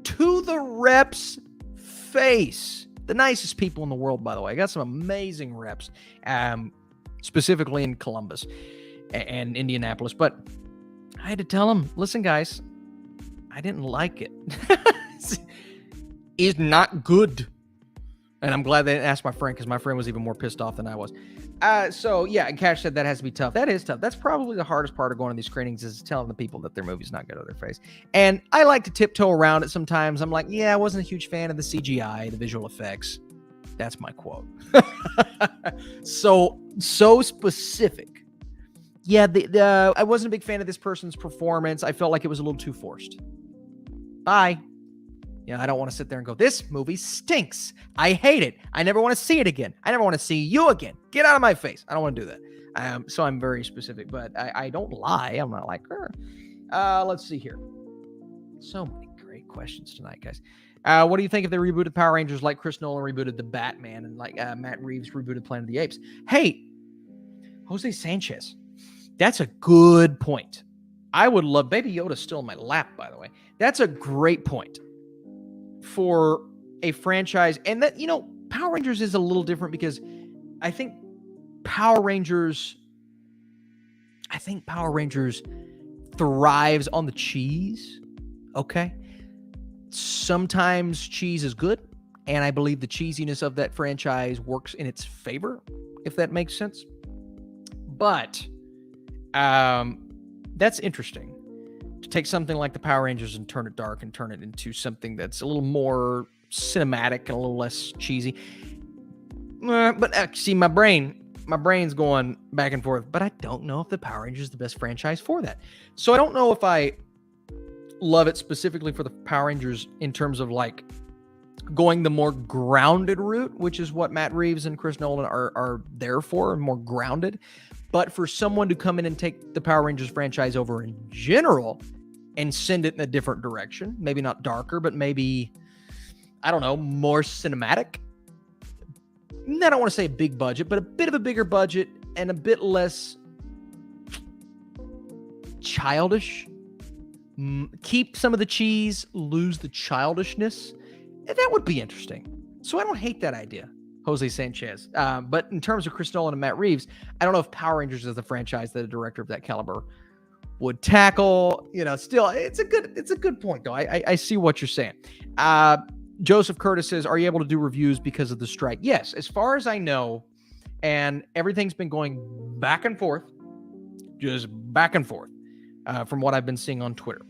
To the rep's face. The nicest people in the world, by the way. I got some amazing reps, specifically in Columbus and Indianapolis. But I had to tell them, listen, guys, I didn't like it. It's not good. And I'm glad they didn't ask my friend, because my friend was even more pissed off than I was. So, yeah, and Cash said that has to be tough. That is tough. That's probably the hardest part of going to these screenings, is telling the people that their movie's not good to their face. And I like to tiptoe around it sometimes. I'm like, yeah, I wasn't a huge fan of the CGI, the visual effects. That's my quote. So specific. Yeah, I wasn't a big fan of this person's performance. I felt like it was a little too forced. Bye. I don't want to sit there and go, this movie stinks. I hate it. I never want to see it again. I never want to see you again. Get out of my face. I don't want to do that. So I'm very specific, but I don't lie. I'm not like her. Let's see here. So many great questions tonight, guys. What do you think if they rebooted Power Rangers like Chris Nolan rebooted The Batman and like Matt Reeves rebooted Planet of the Apes? Hey, Jose Sanchez, that's a good point. I would love, Baby Yoda's still in my lap, by the way. That's a great point for a franchise. And that, Power Rangers is a little different, because I think Power Rangers thrives on the cheese. Okay. Sometimes cheese is good, and I believe the cheesiness of that franchise works in its favor, if that makes sense. But that's interesting, to take something like the Power Rangers and turn it dark and turn it into something that's a little more cinematic and a little less cheesy. But see, my brain's going back and forth, but I don't know if the Power Rangers is the best franchise for that. So I don't know if I love it specifically for the Power Rangers in terms of like going the more grounded route, which is what Matt Reeves and Chris Nolan are there for, more grounded. But for someone to come in and take the Power Rangers franchise over in general and send it in a different direction, maybe not darker, but maybe, I don't know, more cinematic. I don't want to say a big budget, but a bit of a bigger budget and a bit less childish. Keep some of the cheese, lose the childishness. That would be interesting. So I don't hate that idea, Jose Sanchez. But in terms of Chris Nolan and Matt Reeves, I don't know if Power Rangers is the franchise that a director of that caliber would tackle. Still, it's a good point, though. I see what you're saying. Joseph Curtis says, are you able to do reviews because of the strike? Yes, as far as I know, and everything's been going back and forth, just back and forth, from what I've been seeing on Twitter.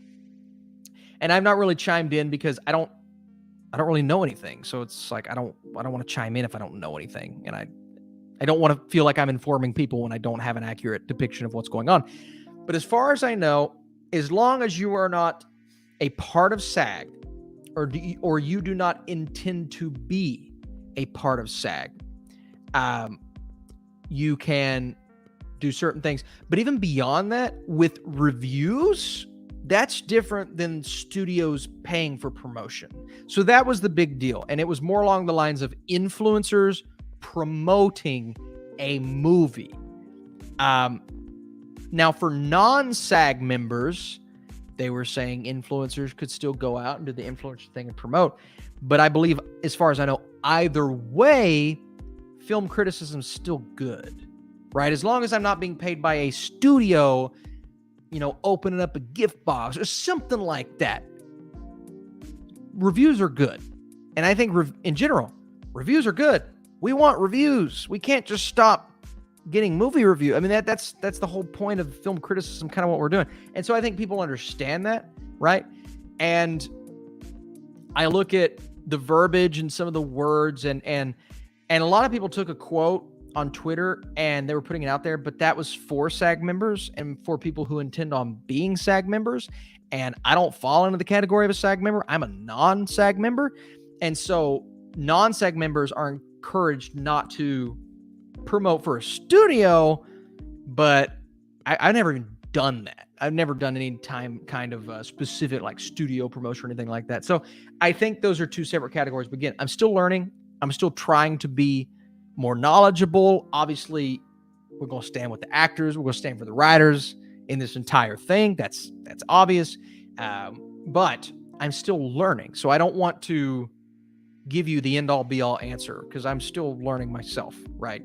And I've not really chimed in because I don't really know anything. So it's like I don't want to chime in if I don't know anything. And I don't want to feel like I'm informing people when I don't have an accurate depiction of what's going on. But as far as I know, as long as you are not a part of SAG, or you do not intend to be a part of SAG, you can do certain things. But even beyond that, with reviews, that's different than studios paying for promotion. So that was the big deal. And it was more along the lines of influencers promoting a movie. Now, for non-SAG members, they were saying influencers could still go out and do the influencer thing and promote. But I believe, as far as I know, either way, film criticism is still good, right? As long as I'm not being paid by a studio, opening up a gift box or something like that, reviews are good. And I think in general, reviews are good. We want reviews. We can't just stop getting movie review. I mean, that's the whole point of film criticism, kind of what we're doing. And so I think people understand that, right? And I look at the verbiage and some of the words, and a lot of people took a quote on Twitter and they were putting it out there, but that was for SAG members and for people who intend on being SAG members. And I don't fall into the category of a SAG member. I'm a non-SAG member. And so non-SAG members are encouraged not to promote for a studio, but I've never even done that. I've never done any kind of specific like studio promotion or anything like that. So I think those are two separate categories. But again, I'm still learning. I'm still trying to be more knowledgeable. Obviously, we're going to stand with the actors. We're going to stand for the writers in this entire thing. That's obvious. But I'm still learning. So I don't want to give you the end all be all answer because I'm still learning myself, right?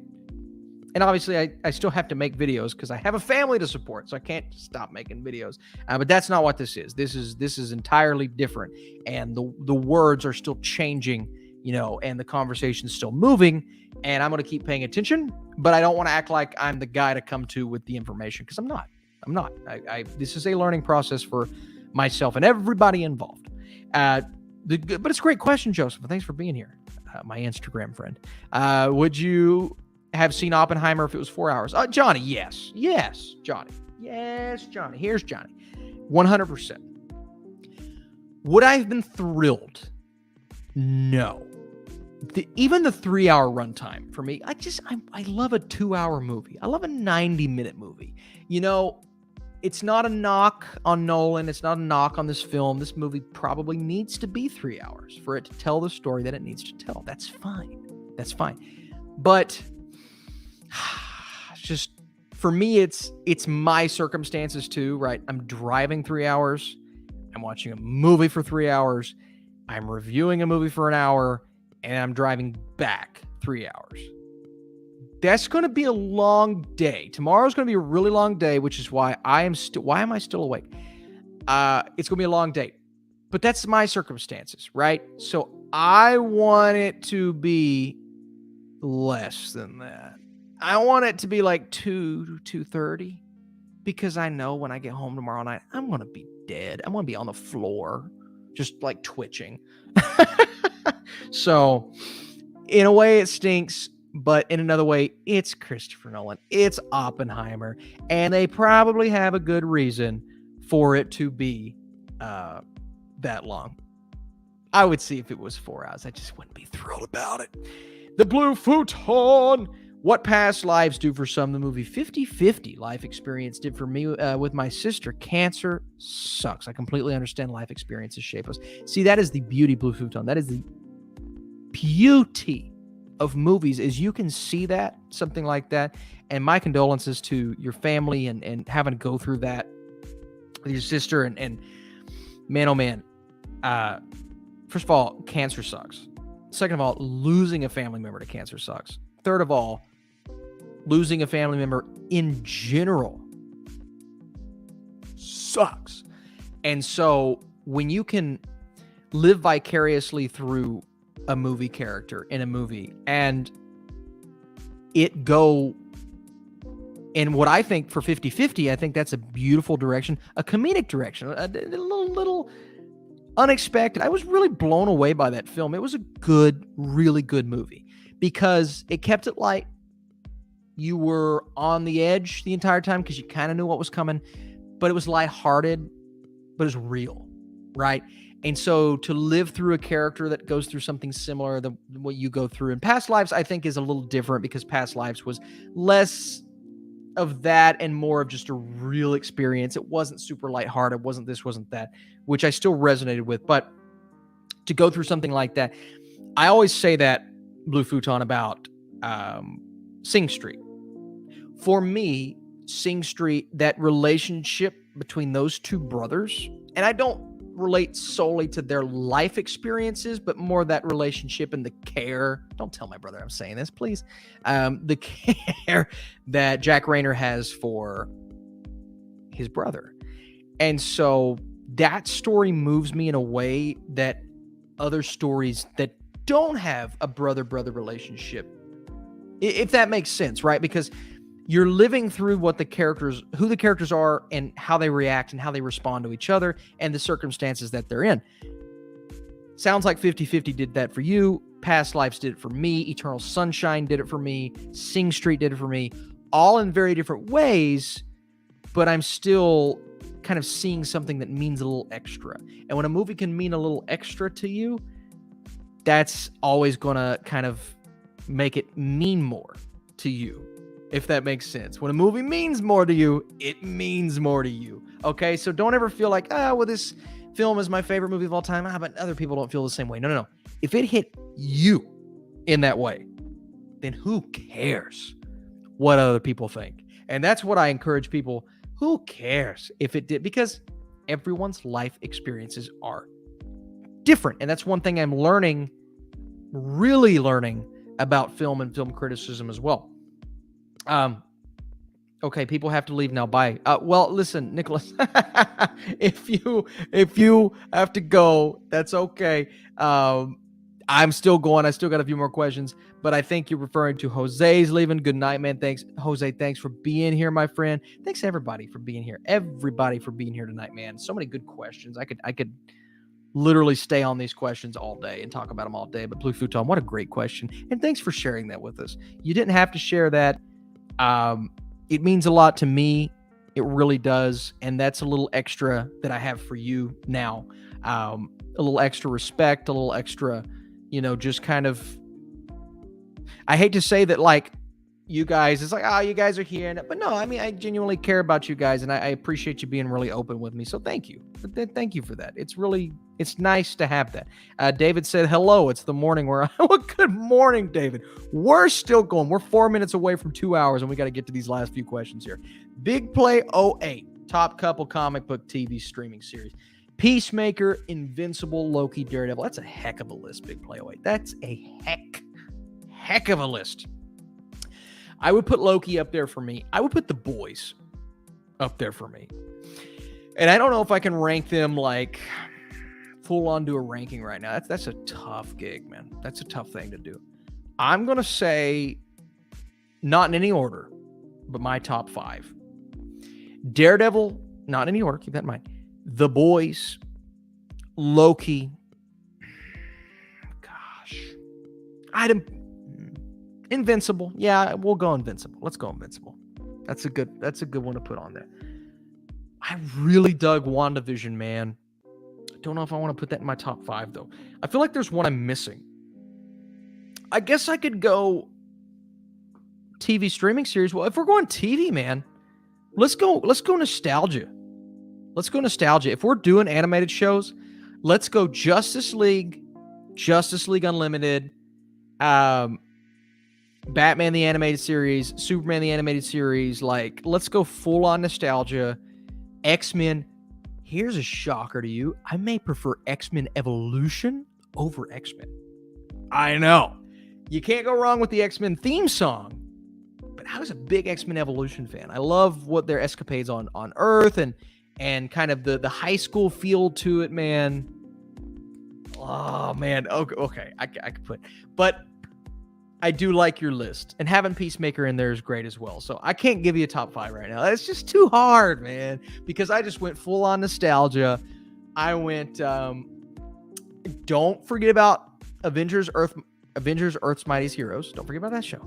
And obviously I still have to make videos because I have a family to support, so I can't stop making videos. But that's not what this is. This is entirely different. And the words are still changing, and the conversation's still moving, and I'm going to keep paying attention, but I don't want to act like I'm the guy to come to with the information because I'm not. This is a learning process for myself and everybody involved. But it's a great question, Joseph. Thanks for being here, my Instagram friend. Would you have seen Oppenheimer if it was 4 hours? Johnny, yes, Johnny. Yes, Johnny. Here's Johnny. 100%. Would I have been thrilled? No. Even the 3 hour runtime for me, I love a 2 hour movie. I love a 90-minute movie. It's not a knock on Nolan. It's not a knock on this film. This movie probably needs to be 3 hours for it to tell the story that it needs to tell. That's fine. But just for me, it's my circumstances too, right? I'm driving 3 hours. I'm watching a movie for 3 hours. I'm reviewing a movie for an hour, and I'm driving back 3 hours. That's going to be a long day. Tomorrow's going to be a really long day, which is why why am I still awake? It's going to be a long day, but that's my circumstances, right? So I want it to be less than that. I want it to be like 2:30, because I know when I get home tomorrow night, I'm going to be dead. I'm going to be on the floor, just like twitching. So in a way it stinks, but in another way, it's Christopher Nolan. It's Oppenheimer, and they probably have a good reason for it to be that long. I would see if it was 4 hours. I just wouldn't be thrilled about it. The Blue Futon. What past lives do for some. The movie 50/50 life experience did for me with my sister. Cancer sucks. I completely understand life experiences shape us. See, that is the beauty, Blue Futon. That is the beauty of movies, is you can see that, something like that. And my condolences to your family and having to go through that with your sister. And man, oh man. First of all, cancer sucks. Second of all, losing a family member to cancer sucks. Third of all, losing a family member in general sucks. And so when you can live vicariously through a movie character in a movie and it go in what I think for 50/50, I think that's a beautiful direction, a comedic direction, a little unexpected. I was really blown away by that film. It was a good, really good movie because it kept it light. You were on the edge the entire time because you kind of knew what was coming, but it was lighthearted, but it was real, right? And so to live through a character that goes through something similar to what you go through in Past Lives, I think is a little different because Past Lives was less of that and more of just a real experience. It wasn't super lighthearted. It wasn't this, wasn't that, which I still resonated with. But to go through something like that, I always say that, Blue Futon, about Sing Street. For me, Sing Street, that relationship between those two brothers, and I don't relate solely to their life experiences, but more that relationship and the care. Don't tell my brother I'm saying this, please. The care that Jack Rayner has for his brother. And so that story moves me in a way that other stories that don't have a brother-brother relationship, if that makes sense, right? Because you're living through who the characters are and how they react and how they respond to each other and the circumstances that they're in. Sounds like 50-50 did that for you. Past Lives did it for me. Eternal Sunshine did it for me. Sing Street did it for me. All in very different ways, but I'm still kind of seeing something that means a little extra. And when a movie can mean a little extra to you, that's always going to kind of make it mean more to you, if that makes sense. When a movie means more to you, it means more to you. Okay, so don't ever feel like, well, this film is my favorite movie of all time, but other people don't feel the same way. No. If it hit you in that way, then who cares what other people think? And that's what I encourage people. Who cares if it did? Because everyone's life experiences are different. And that's one thing I'm learning, really learning about film and film criticism as well. Okay, people have to leave now. Bye. Well, listen, Nicholas, if you have to go, that's okay. I'm still going. I still got a few more questions, but I think you're referring to Jose's leaving. Good night, man. Thanks, Jose. Thanks for being here, my friend. Thanks everybody for being here. Everybody for being here tonight, man. So many good questions. I could literally stay on these questions all day and talk about them all day. But Blue Futon, what a great question, and thanks for sharing that with us. You didn't have to share that. It means a lot to me. It really does, and that's a little extra that I have for you now. A little extra respect, a little extra, just kind of, I hate to say that, like, you guys, it's like, you guys are here. But no, I mean, I genuinely care about you guys, and I appreciate you being really open with me. So thank you. Thank you for that. It's nice to have that. David said, hello, it's the morning where well, good morning, David. We're still going. We're 4 minutes away from 2 hours, and we got to get to these last few questions here. Big Play 08, top couple comic book TV streaming series. Peacemaker, Invincible, Loki, Daredevil. That's a heck of a list, Big Play 08. That's a heck of a list. I would put Loki up there for me. I would put The Boys up there for me. And I don't know if I can rank them like full on do a ranking right now. That's a tough gig, man. That's a tough thing to do. I'm going to say, not in any order, but my top 5. Daredevil, not in any order. Keep that in mind. The Boys, Loki. Gosh. Invincible. Yeah, we'll go Invincible. Let's go Invincible. That's a good one to put on there. I really dug WandaVision, man. I don't know if I want to put that in my top 5, though. I feel like there's one I'm missing. I guess I could go TV streaming series. Well, if we're going TV, man, let's go nostalgia. Let's go nostalgia. If we're doing animated shows, let's go Justice League Unlimited, Batman the animated series, Superman the animated series. Like, let's go full on nostalgia. X-Men. Here's a shocker to you. I may prefer X-Men Evolution over X-Men. I know. You can't go wrong with the X-Men theme song. But I was a big X-Men Evolution fan. I love what their escapades on Earth and kind of the high school feel to it, man. Oh, man. Okay. I could put. But I do like your list. And having Peacemaker in there is great as well. So I can't give you a top 5 right now. It's just too hard, man. Because I just went full on nostalgia. I went, don't forget about Avengers Earth's Mightiest Heroes. Don't forget about that show.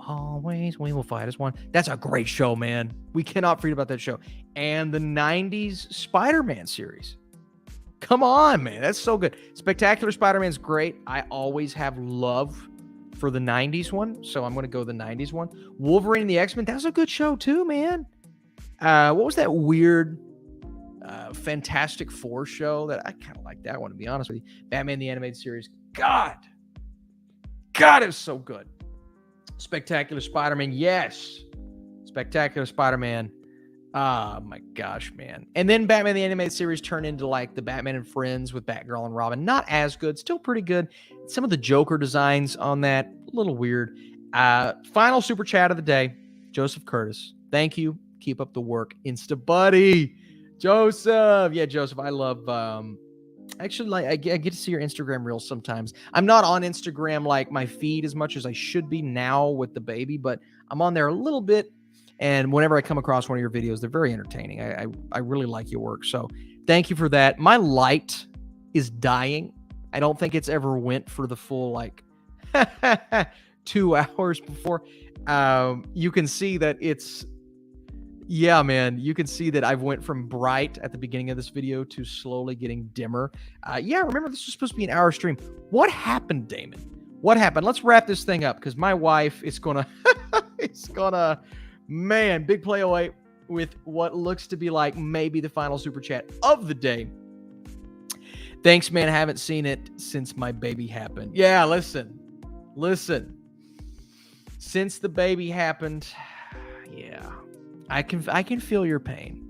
Always we will fight as one. That's a great show, man. We cannot forget about that show. And the 90s Spider-Man series. Come on, man. That's so good. Spectacular Spider-Man's great. I always have love for the 90s one, so I'm going to go the 90s one. Wolverine and the X-Men, that was a good show too, man. What was that weird Fantastic Four show? That I kind of like that one, to be honest with you. Batman the Animated Series. God, it was so good. Spectacular Spider-Man, yes. Spectacular Spider-Man. Oh my gosh, man. And then Batman the Animated Series turned into like the Batman and Friends with Batgirl and Robin. Not as good, still pretty good. Some of the Joker designs on that, a little weird. Final super chat of the day, Joseph Curtis. Thank you. Keep up the work. Instabuddy. Joseph. Yeah, Joseph, I love... Actually, like I get to see your Instagram reels sometimes. I'm not on Instagram like my feed as much as I should be now with the baby, but I'm on there a little bit. And whenever I come across one of your videos, they're very entertaining. I really like your work. So thank you for that. My light is dying. I don't think it's ever went for the full like 2 hours before. You can see that it's, yeah, man, you can see that I've went from bright at the beginning of this video to slowly getting dimmer. Yeah, remember this was supposed to be an hour stream. What happened, Damon? What happened? Let's wrap this thing up because my wife is gonna, man, big play away with what looks to be like maybe the final super chat of the day. Thanks, man. I haven't seen it since my baby happened. Yeah, listen. Since the baby happened, yeah, I can feel your pain.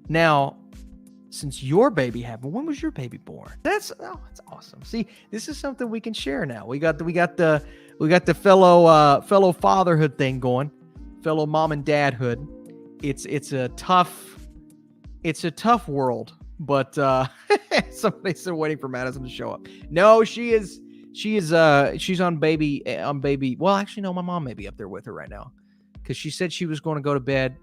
Now, since your baby happened, when was your baby born? That's awesome. See, this is something we can share now. We got the fellow fatherhood thing going, fellow mom and dadhood. It's a tough world, but somebody's still waiting for Madison to show up. No, she's on baby. Well, actually, no, my mom may be up there with her right now because she said she was going to go to bed,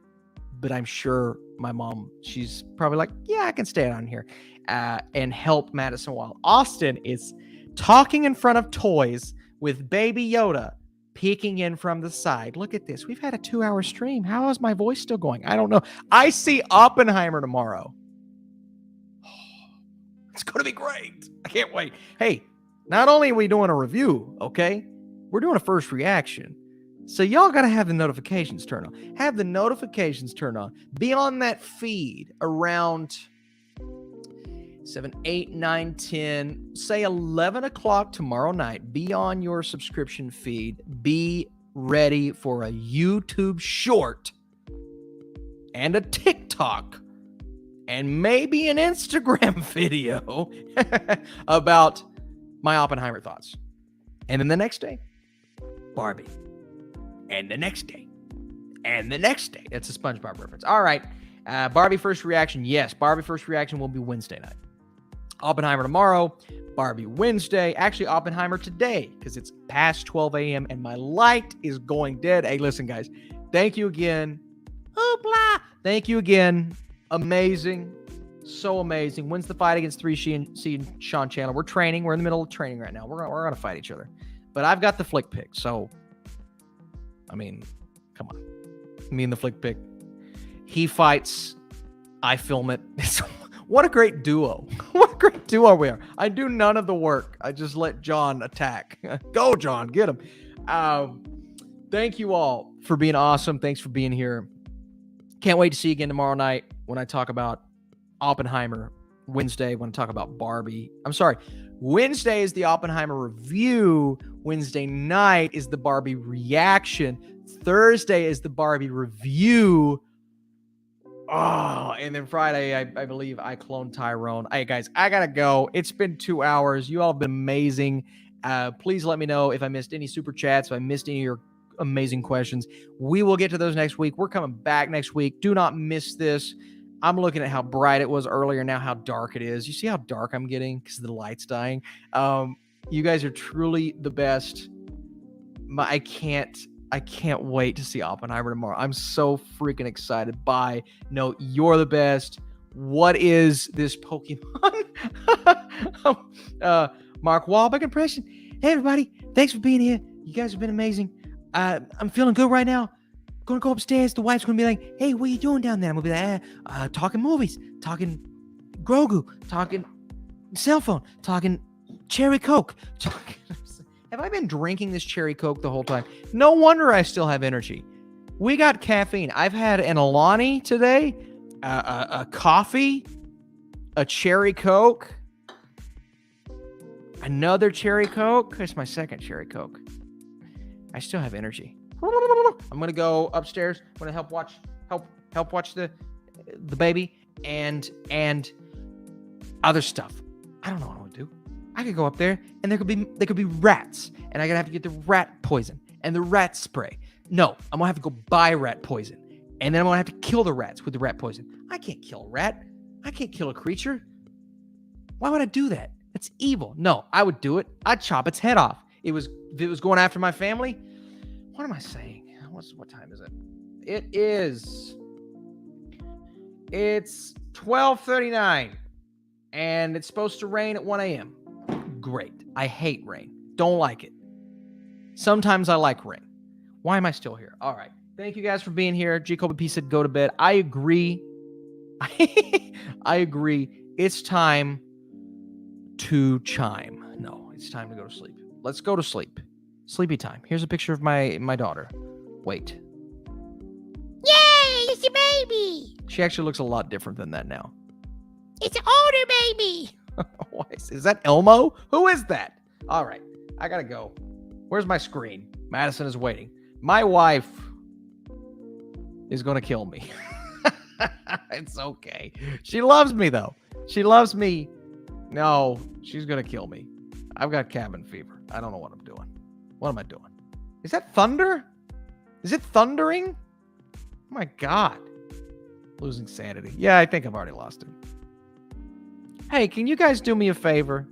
but I'm sure my mom, she's probably like, yeah, I can stay on here and help Madison while Austin is talking in front of toys with Baby Yoda peeking in from the side. Look at this. We've had a 2-hour stream. How is my voice still going? I don't know. I see Oppenheimer tomorrow. It's going to be great. I can't wait. Hey, not only are we doing a review, okay, we're doing a first reaction. So y'all got to have the notifications turned on. Have the notifications turned on. Be on that feed around 7, 8, 9, 10, say 11 o'clock tomorrow night. Be on your subscription feed. Be ready for a YouTube short and a TikTok and maybe an Instagram video about my Oppenheimer thoughts. And then the next day, Barbie. And the next day. And the next day. That's a SpongeBob reference. All right. Barbie first reaction. Yes, Barbie first reaction will be Wednesday night. Oppenheimer tomorrow. Barbie Wednesday. Actually, Oppenheimer today because it's past 12 a.m. and my light is going dead. Hey, listen, guys. Thank you again. Hoopla. Thank you again. Amazing. So amazing. Wins the fight against 3C and Sean Chandler. We're training. We're in the middle of training right now. We're going to fight each other. But I've got the flick pick. So, I mean, come on. Me and the flick pick. He fights. I film it. What a great duo. What a great duo we are. I do none of the work. I just let John attack. Go, John. Get him. Thank you all for being awesome. Thanks for being here. Can't wait to see you again tomorrow night when I talk about Oppenheimer. Wednesday when I talk about Barbie. I'm sorry. Wednesday is the Oppenheimer review. Wednesday night is the Barbie reaction. Thursday is the Barbie review. Oh, and then Friday, I believe I cloned Tyrone. Hey, guys, I got to go. It's been 2 hours. You all have been amazing. Please let me know if I missed any super chats, if I missed any of your amazing questions. We will get to those next week. We're coming back next week. Do not miss this. I'm looking at how bright it was earlier, now how dark it is. You see how dark I'm getting because the light's dying? You guys are truly the best. I can't wait to see Oppenheimer tomorrow. I'm so freaking excited. Bye. No, you're the best. What is this Pokemon? Mark Wahlberg impression. Hey, everybody. Thanks for being here. You guys have been amazing. I'm feeling good right now. Gonna go upstairs. The wife's gonna be like, "Hey, what are you doing down there?" I'm gonna be like, talking movies, talking Grogu, talking cell phone, talking cherry Coke. Have I been drinking this cherry Coke the whole time? No wonder I still have energy. We got caffeine. I've had an Alani today, a coffee, a cherry Coke, another cherry Coke. It's my second cherry Coke. I still have energy. I'm gonna go upstairs. I'm gonna help watch the baby and other stuff. I don't know what I would do. I could go up there and there could be rats, and I gotta have to get the rat poison and the rat spray. No, I'm gonna have to go buy rat poison, and then I'm gonna have to kill the rats with the rat poison. I can't kill a rat. I can't kill a creature. Why would I do that? That's evil. No, I would do it. I'd chop its head off. If it was going after my family. What am I saying? What time is it? It's 12:39, And it's supposed to rain at 1 a.m. Great. I hate rain. Don't like it. Sometimes I like rain. Why am I still here? All right. Thank you guys for being here. G. Kobe P said go to bed. I agree. I agree. It's time to chime. No, it's time to go to sleep. Let's go to sleep. Sleepy time. Here's a picture of my daughter. Wait. Yay, it's a baby. She actually looks a lot different than that now. It's an older baby. Is that Elmo? Who is that? All right. I got to go. Where's my screen? Madison is waiting. My wife is going to kill me. It's okay. She loves me, though. She loves me. No, she's going to kill me. I've got cabin fever. I don't know what I'm doing. What am I doing? Is that thunder? Is it thundering? Oh, my God. Losing sanity. Yeah, I think I've already lost it. Hey, can you guys do me a favor?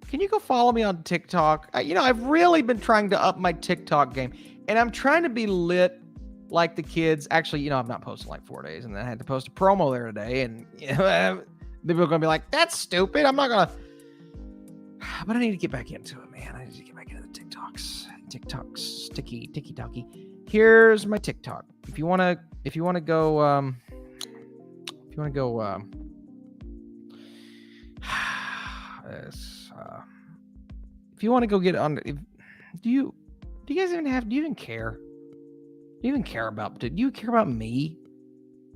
Can you go follow me on TikTok? I've really been trying to up my TikTok game, and I'm trying to be lit like the kids. Actually, I've not posted like 4 days, and then I had to post a promo there today, and people are going to be like, that's stupid. I'm not going to. But I need to get back into it, man. I need to get back into the TikToks, ticky-tocky. Here's my TikTok. If you want to go, if you want to go get on, do you guys even do you even care? Do you even care about, do you care about me?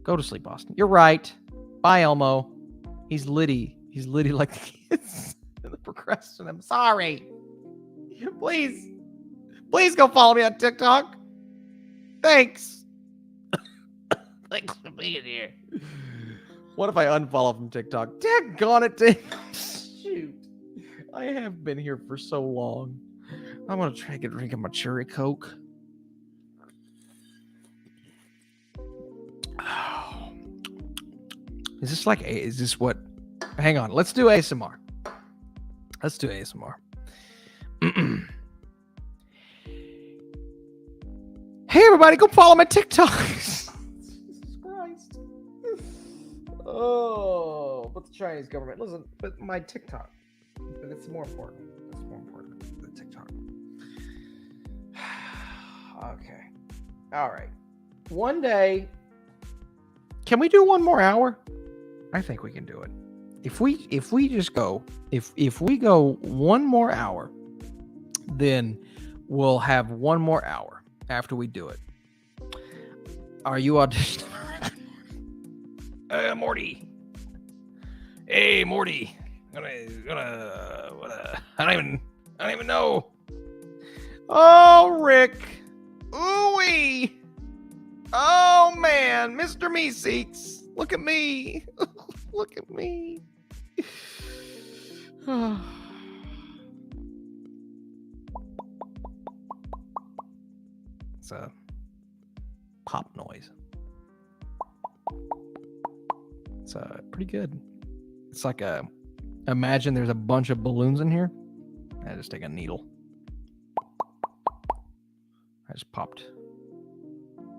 Go to sleep, Austin. You're right. Bye, Elmo. He's litty like the kids in the progression. I'm sorry. Please go follow me on TikTok. Thanks. Thanks for being here. What if I unfollow from TikTok? Daggone it. Shoot. I have been here for so long. I'm going to try to get a drink of my cherry Coke. Oh. Is this what? Hang on. Let's do ASMR. Hey, everybody, go follow my TikTok. Jesus Christ. Oh, but the Chinese government. Listen, but my TikTok. But it's more important. It's more important than TikTok. Okay. All right. One day. Can we do one more hour? I think we can do it. If we just go, if we go one more hour, then we'll have one more hour after we do it. Are you auditioning? Morty. Hey, Morty. I don't even know. Oh, Rick. Ooh-wee. Oh, man. Mr. Meeseeks. Look at me. Look at me. It's a pop noise. It's pretty good. It's like imagine there's a bunch of balloons in here. I just take a needle. I just popped.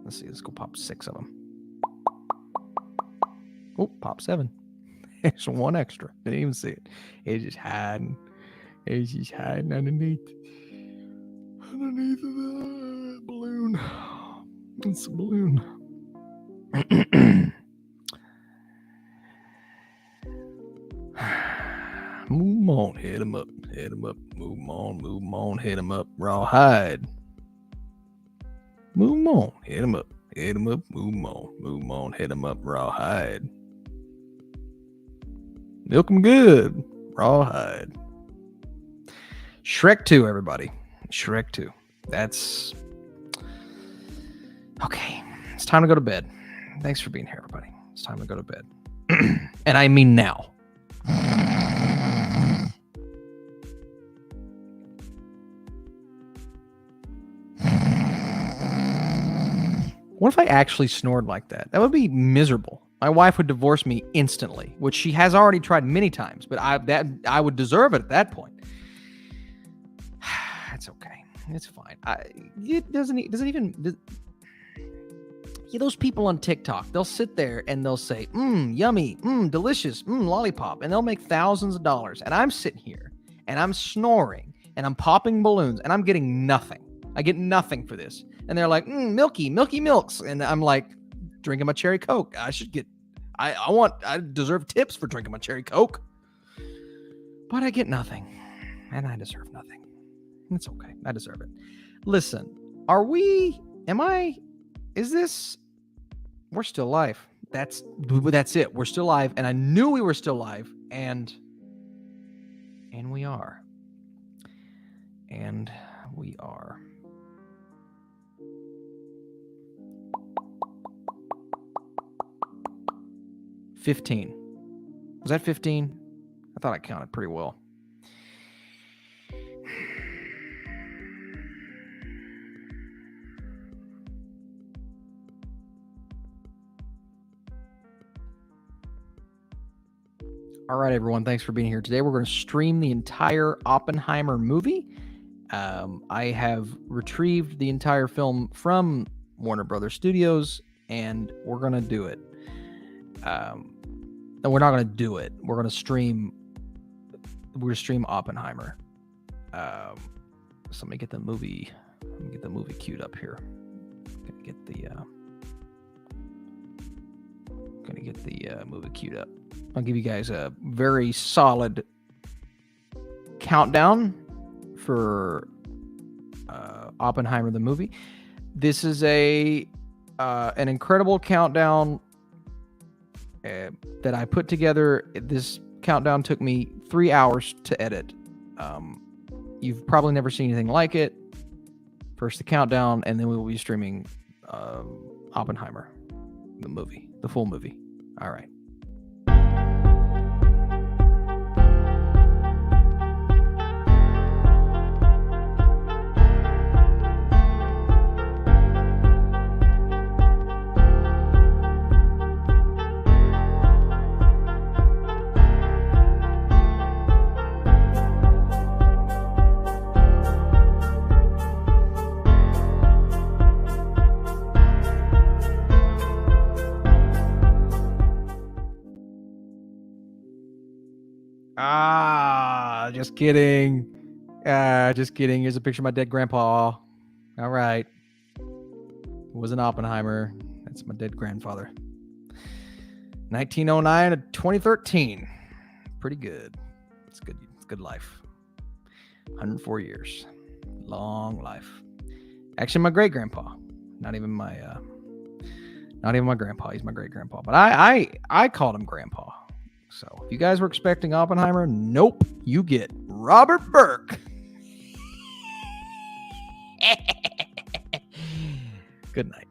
Let's see, let's go pop 6 of them. Oh, pop 7. There's one extra. Didn't even see it. It's just hiding. It's just hiding underneath the balloon. It's a balloon. Move on, hit him up, move on, hit him up, rawhide. Move on, hit him up, move on, hit him up, rawhide. Milk 'em good, rawhide. Shrek 2, everybody. Shrek 2. That's okay. It's time to go to bed. Thanks for being here, everybody. It's time to go to bed. And I mean now. What if I actually snored like that? That would be miserable. My wife would divorce me instantly, which she has already tried many times, but I would deserve it at that point. It's okay. It's fine. those people on TikTok, they'll sit there and they'll say, yummy, delicious, lollipop, and they'll make thousands of dollars. And I'm sitting here and I'm snoring and I'm popping balloons and I'm getting nothing. I get nothing for this. And they're like, milky milks. And I'm like, drinking my cherry Coke. I deserve tips for drinking my cherry Coke. But I get nothing. And I deserve nothing. It's okay. I deserve it. Listen, we're still live. That's it. We're still live. And I knew we were still live. And we are. And we are. $15. Was that 15? I thought I counted pretty well. All right, everyone. Thanks for being here today. We're going to stream the entire Oppenheimer movie. I have retrieved the entire film from Warner Brothers Studios, and we're going to do it. No, we're not going to do it. We're going to stream. We're going to stream Oppenheimer. So let me get the movie. Queued up here. Gonna get the movie queued up. I'll give you guys a very solid countdown for Oppenheimer the movie. This is an incredible countdown that I put together. This countdown took me 3 hours to edit. You've probably never seen anything like it. First the countdown, and then we will be streaming Oppenheimer, the movie, the full movie. All right. Just kidding. Just kidding. Here's a picture of my dead grandpa. All right. It was an Oppenheimer. That's my dead grandfather. 1909 to 2013. Pretty good. It's good. It's good life. 104 years. Long life. Actually, my great grandpa. Not even my grandpa. He's my great grandpa. But I called him grandpa. So if you guys were expecting Oppenheimer, nope, you get Robert Burke. Good night.